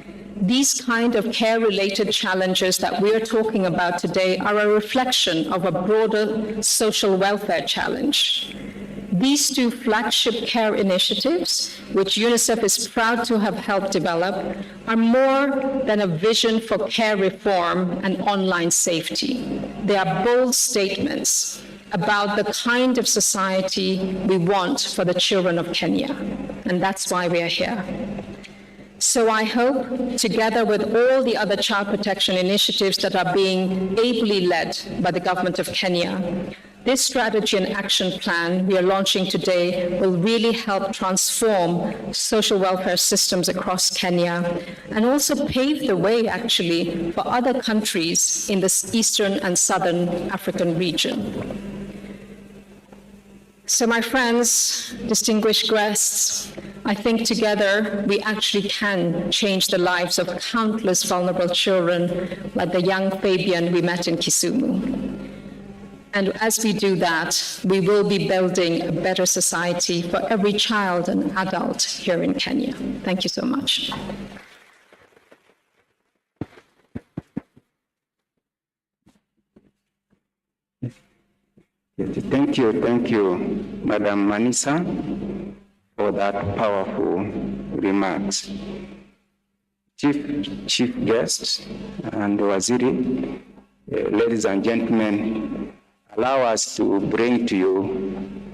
These kind of care-related challenges that we are talking about today are a reflection of a broader social welfare challenge. These two flagship care initiatives, which UNICEF is proud to have helped develop, are more than a vision for care reform and online safety. They are bold statements about the kind of society we want for the children of Kenya, and that's why we are here. So I hope, together with all the other child protection initiatives that are being ably led by the government of Kenya, this strategy and action plan we are launching today will really help transform social welfare systems across Kenya and also pave the way, actually, for other countries in the eastern and southern African region. So my friends, distinguished guests, I think together we actually can change the lives of countless vulnerable children like the young Fabian we met in Kisumu. And as we do that, we will be building a better society for every child and adult here in Kenya. Thank you so much. Thank you, Madam Manisa, for that powerful remarks. Chief guests and Waziri, ladies and gentlemen, allow us to bring to you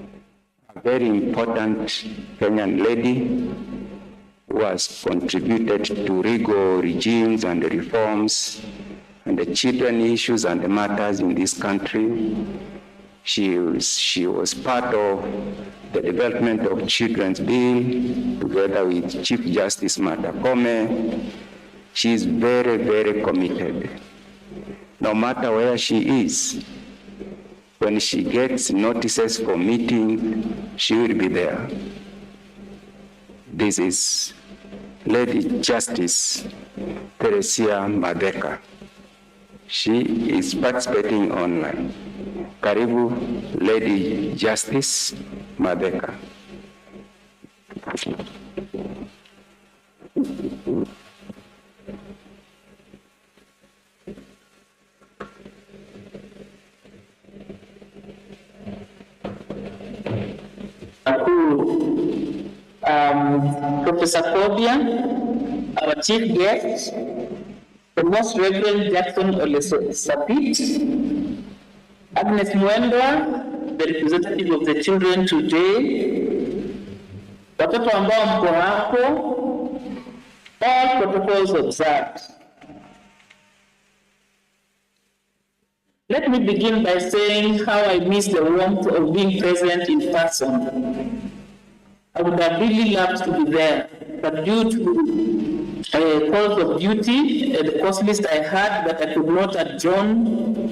a very important Kenyan lady who has contributed to legal regimes and reforms and the children issues and the matters in this country. She was part of the development of Children's Bill together with Chief Justice Martha Koome. She is very, very committed. No matter where she is, when she gets notices for meeting, she will be there. This is Lady Justice Teresia Madeka. She is participating online. Karibu, Lady Justice Madeka. Professor Kobia, our chief guest, the Most Reverend Jackson Olesapit, Agnes Mwendwa, the representative of the children today, watoto ambao mko hapo, all protocols observed. Let me begin by saying how I miss the warmth of being present in person. I would have really loved to be there. but due to calls of duty, the course list I had that I could not adjourn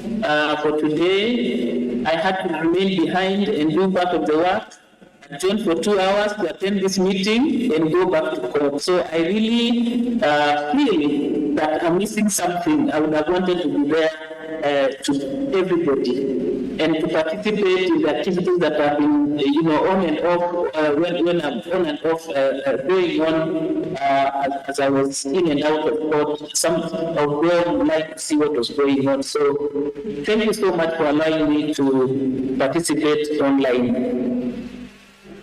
for today, I had to remain behind and do part of the work, adjourn for 2 hours to attend this meeting and go back to court. So I really feel that I'm missing something. I would have wanted to be there to everybody and to participate in the activities that have been, on and off, when I'm on and off going on as I was in and out of court. Some of them would like to see what was going on. So thank you so much for allowing me to participate online.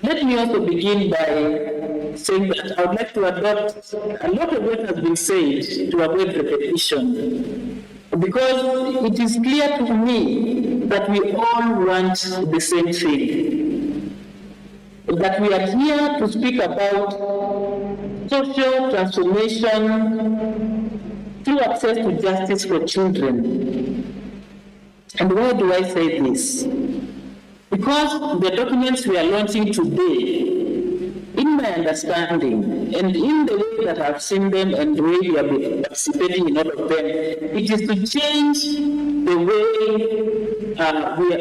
Let me also begin by saying that I would like to adopt a lot of what has been said to avoid repetition, because it is clear to me that we all want the same thing, that we are here to speak about social transformation through access to justice for children. And why do I say this? Because the documents we are launching today, in my understanding, and in the way that I've seen them and the way we have been participating in all of them, it is to change the way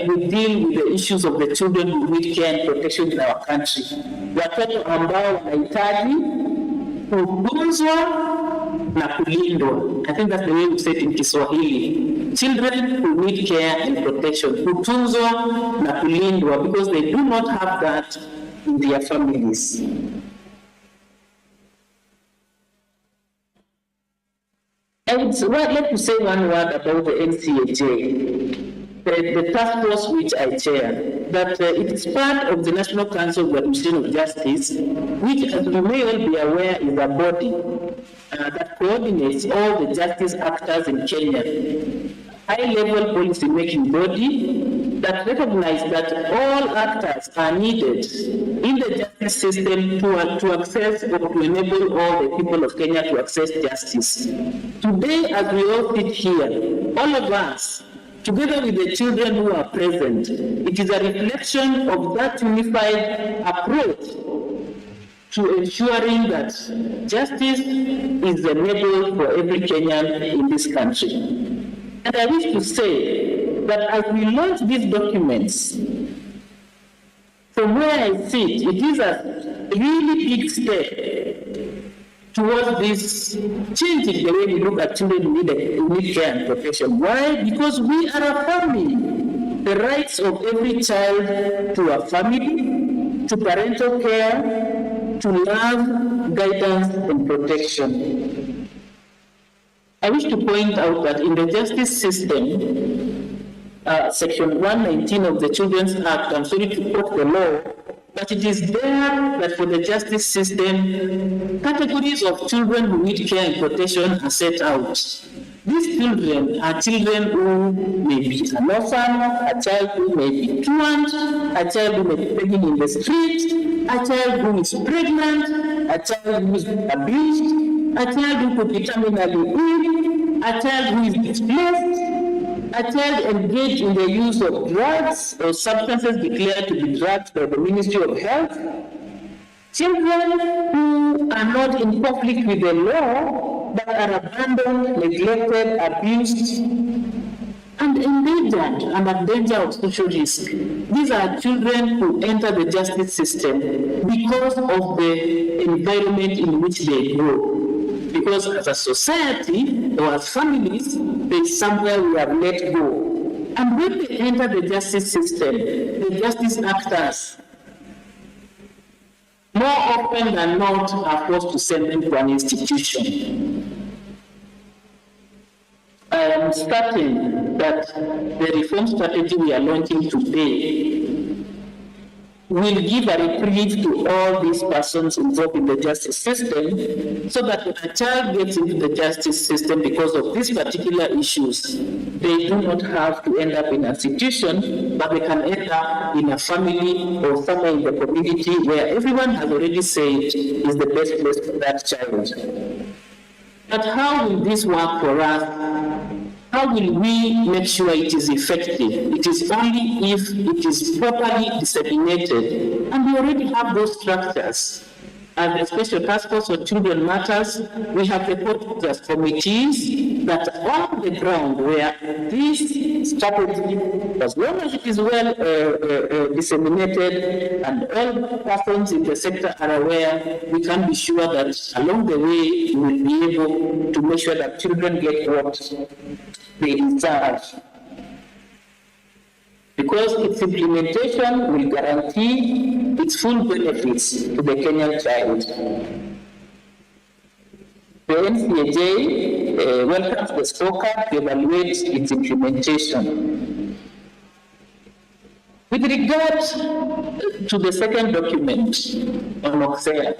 we deal with the issues of the children who need care and protection in our country. Watoto ambao wanahitaji kutunzwa na kulindwa. I think that's the way we say it in Kiswahili. Children who need care and protection, kutunzwa na kulindwa, because they do not have that in their families. I would like to say one word about the NCAJ, the task force which I chair, that it is part of the National Council of Administration of Justice, which, as you may all be aware, is a body that coordinates all the justice actors in Kenya. High-level policy-making body that recognizes that all actors are needed in the justice system to access or to enable all the people of Kenya to access justice. Today, as we all sit here, all of us, together with the children who are present, it is a reflection of that unified approach to ensuring that justice is enabled for every Kenyan in this country. And I wish to say that as we launch these documents, from where I sit, it is a really big step towards this changing the way we look at children who need care and protection. Why? Because we are a family. The rights of every child to a family, to parental care, to love, guidance, and protection. I wish to point out that in the justice system, Section 119 of the Children's Act, I'm sorry to quote the law, but it is there that for the justice system, categories of children who need care and protection are set out. These children are children who may be an orphan, a child who may be truant, a child who may be begging in the street, a child who is pregnant, a child who is abused, a child who could be terminally ill, a child who is displaced, a child engaged in the use of drugs or substances declared to be drugs by the Ministry of Health, children who are not in conflict with the law but are abandoned, neglected, abused, and endangered and at danger of social risk. These are children who enter the justice system because of the environment in which they grow. Because as a society or as families, there's somewhere we have let go. And when they enter the justice system, the justice actors, more often than not, are forced to send them to an institution. I am certain that the reform strategy we are launching today will give a reprieve to all these persons involved in the justice system, so that when a child gets into the justice system because of these particular issues, they do not have to end up in an institution, but they can end up in a family or somewhere in the community where everyone has already said is the best place for that child. But how will this work for us? How will we make sure it is effective? It is only if it is properly disseminated, and we already have those structures. As the Special Task Force on Children Matters, we have reported committees that on the ground where this strategy, as long as it is well disseminated and all persons in the sector are aware, we can be sure that along the way we will be able to make sure that children get what they deserve. Because its implementation will guarantee its full benefits to the Kenyan child. The NCAJ welcomes the scorecard to evaluate its implementation. With regard to the second document on OXEA,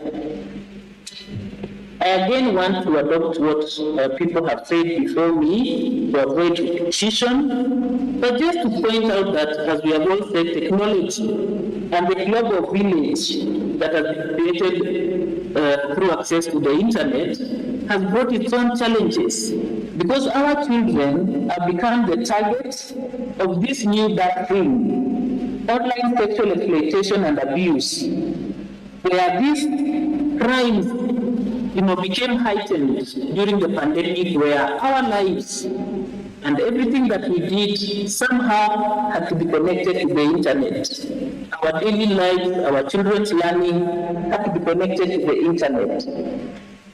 I again want to adopt what people have said before me to avoid repetition, but just to point out that, as we have all said, technology and the global village that has been created through access to the internet has brought its own challenges, because our children have become the target of this new dark thing, online sexual exploitation and abuse, where these crimes became heightened during the pandemic, where our lives and everything that we did somehow had to be connected to the internet. Our daily lives, our children's learning had to be connected to the internet.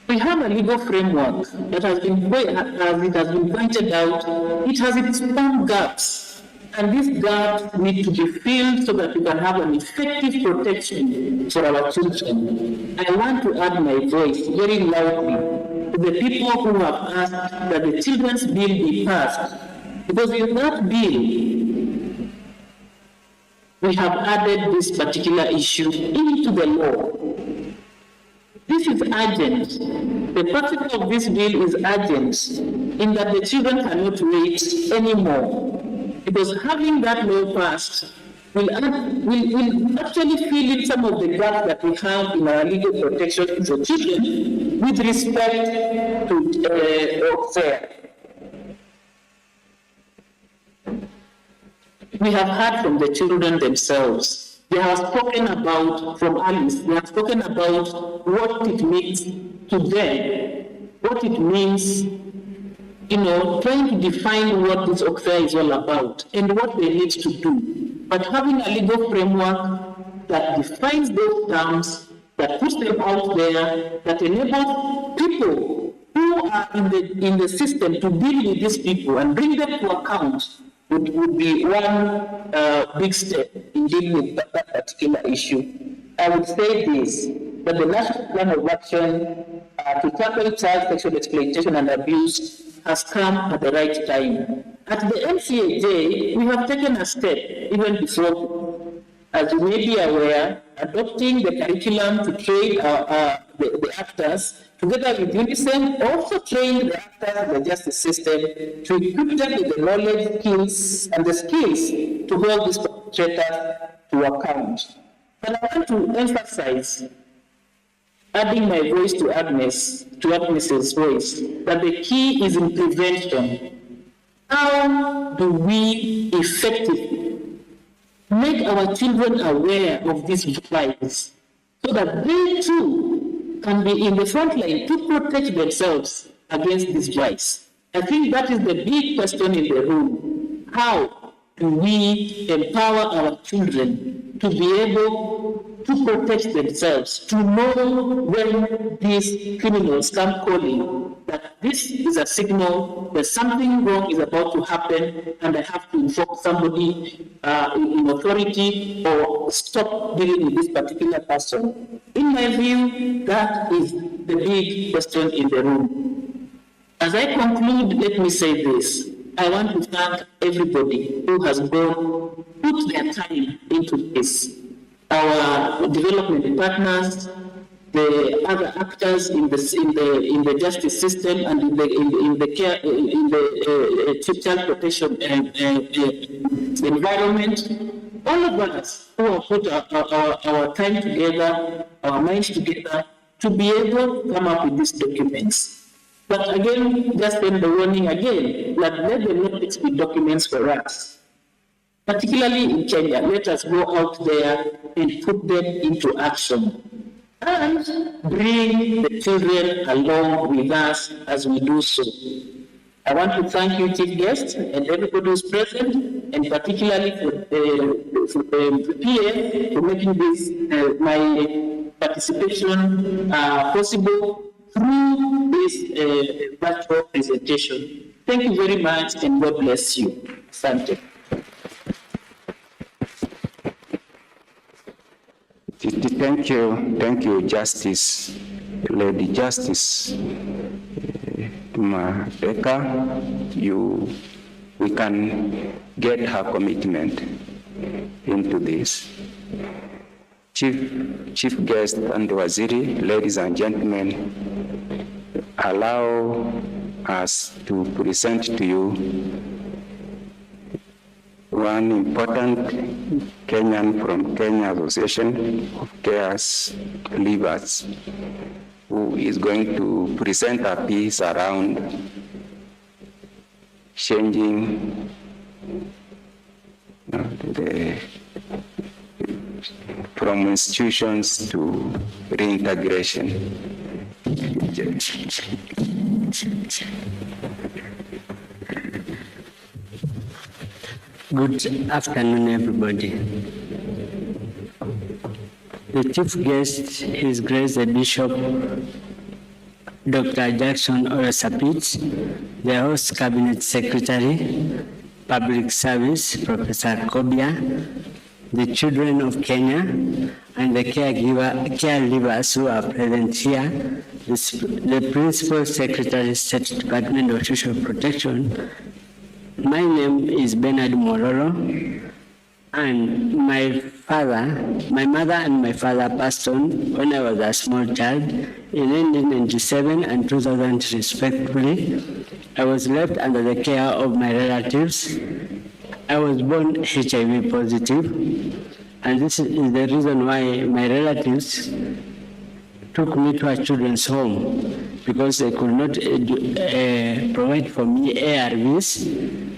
We have a legal framework that has been, as it has been pointed out, it has its own gaps. And these gaps need to be filled so that we can have an effective protection for our children. I want to add my voice very loudly to the people who have asked that the children's bill be passed. Because in that bill, we have added this particular issue into the law. This is urgent. The passing of this bill is urgent in that the children cannot wait anymore. Because having that law passed will actually fill in some of the gaps that we have in our legal protection for children with respect to OXEA. We have heard from the children themselves. They have spoken about, from Alice, they have spoken about what it means to them, what it means, trying to define what this OXEA is all about and what they need to do. But having a legal framework that defines those terms, that puts them out there, that enables people who are in the system to deal with these people and bring them to account would be one big step in dealing with that particular issue. I would say this, that the National Plan of Action to tackle child sexual exploitation and abuse has come at the right time. At the NCAJ, we have taken a step even before, as you may be aware, adopting the curriculum to train the actors, together with UNICEF, also train the actors in the justice system to equip them with the knowledge, skills, and the skills to hold these perpetrators to account. But I want to emphasize, adding my voice to Agnes's voice, that the key is in prevention. How do we effectively make our children aware of these violence so that they too can be in the front line to protect themselves against this vice? I think that is the big question in the room. How do we empower our children to be able to protect themselves, to know when these criminals come calling, that this is a signal that something wrong is about to happen and I have to inform somebody in authority or stop dealing with this particular person. In my view, that is the big question in the room. As I conclude, let me say this. I want to thank everybody who has put their time into this. Our development partners, the other actors in the justice system and in the child protection environment, all of us who have put our time together, our minds together, to be able to come up with these documents. But again, just send the warning again, that let them not be documents for us. Particularly in Kenya, let us go out there and put them into action. and bring the children along with us as we do so. I want to thank you, Chief Guest, and everybody who's present, and particularly for the PA for making this my participation possible through this virtual presentation. Thank you very much, and God bless you. Thank you. Thank you, Justice, Lady Justice Mabeka. We can get her commitment into this. Chief Guest and Waziri, ladies and gentlemen, allow us to present to you one important Kenyan from Kenya Association of Caregivers, who is going to present a piece around changing from institutions to reintegration. Good afternoon, everybody. The chief guest is Grace the Bishop, Dr. Jackson Orasapit, the host Cabinet Secretary, Public Service, Professor Kobia, the children of Kenya, and the caregivers who are present here, the Principal Secretary, State Department of Social Protection. My name is Bernard Mororo, and my mother and my father passed on when I was a small child in 1997 and 2000 respectively. I was left under the care of my relatives. I was born HIV positive, and this is the reason why my relatives took me to a children's home, because they could not provide for me ARVs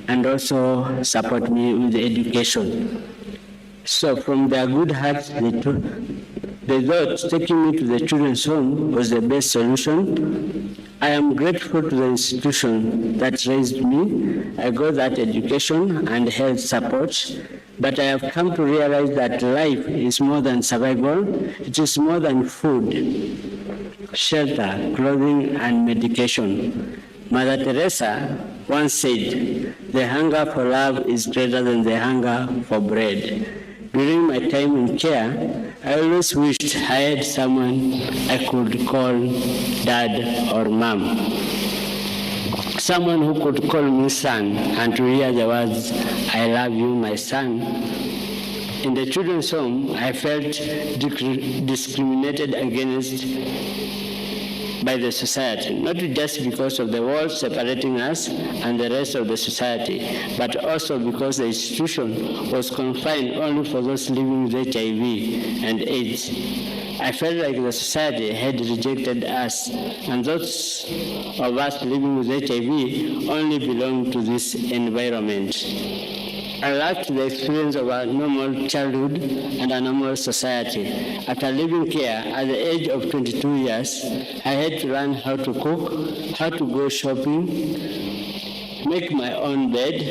and also support me with education. So from their good heart, they thought taking me to the children's home was the best solution. I am grateful to the institution that raised me. I got that education and health support, but I have come to realize that life is more than survival. It is more than food, shelter, clothing, and medication. Mother Teresa once said, "The hunger for love is greater than the hunger for bread." During my time in care, I always wished I had someone I could call dad or mom. Someone who could call me son and to hear the words, "I love you, my son." In the children's home, I felt discriminated against by the society, not just because of the walls separating us and the rest of the society, but also because the institution was confined only for those living with HIV and AIDS. I felt like the society had rejected us, and those of us living with HIV only belonged to this environment. I lacked the experience of a normal childhood and a normal society. After leaving care at the age of 22 years, I had to learn how to cook, how to go shopping, make my own bed,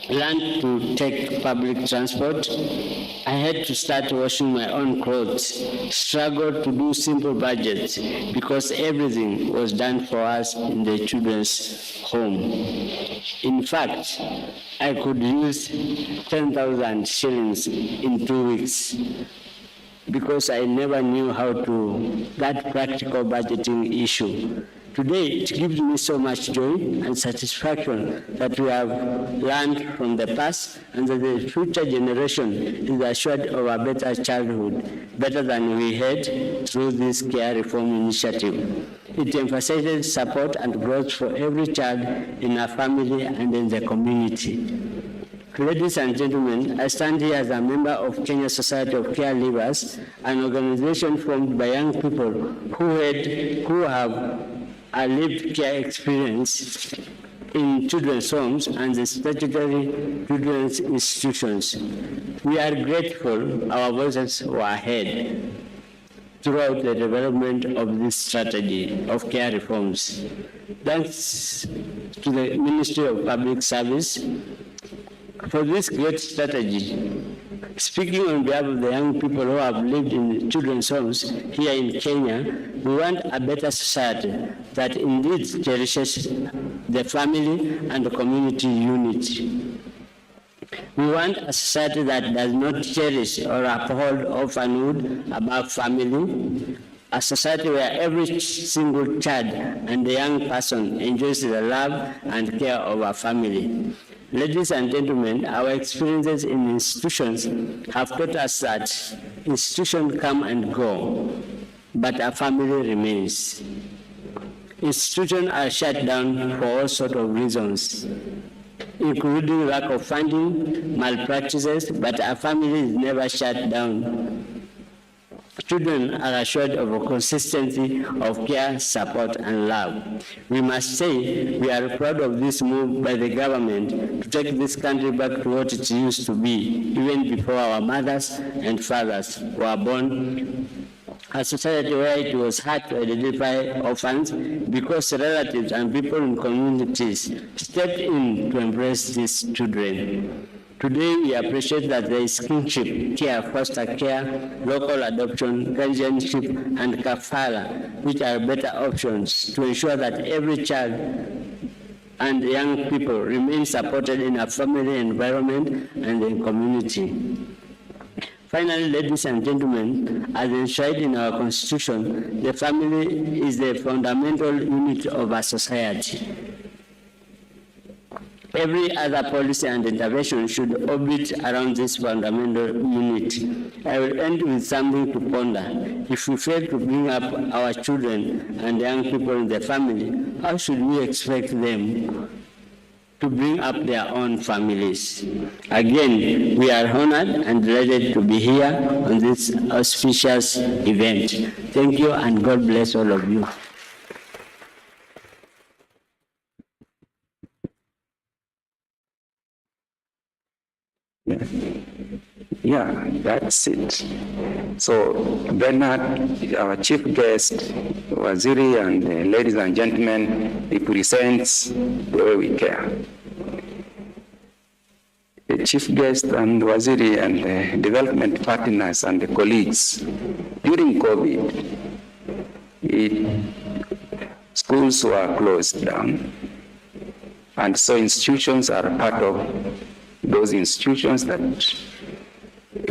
learn to take public transport. I had to start washing my own clothes, struggle to do simple budgets because everything was done for us in the children's home. In fact, I could use 10,000 shillings in 2 weeks because I never knew how to, that practical budgeting issue. Today, it gives me so much joy and satisfaction that we have learned from the past and that the future generation is assured of a better childhood, better than we had through this care reform initiative. It emphasizes support and growth for every child in a family and in the community. Ladies and gentlemen, I stand here as a member of Kenya Society of Caregivers, an organization formed by young people who have a lived care experience in children's homes and the statutory children's institutions. We are grateful our voices were heard. throughout the development of this strategy of care reforms. Thanks to the Ministry of Public Service for this great strategy. Speaking on behalf of the young people who have lived in children's homes here in Kenya, we want a better society that indeed cherishes the family and the community unity. We want a society that does not cherish or uphold orphanhood above family, a society where every single child and the young person enjoys the love and care of a family. Ladies and gentlemen, our experiences in institutions have taught us that institutions come and go, but a family remains. Institutions are shut down for all sorts of reasons, including lack of funding, malpractices, but a family is never shut down. Children are assured of a consistency of care, support, and love. We must say we are proud of this move by the government to take this country back to what it used to be, even before our mothers and fathers were born. A society where it was hard to identify orphans because relatives and people in communities stepped in to embrace these children. Today, we appreciate that there is kinship, care, foster care, local adoption, guardianship, and kafala, which are better options to ensure that every child and young people remain supported in a family environment and in community. Finally, ladies and gentlemen, as enshrined in our Constitution, the family is the fundamental unit of our society. Every other policy and intervention should orbit around this fundamental unit. I will end with something to ponder. If we fail to bring up our children and young people in the family, how should we expect them to bring up their own families? Again, we are honored and delighted to be here on this auspicious event. Thank you, and God bless all of you. Yeah, that's it. So Bernard, our chief guest, Waziri, and ladies and gentlemen, represents the way we care. The chief guest and Waziri and the development partners and the colleagues, during COVID, schools were closed down. And so institutions are part of those institutions that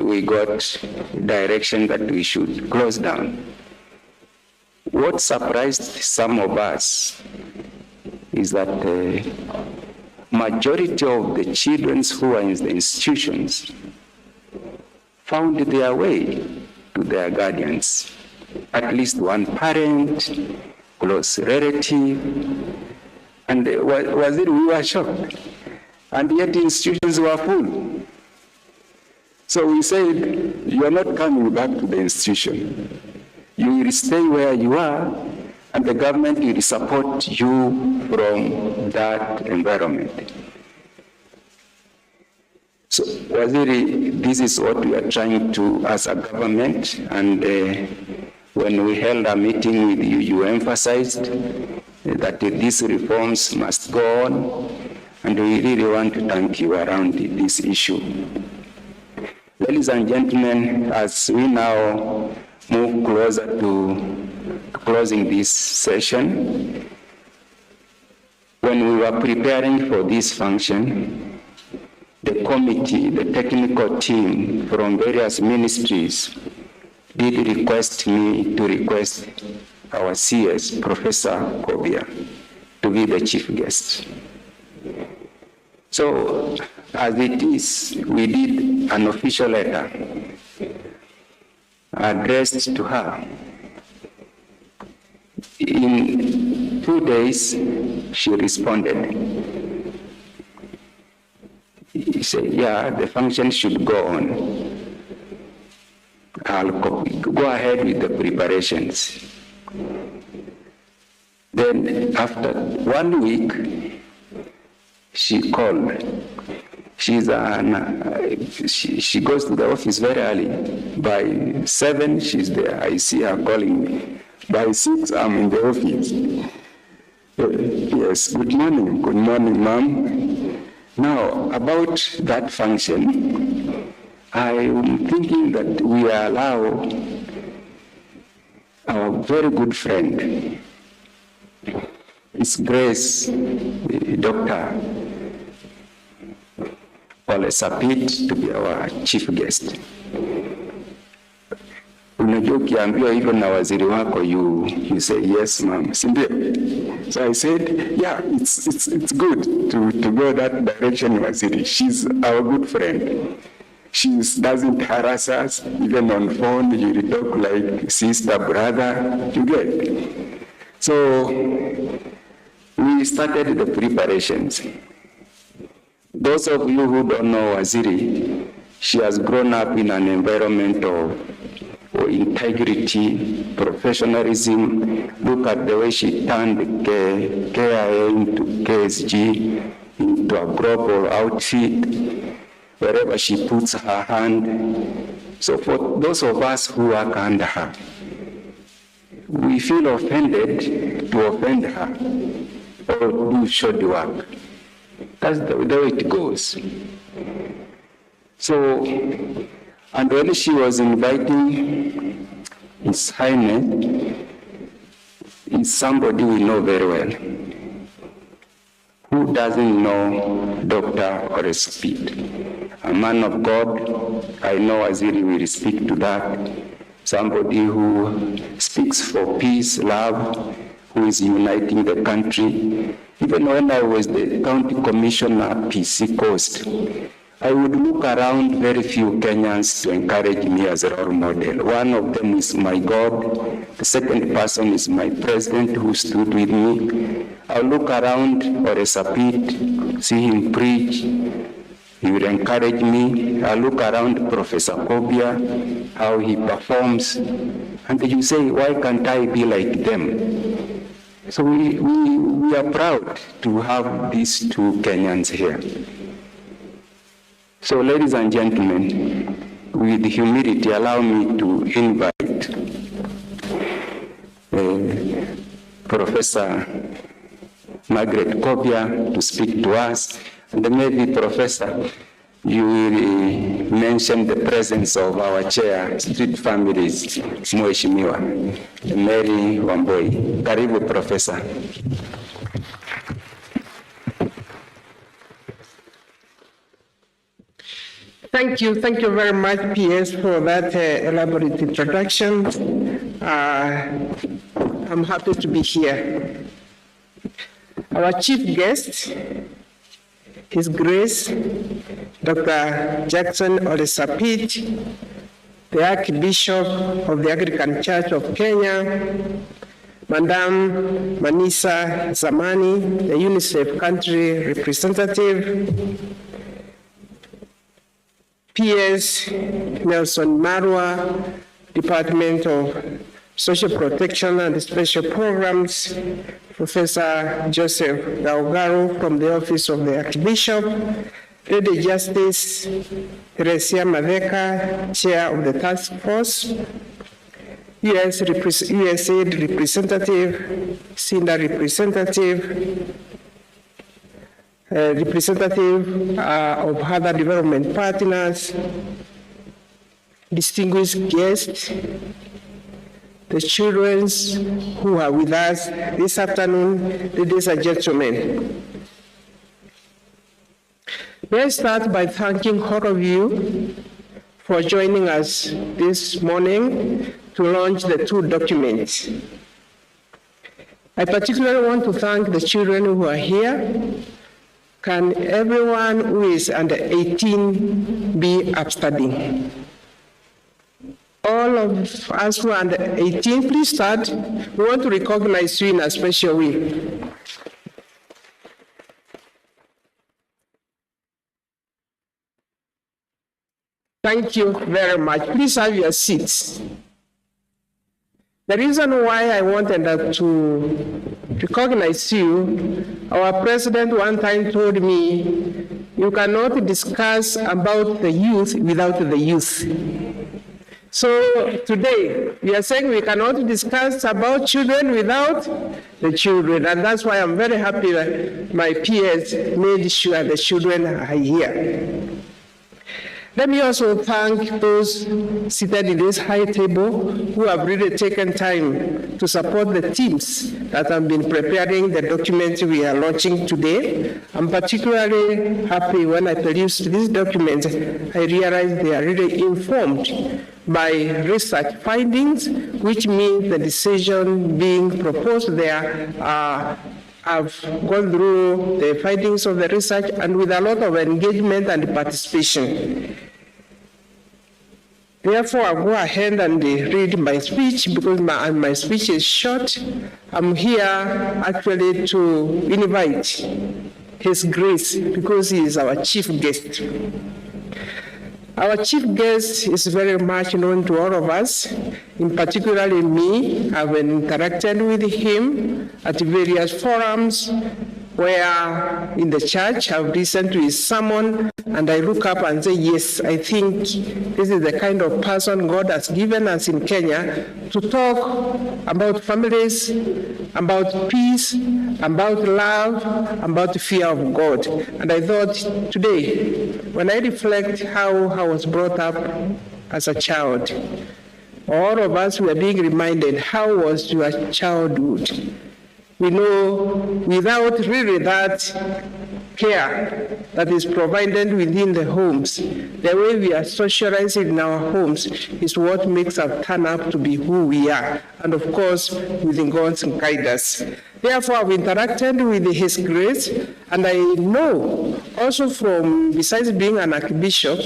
we got direction that we should close down. What surprised some of us is that the majority of the children who are in the institutions found their way to their guardians, at least one parent, close relative, and we were shocked. And yet the institutions were full. So we said, you are not coming back to the institution. You will stay where you are, and the government will support you from that environment. So, Waziri, this is what we are trying to, as a government, and when we held a meeting with you, you emphasized that these reforms must go on, and we really want to thank you around this issue. Ladies and gentlemen, as we now move closer to closing this session, when we were preparing for this function, the committee, the technical team from various ministries did request me to request our CS, Professor Kobia, to be the chief guest. So, as it is, we did an official letter addressed to her. In 2 days, she responded. He said, yeah, the function should go on. I'll go ahead with the preparations. Then, after 1 week, she called she goes to the office very early. By 7, she's there. I see her calling me. By 6, I'm in the office. Yes, good morning, ma'am. Now, about that function, I'm thinking that we allow our very good friend, His Grace, Dr. Ole Sapit, to be our chief guest. Unajua ukiambiwa hivyo na waziri wako, you say yes ma'am, si ndio? So I said, yeah, it's good to go that direction, waziri. She's our good friend. She doesn't harass us, even on phone. You talk like sister, brother, you get. So we started the preparations. Those of you who don't know Waziri, she has grown up in an environment of integrity, professionalism. Look at the way she turned KIA into KSG, into a global outfit, wherever she puts her hand. So for those of us who work under her, we feel offended to offend her or do shoddy work. That's the way it goes. So, and when she was inviting His Highness, is somebody we know very well. Who doesn't know Dr. Ole Sapit? A man of God. I know Waziri will speak to that. Somebody who speaks for peace, love, who is uniting the country. Even when I was the county commissioner at PC Coast, I would look around very few Kenyans to encourage me as a role model. One of them is my God. The second person is my president who stood with me. I'll look around Ole Sapit, see him preach. He will encourage me. I'll look around Professor Kobia, how he performs. And you say, why can't I be like them? So we are proud to have these two Kenyans here. So ladies and gentlemen, with humility, allow me to invite Professor Margaret Kobia to speak to us. And maybe, Professor, you will mention the presence of our chair, Street Families, Mheshimiwa Mary Wamboi. Karibu, Professor. Thank you very much, PS, for that elaborate introduction. I'm happy to be here. Our chief guest, His Grace, Dr. Jackson Ole Sapit, the Archbishop of the Anglican Church of Kenya, Madam Manisa Zamani, the UNICEF country representative, PS Nelson Marwa, Department of Social Protection and Special Programs, Professor Joseph Gaugaro from the Office of the Archbishop, Lady Justice Teresia Madeka, Chair of the Task Force, USAID representative, SINDA representative, representative of other development partners, distinguished guests, the children who are with us this afternoon, ladies and gentlemen. Let's start by thanking all of you for joining us this morning to launch the two documents. I particularly want to thank the children who are here. Can everyone who is under 18 be upstanding? All of us who are under 18, please start. We want to recognize you in a special way. Thank you very much. Please have your seats. The reason why I wanted to recognize you, our president one time told me, you cannot discuss about the youth without the youth. So today, we are saying we cannot discuss about children without the children, and that's why I'm very happy that my peers made sure the children are here. Let me also thank those seated in this high table who have really taken time to support the teams that have been preparing the document we are launching today. I'm particularly happy when I perused these documents, I realized they are really informed by research findings, which means the decision being proposed there I've gone through the findings of the research and with a lot of engagement and participation. Therefore, I'll go ahead and read my speech because my speech is short. I'm here actually to invite His Grace because he is our chief guest. Our chief guest is very much known to all of us, in particularly me. I've interacted with him at various forums where in the church I've listened to his sermon and I look up and say, yes, I think this is the kind of person God has given us in Kenya to talk about families, about peace, about love, about the fear of God. And I thought today, when I reflect how I was brought up as a child, all of us were being reminded, how was your childhood? We know without really that care that is provided within the homes, the way we are socialized in our homes is what makes us turn up to be who we are. And of course, within God's guidance. Therefore, I've interacted with His Grace, and I know also from, besides being an archbishop,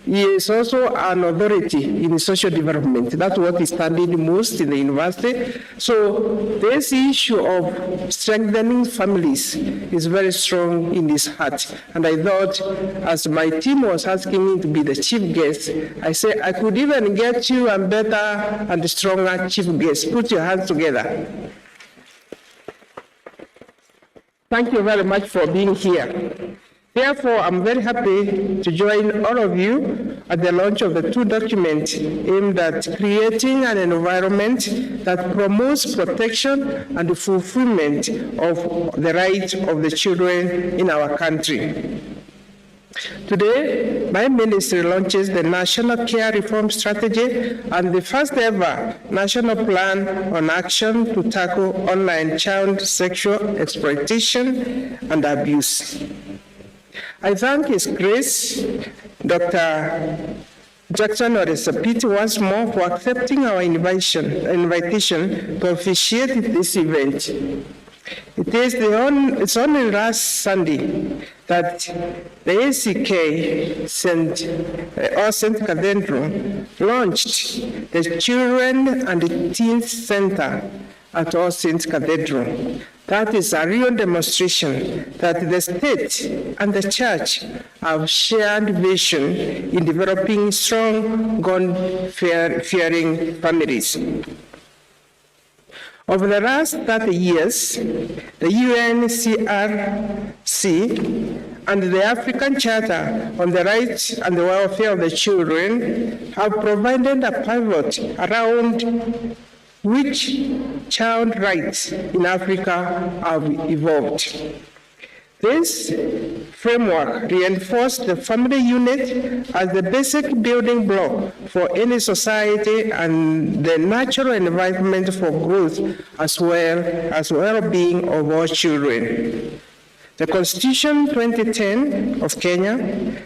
he is also an authority in social development. That's what is studied most in the university. So this issue of strengthening families is very strong in his heart. And I thought, as my team was asking me to be the chief guest, I said, I could even get you a better and stronger chief guest. Put your hands together. Thank you very much for being here. Therefore, I'm very happy to join all of you at the launch of the two documents aimed at creating an environment that promotes protection and the fulfillment of the rights of the children in our country. Today, my ministry launches the National Care Reform Strategy and the first ever National Plan on Action to tackle online child sexual exploitation and abuse. I thank His Grace, Dr. Jackson Oresapit, once more for accepting our invitation to officiate this event. It's only last Sunday that the ACK St. Cathedral launched the Children and Teens Center at All Saints Cathedral. That is a real demonstration that the state and the church have shared vision in developing strong, God-fearing families. Over the last 30 years, the UNCRC and the African Charter on the Rights and the Welfare of the Children have provided a pivot around which child rights in Africa have evolved. This framework reinforced the family unit as the basic building block for any society and the natural environment for growth as well as well-being of all children. The Constitution 2010 of Kenya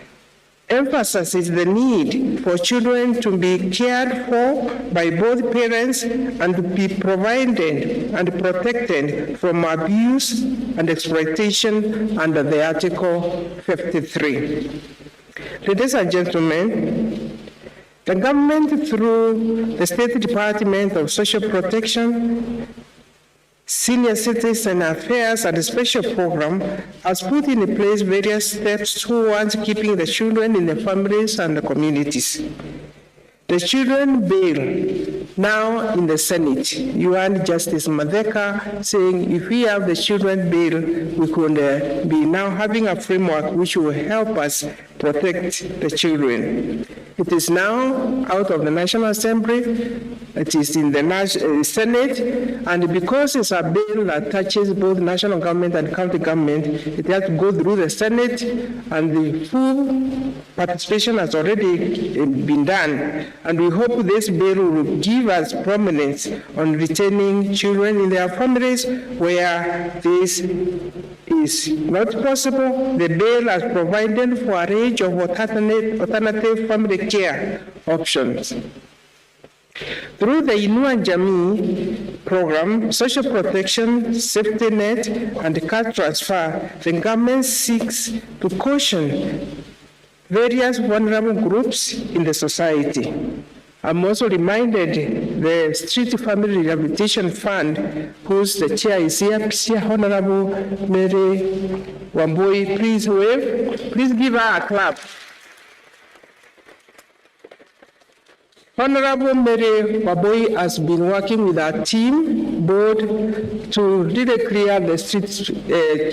emphasizes the need for children to be cared for by both parents and to be provided and protected from abuse and exploitation under the Article 53. Ladies and gentlemen, the government through the State Department of Social Protection, Senior Citizen Affairs and a special program has put in place various steps towards keeping the children in the families and the communities. The children bill Now in the Senate, you and Justice Madeka saying if we have the children bill, we could be now having a framework which will help us protect the children. It is now out of the National Assembly, it is in the Senate, and because it's a bill that touches both national government and county government, it has to go through the Senate, and the full participation has already been done. And we hope this bill will give us prominence on retaining children in their families where this is not possible. The bill has provided for a range of alternative family care options. Through the Inua Jamii program, social protection, safety net, and cash transfer, the government seeks to caution various vulnerable groups in the society. I'm also reminded the Street Family Rehabilitation Fund, whose the chair is here, Honorable Mary Wambui. Please wave. Please give her a clap. Honorable Mary Wambui has been working with our team board to really clear the street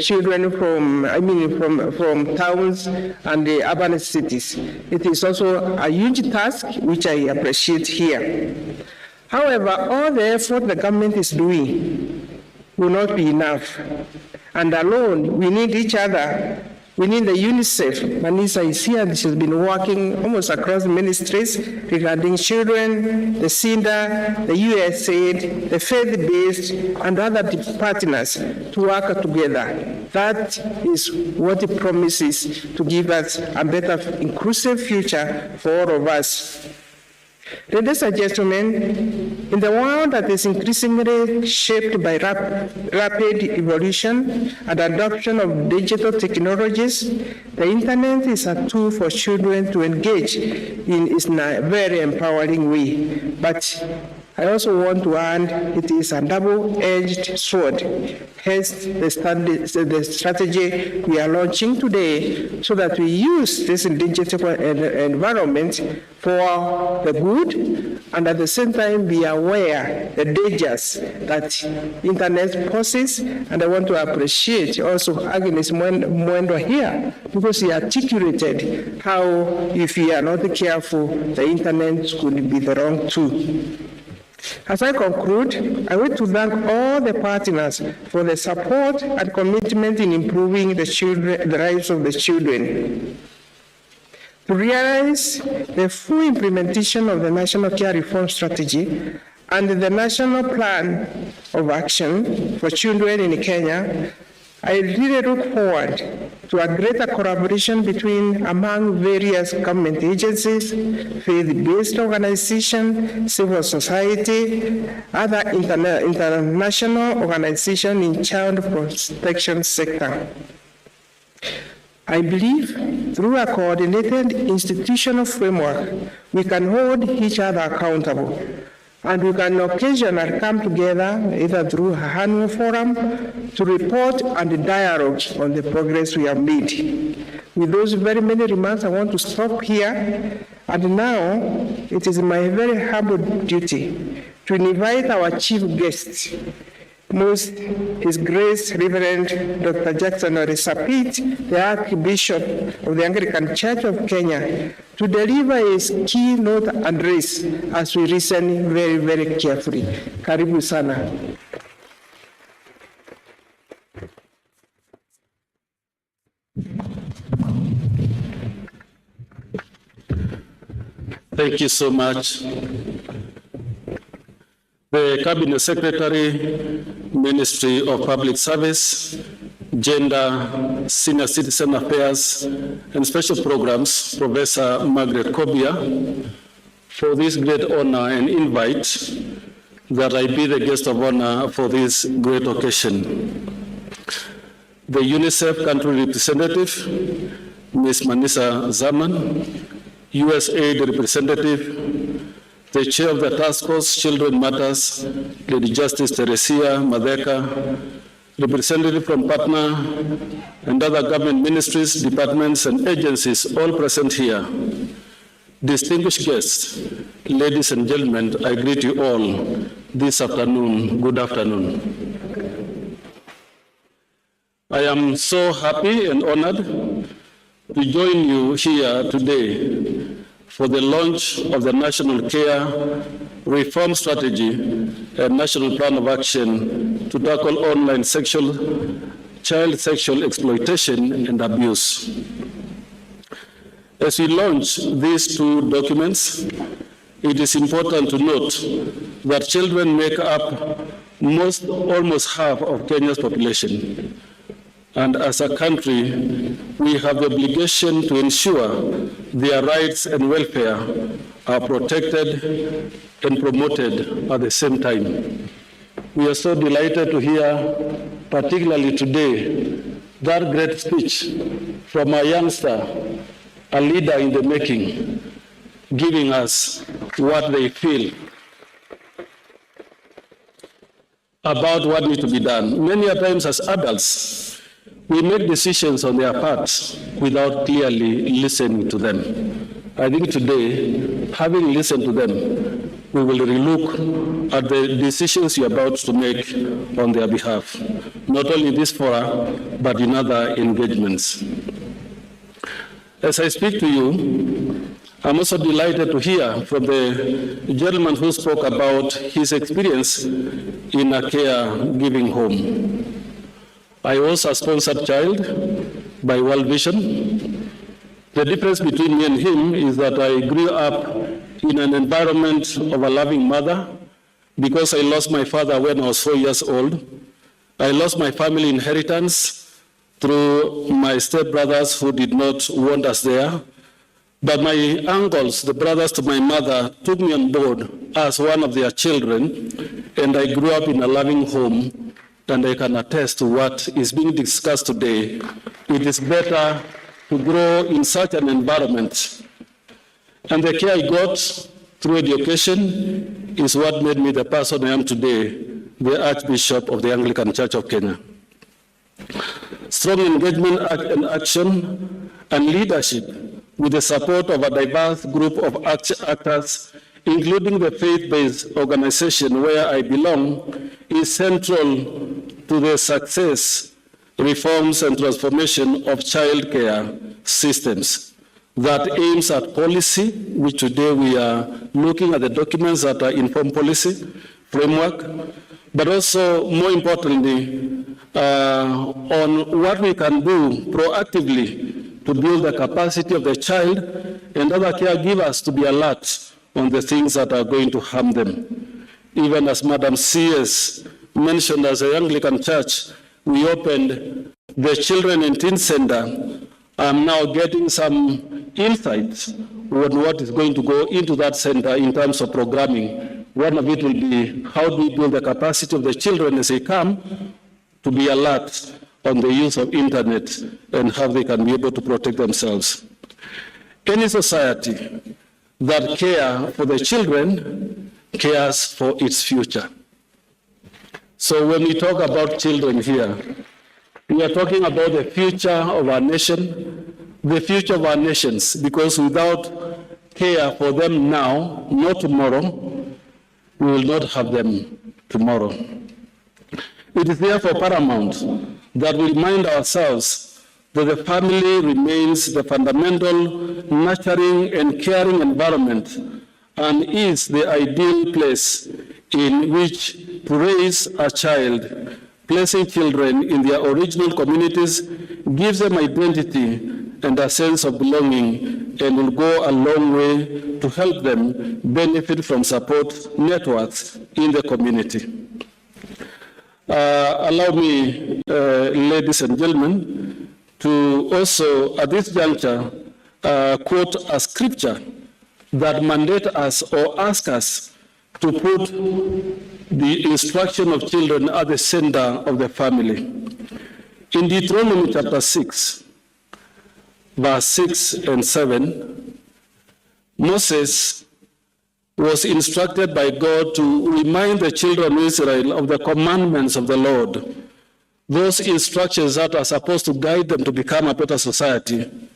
children from towns and the urban cities. It is also a huge task, which I appreciate here. However, all the effort the government is doing will not be enough. And alone, we need each other. We need the UNICEF. Manisa is here, and she's been working almost across ministries regarding children, the CINDA, the USAID, the faith-based, and other partners to work together. That is what it promises to give us a better, inclusive future for all of us. Ladies and gentlemen, in the world that is increasingly shaped by rapid evolution and adoption of digital technologies, the internet is a tool for children to engage in a very empowering way. But I also want to add, it is a double-edged sword. Hence, the strategy we are launching today, so that we use this digital environment for the good, and at the same time be aware the dangers that internet poses. And I want to appreciate also Agnes Mwendo here, because he articulated how, if we are not careful, the internet could be the wrong tool. As I conclude, I want to thank all the partners for the support and commitment in improving the lives of the children. To realize the full implementation of the National Care Reform Strategy and the National Plan of Action for Children in Kenya, I really look forward to a greater collaboration among various government agencies, faith-based organizations, civil society, other international organizations in child protection sector. I believe through a coordinated institutional framework, we can hold each other accountable, and we can occasionally come together, either through a annual forum, to report and dialogue on the progress we have made. With those very many remarks, I want to stop here. And now, it is my very humble duty to invite our chief guest, most His Grace Reverend Dr. Jackson Oresapit, the Archbishop of the Anglican Church of Kenya, to deliver his keynote address as we listen very, very carefully. Karibu sana. Thank you so much. The Cabinet Secretary, Ministry of Public Service, Gender, Senior Citizen Affairs, and Special Programs, Professor Margaret Kobia, for this great honor and invite that I be the guest of honor for this great occasion. The UNICEF country representative, Ms. Manisa Zaman, USAID representative, the chair of the Task Force Children Matters, Lady Justice Teresia Madeka, representative from partner and other government ministries, departments, and agencies, all present here. distinguished guests, ladies and gentlemen, I greet you all this afternoon. Good afternoon. I am so happy and honored to join you here today for the launch of the National Care Reform Strategy and National Plan of Action to tackle online child sexual exploitation and abuse. As we launch these two documents, it is important to note that children make up almost half of Kenya's population. And as a country, we have the obligation to ensure their rights and welfare are protected and promoted at the same time. We are so delighted to hear, particularly today, that great speech from a youngster, a leader in the making, giving us what they feel about what needs to be done. Many times as adults, we make decisions on their parts without clearly listening to them. I think today, having listened to them, we will relook at the decisions you're about to make on their behalf, not only in this forum, but in other engagements. As I speak to you, I'm also delighted to hear from the gentleman who spoke about his experience in a caregiving home. I was a sponsored child by World Vision. The difference between me and him is that I grew up in an environment of a loving mother because I lost my father when I was 4 years old. I lost my family inheritance through my stepbrothers who did not want us there. But my uncles, the brothers to my mother, took me on board as one of their children, and I grew up in a loving home, and I can attest to what is being discussed today. It is better to grow in such an environment. And the care I got through education is what made me the person I am today, the Archbishop of the Anglican Church of Kenya. Strong engagement and action and leadership with the support of a diverse group of actors, including the faith-based organization where I belong, is central to the success, reforms, and transformation of child care systems that aims at policy, which today we are looking at the documents that are inform policy framework, but also, more importantly, on what we can do proactively to build the capacity of the child and other caregivers to be alert on the things that are going to harm them. Even as Madam C.S. mentioned, as a Anglican Church, we opened the Children and Teen Center. I'm now getting some insights on what is going to go into that center in terms of programming. One of it will be how do we build the capacity of the children as they come to be alert on the use of internet and how they can be able to protect themselves. Any society that cares for the children cares for its future. So when we talk about children here, we are talking about the future of our nation, the future of our nations, because without care for them now, not tomorrow, we will not have them tomorrow. It is therefore paramount that we remind ourselves that the family remains the fundamental nurturing and caring environment and is the ideal place in which to raise a child. Placing children in their original communities gives them identity and a sense of belonging and will go a long way to help them benefit from support networks in the community. Allow me, ladies and gentlemen, to also, at this juncture, quote a scripture that mandates us or asks us to put the instruction of children at the center of the family. In Deuteronomy chapter 6, verse 6 and 7, Moses was instructed by God to remind the children of Israel of the commandments of the Lord, those instructions that are supposed to guide them to become a better society.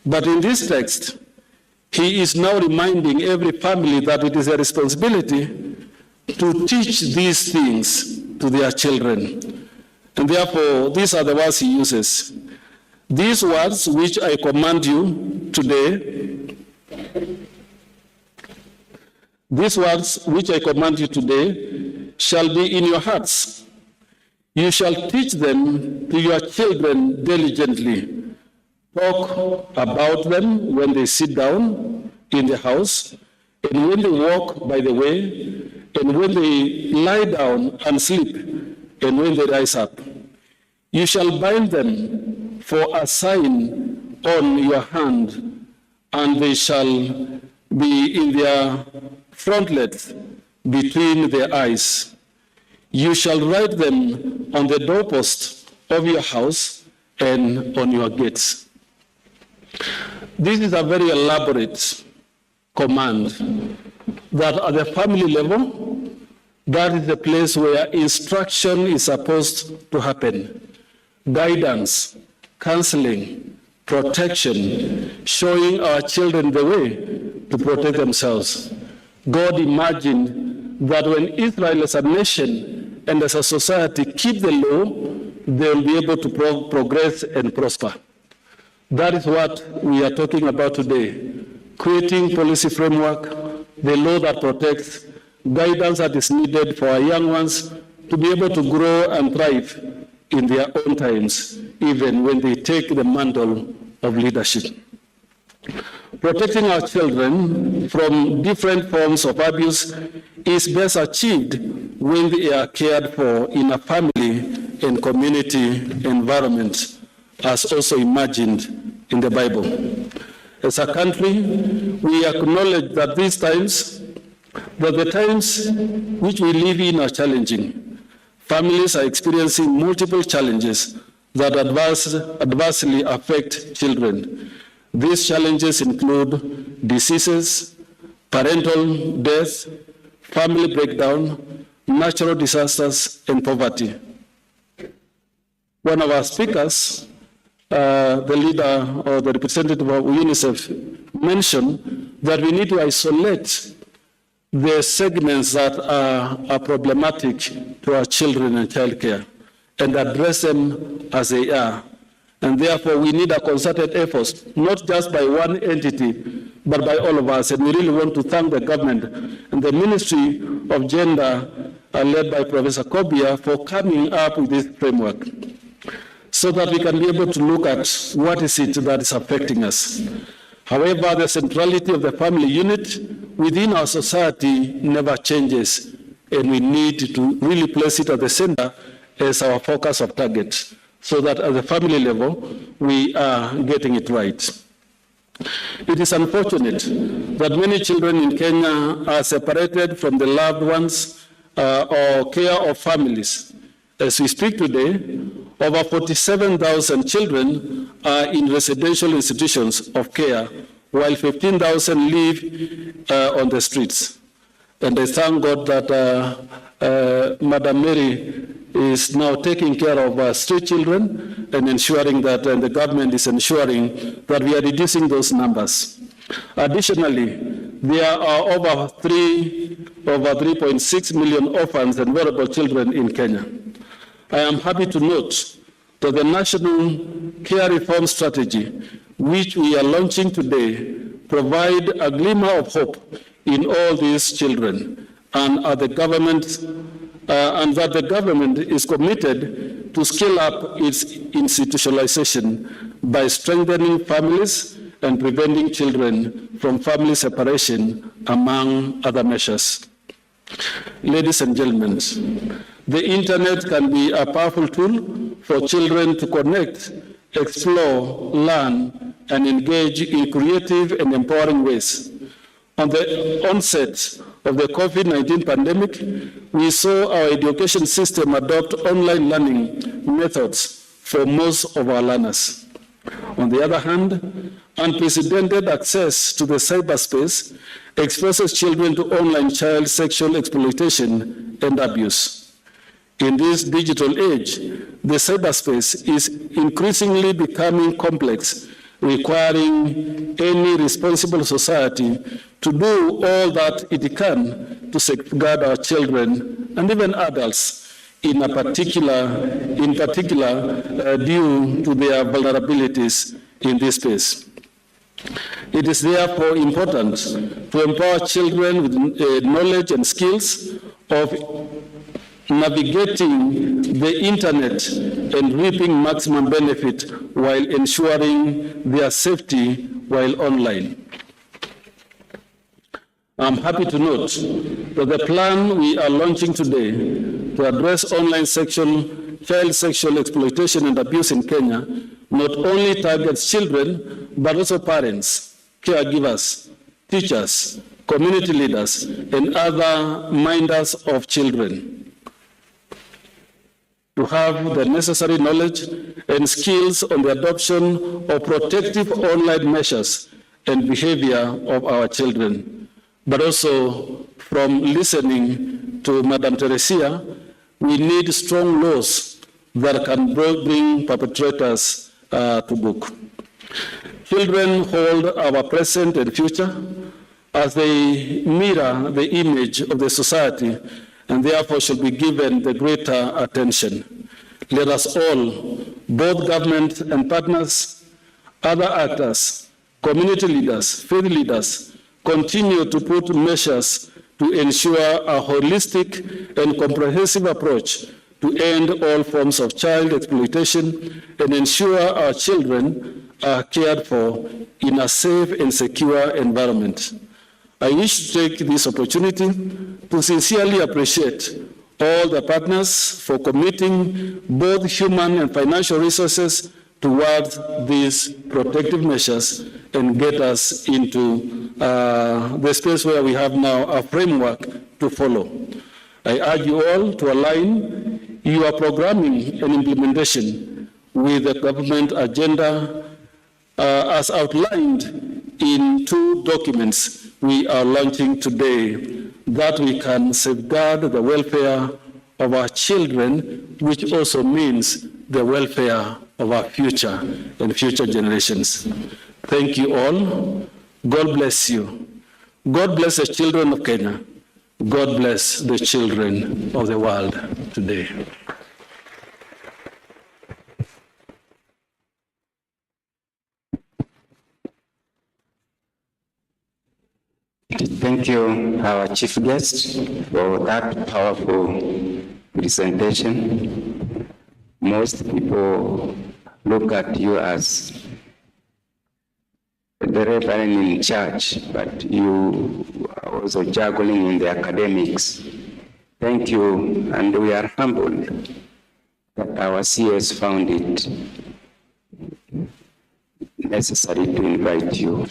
But in this text, he is now reminding every family that it is a responsibility to teach these things to their children. And therefore, these are the words he uses. These words which I command you today, these words which I command you today shall be in your hearts. You shall teach them to your children diligently. Talk about them when they sit down in the house, and when they walk by the way, and when they lie down and sleep, and when they rise up. You shall bind them for a sign on your hand, and they shall be in their frontlets between their eyes. You shall write them on the doorpost of your house and on your gates. This is a very elaborate command that at the family level, that is the place where instruction is supposed to happen. Guidance, counseling, protection, showing our children the way to protect themselves. God imagined that when Israel as a nation and as a society keep the law, they will be able to progress and prosper. That is what we are talking about today. Creating policy framework, the law that protects, guidance that is needed for our young ones to be able to grow and thrive in their own times, even when they take the mantle of leadership. Protecting our children from different forms of abuse is best achieved when they are cared for in a family and community environment, as also imagined in the Bible. As a country, we acknowledge that the times which we live in are challenging. Families are experiencing multiple challenges that adversely affect children. These challenges include diseases, parental death, family breakdown, natural disasters, and poverty. One of our speakers, the leader or the representative of UNICEF, mentioned that we need to isolate the segments that are problematic to our children and childcare and address them as they are. And therefore, we need a concerted effort, not just by one entity, but by all of us. And we really want to thank the government and the Ministry of Gender, led by Professor Kobia, for coming up with this framework, so that we can be able to look at what is it that is affecting us. However, the centrality of the family unit within our society never changes, and we need to really place it at the center as our focus of target, so that at the family level, we are getting it right. It is unfortunate that many children in Kenya are separated from the loved ones or care of families. As we speak today, over 47,000 children are in residential institutions of care, while 15,000 live on the streets. And I thank God that Madam Mary is now taking care of street children and ensuring that, and the government is ensuring that we are reducing those numbers. Additionally, there are over 3.6 million orphans and vulnerable children in Kenya. I am happy to note that the National Care Reform Strategy, which we are launching today, provide a glimmer of hope in all these children, and that the government is committed to scale up its institutionalization by strengthening families and preventing children from family separation, among other measures. Ladies and gentlemen, the internet can be a powerful tool for children to connect, explore, learn, and engage in creative and empowering ways. On the onset of the COVID-19 pandemic, we saw our education system adopt online learning methods for most of our learners. On the other hand, unprecedented access to the cyberspace exposes children to online child sexual exploitation and abuse. In this digital age, the cyberspace is increasingly becoming complex, requiring any responsible society to do all that it can to safeguard our children and even adults in particular due to their vulnerabilities in this space. It is therefore important to empower children with knowledge and skills of navigating the internet and reaping maximum benefit while ensuring their safety while online. I'm happy to note that the plan we are launching today to address online child sexual exploitation and abuse in Kenya not only targets children, but also parents, caregivers, teachers, community leaders, and other minders of children to have the necessary knowledge and skills on the adoption of protective online measures and behavior of our children. But also, from listening to Madam Teresia, we need strong laws that can bring perpetrators to book. Children hold our present and future as they mirror the image of the society and therefore should be given the greater attention. Let us all, both government and partners, other actors, community leaders, faith leaders, continue to put measures to ensure a holistic and comprehensive approach to end all forms of child exploitation and ensure our children are cared for in a safe and secure environment. I wish to take this opportunity to sincerely appreciate all the partners for committing both human and financial resources towards these protective measures and get us into the space where we have now a framework to follow. I urge you all to align your programming and implementation with the government agenda as outlined in 2 documents we are launching today, that we can safeguard the welfare of our children, which also means the welfare of our future and future generations. Thank you all. God bless you. God bless the children of Kenya. God bless the children of the world today. Thank you, our chief guest, for that powerful presentation. Most people look at you as the reverend in church, but you are also juggling in the academics. Thank you, and we are humbled that our CS found it necessary to invite you.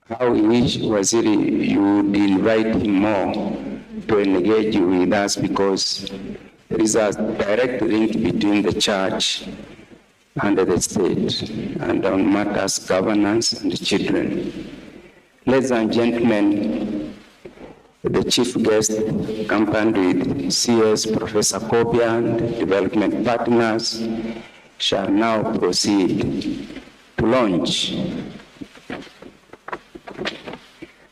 How we wish, Waziri, you would invite him more to engage with us, because there is a direct link between the church and the state, and on matters governance and children. Ladies and gentlemen, the chief guest, accompanied with CS Professor Kopia and development partners, shall now proceed to launch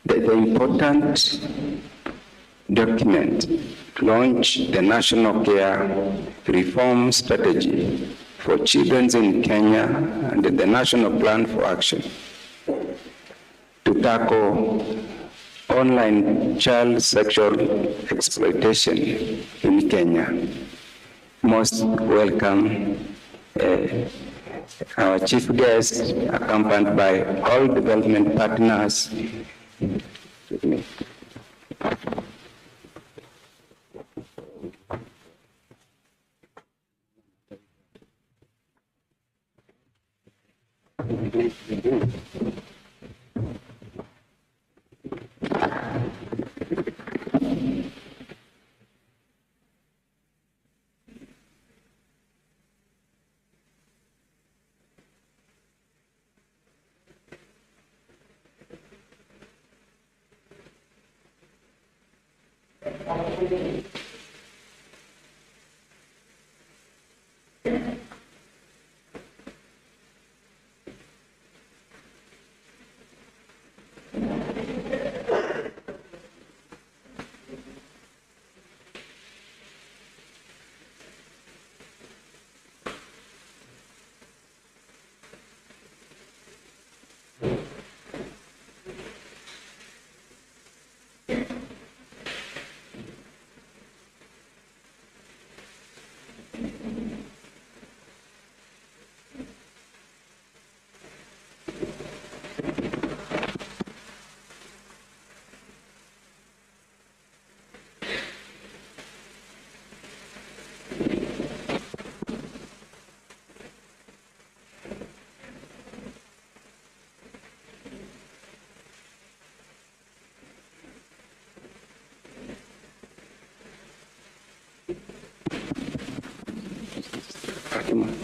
the important document, launch the National Care Reform Strategy for Children in Kenya and the National Plan for Action to tackle online child sexual exploitation in Kenya. Most welcome our chief guest, accompanied by all development partners.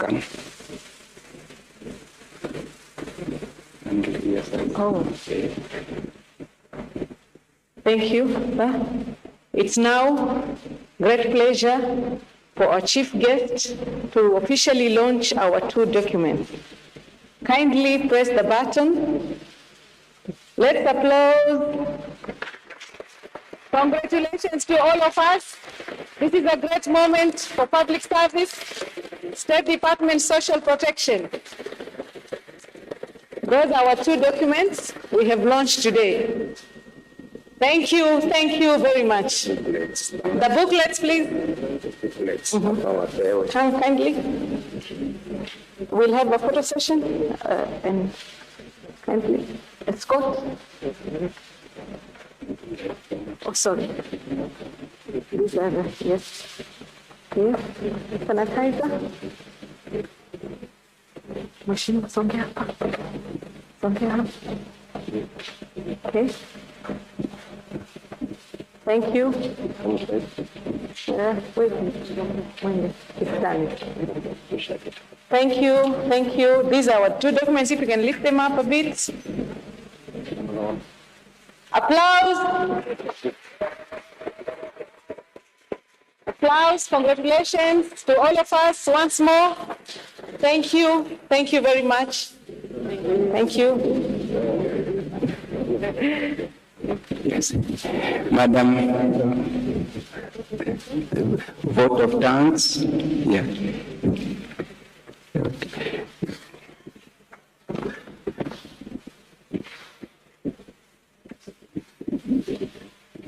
Shukran. Oh. Thank you. It's now great pleasure for our chief guest to officially launch our 2 documents. Kindly press the button. Let's applaud. Congratulations to all of us. This is a great moment for public service, State Department Social Protection. Those are our 2 documents we have launched today. Thank you very much. The booklets, please. Come kindly. We'll have a photo session and kindly escort. Oh, sorry. These are the, yes. Here, sanitizer. Mheshimiwa, songea hapa. Songea hapa. Okay. Thank you. Wait. Thank you. These are our 2 documents. If you can lift them up a bit. Applause. Applause. Congratulations to all of us once more. Thank you. Thank you very much. Thank you. Yes. Madam, vote of thanks. Yeah. Okay.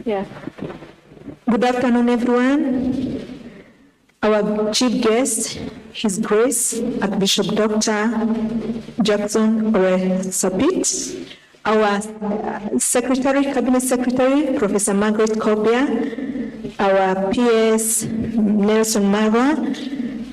Yeah. Good afternoon, everyone. Our chief guest, His Grace Archbishop Dr. Jackson Sapit, our Secretary, Cabinet Secretary, Professor Margaret Kopia, our PS Nelson Marwa,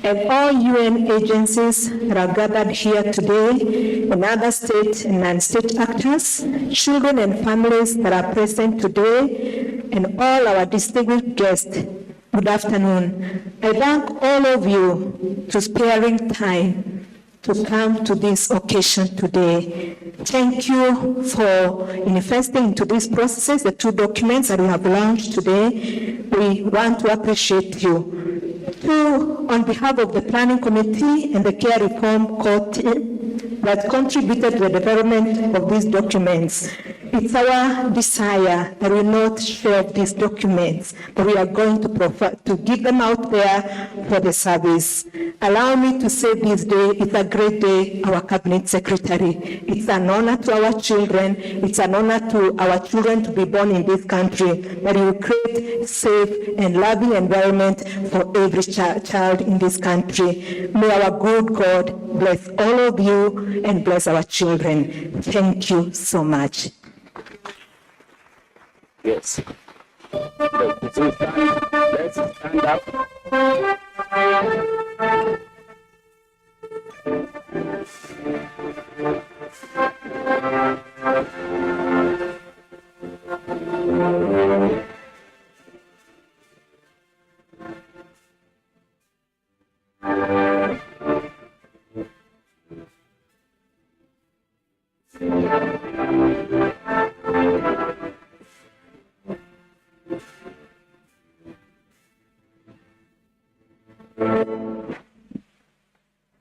and all UN agencies that are gathered here today, and other state and non-state actors, children and families that are present today, and all our distinguished guests. Good afternoon. I thank all of you for sparing time to come to this occasion today. Thank you for investing into this process, the 2 documents that we have launched today. We want to appreciate you. On behalf of the Planning Committee and the Care Reform Court that contributed to the development of these documents, it's our desire that we not share these documents, but we are going to give them out there for the service. Allow me to say this day, it's a great day, our Cabinet Secretary. It's an honor to our children. It's an honor to our children to be born in this country, that you create a safe and loving environment for every child in this country. May our good God bless all of you and bless our children. Thank you so much. Yes. Let's stand up.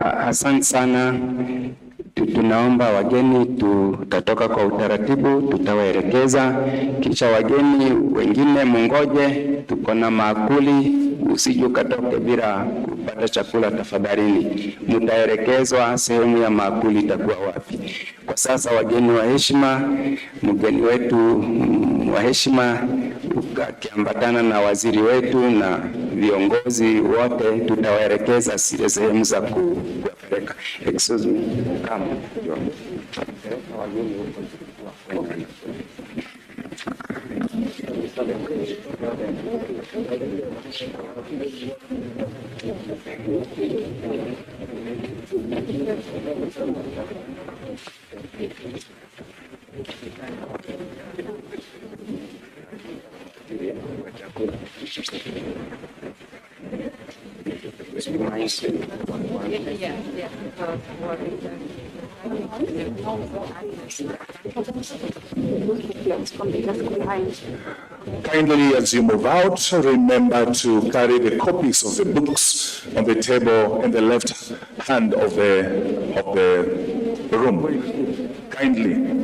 Asante sana. Tunaomba wageni, tutatoka kwa utaratibu, tutawaelekeza, kisha wageni wengine mungoje, tuko na maakuli, usije ukatoke bila kupata chakula tafadhalini. Mtaelekezwa sehemu ya maakuli itakuwa wapi. Kwa sasa wageni wa heshima, mgeni wetu wa heshima akiambatana na waziri wetu na viongozi wote, tutawaelekeza sehemu za kuwapeleka. Excuse me. Come. Kindly, as you move out, remember to carry the copies of the books on the table in the left hand of the room. Kindly.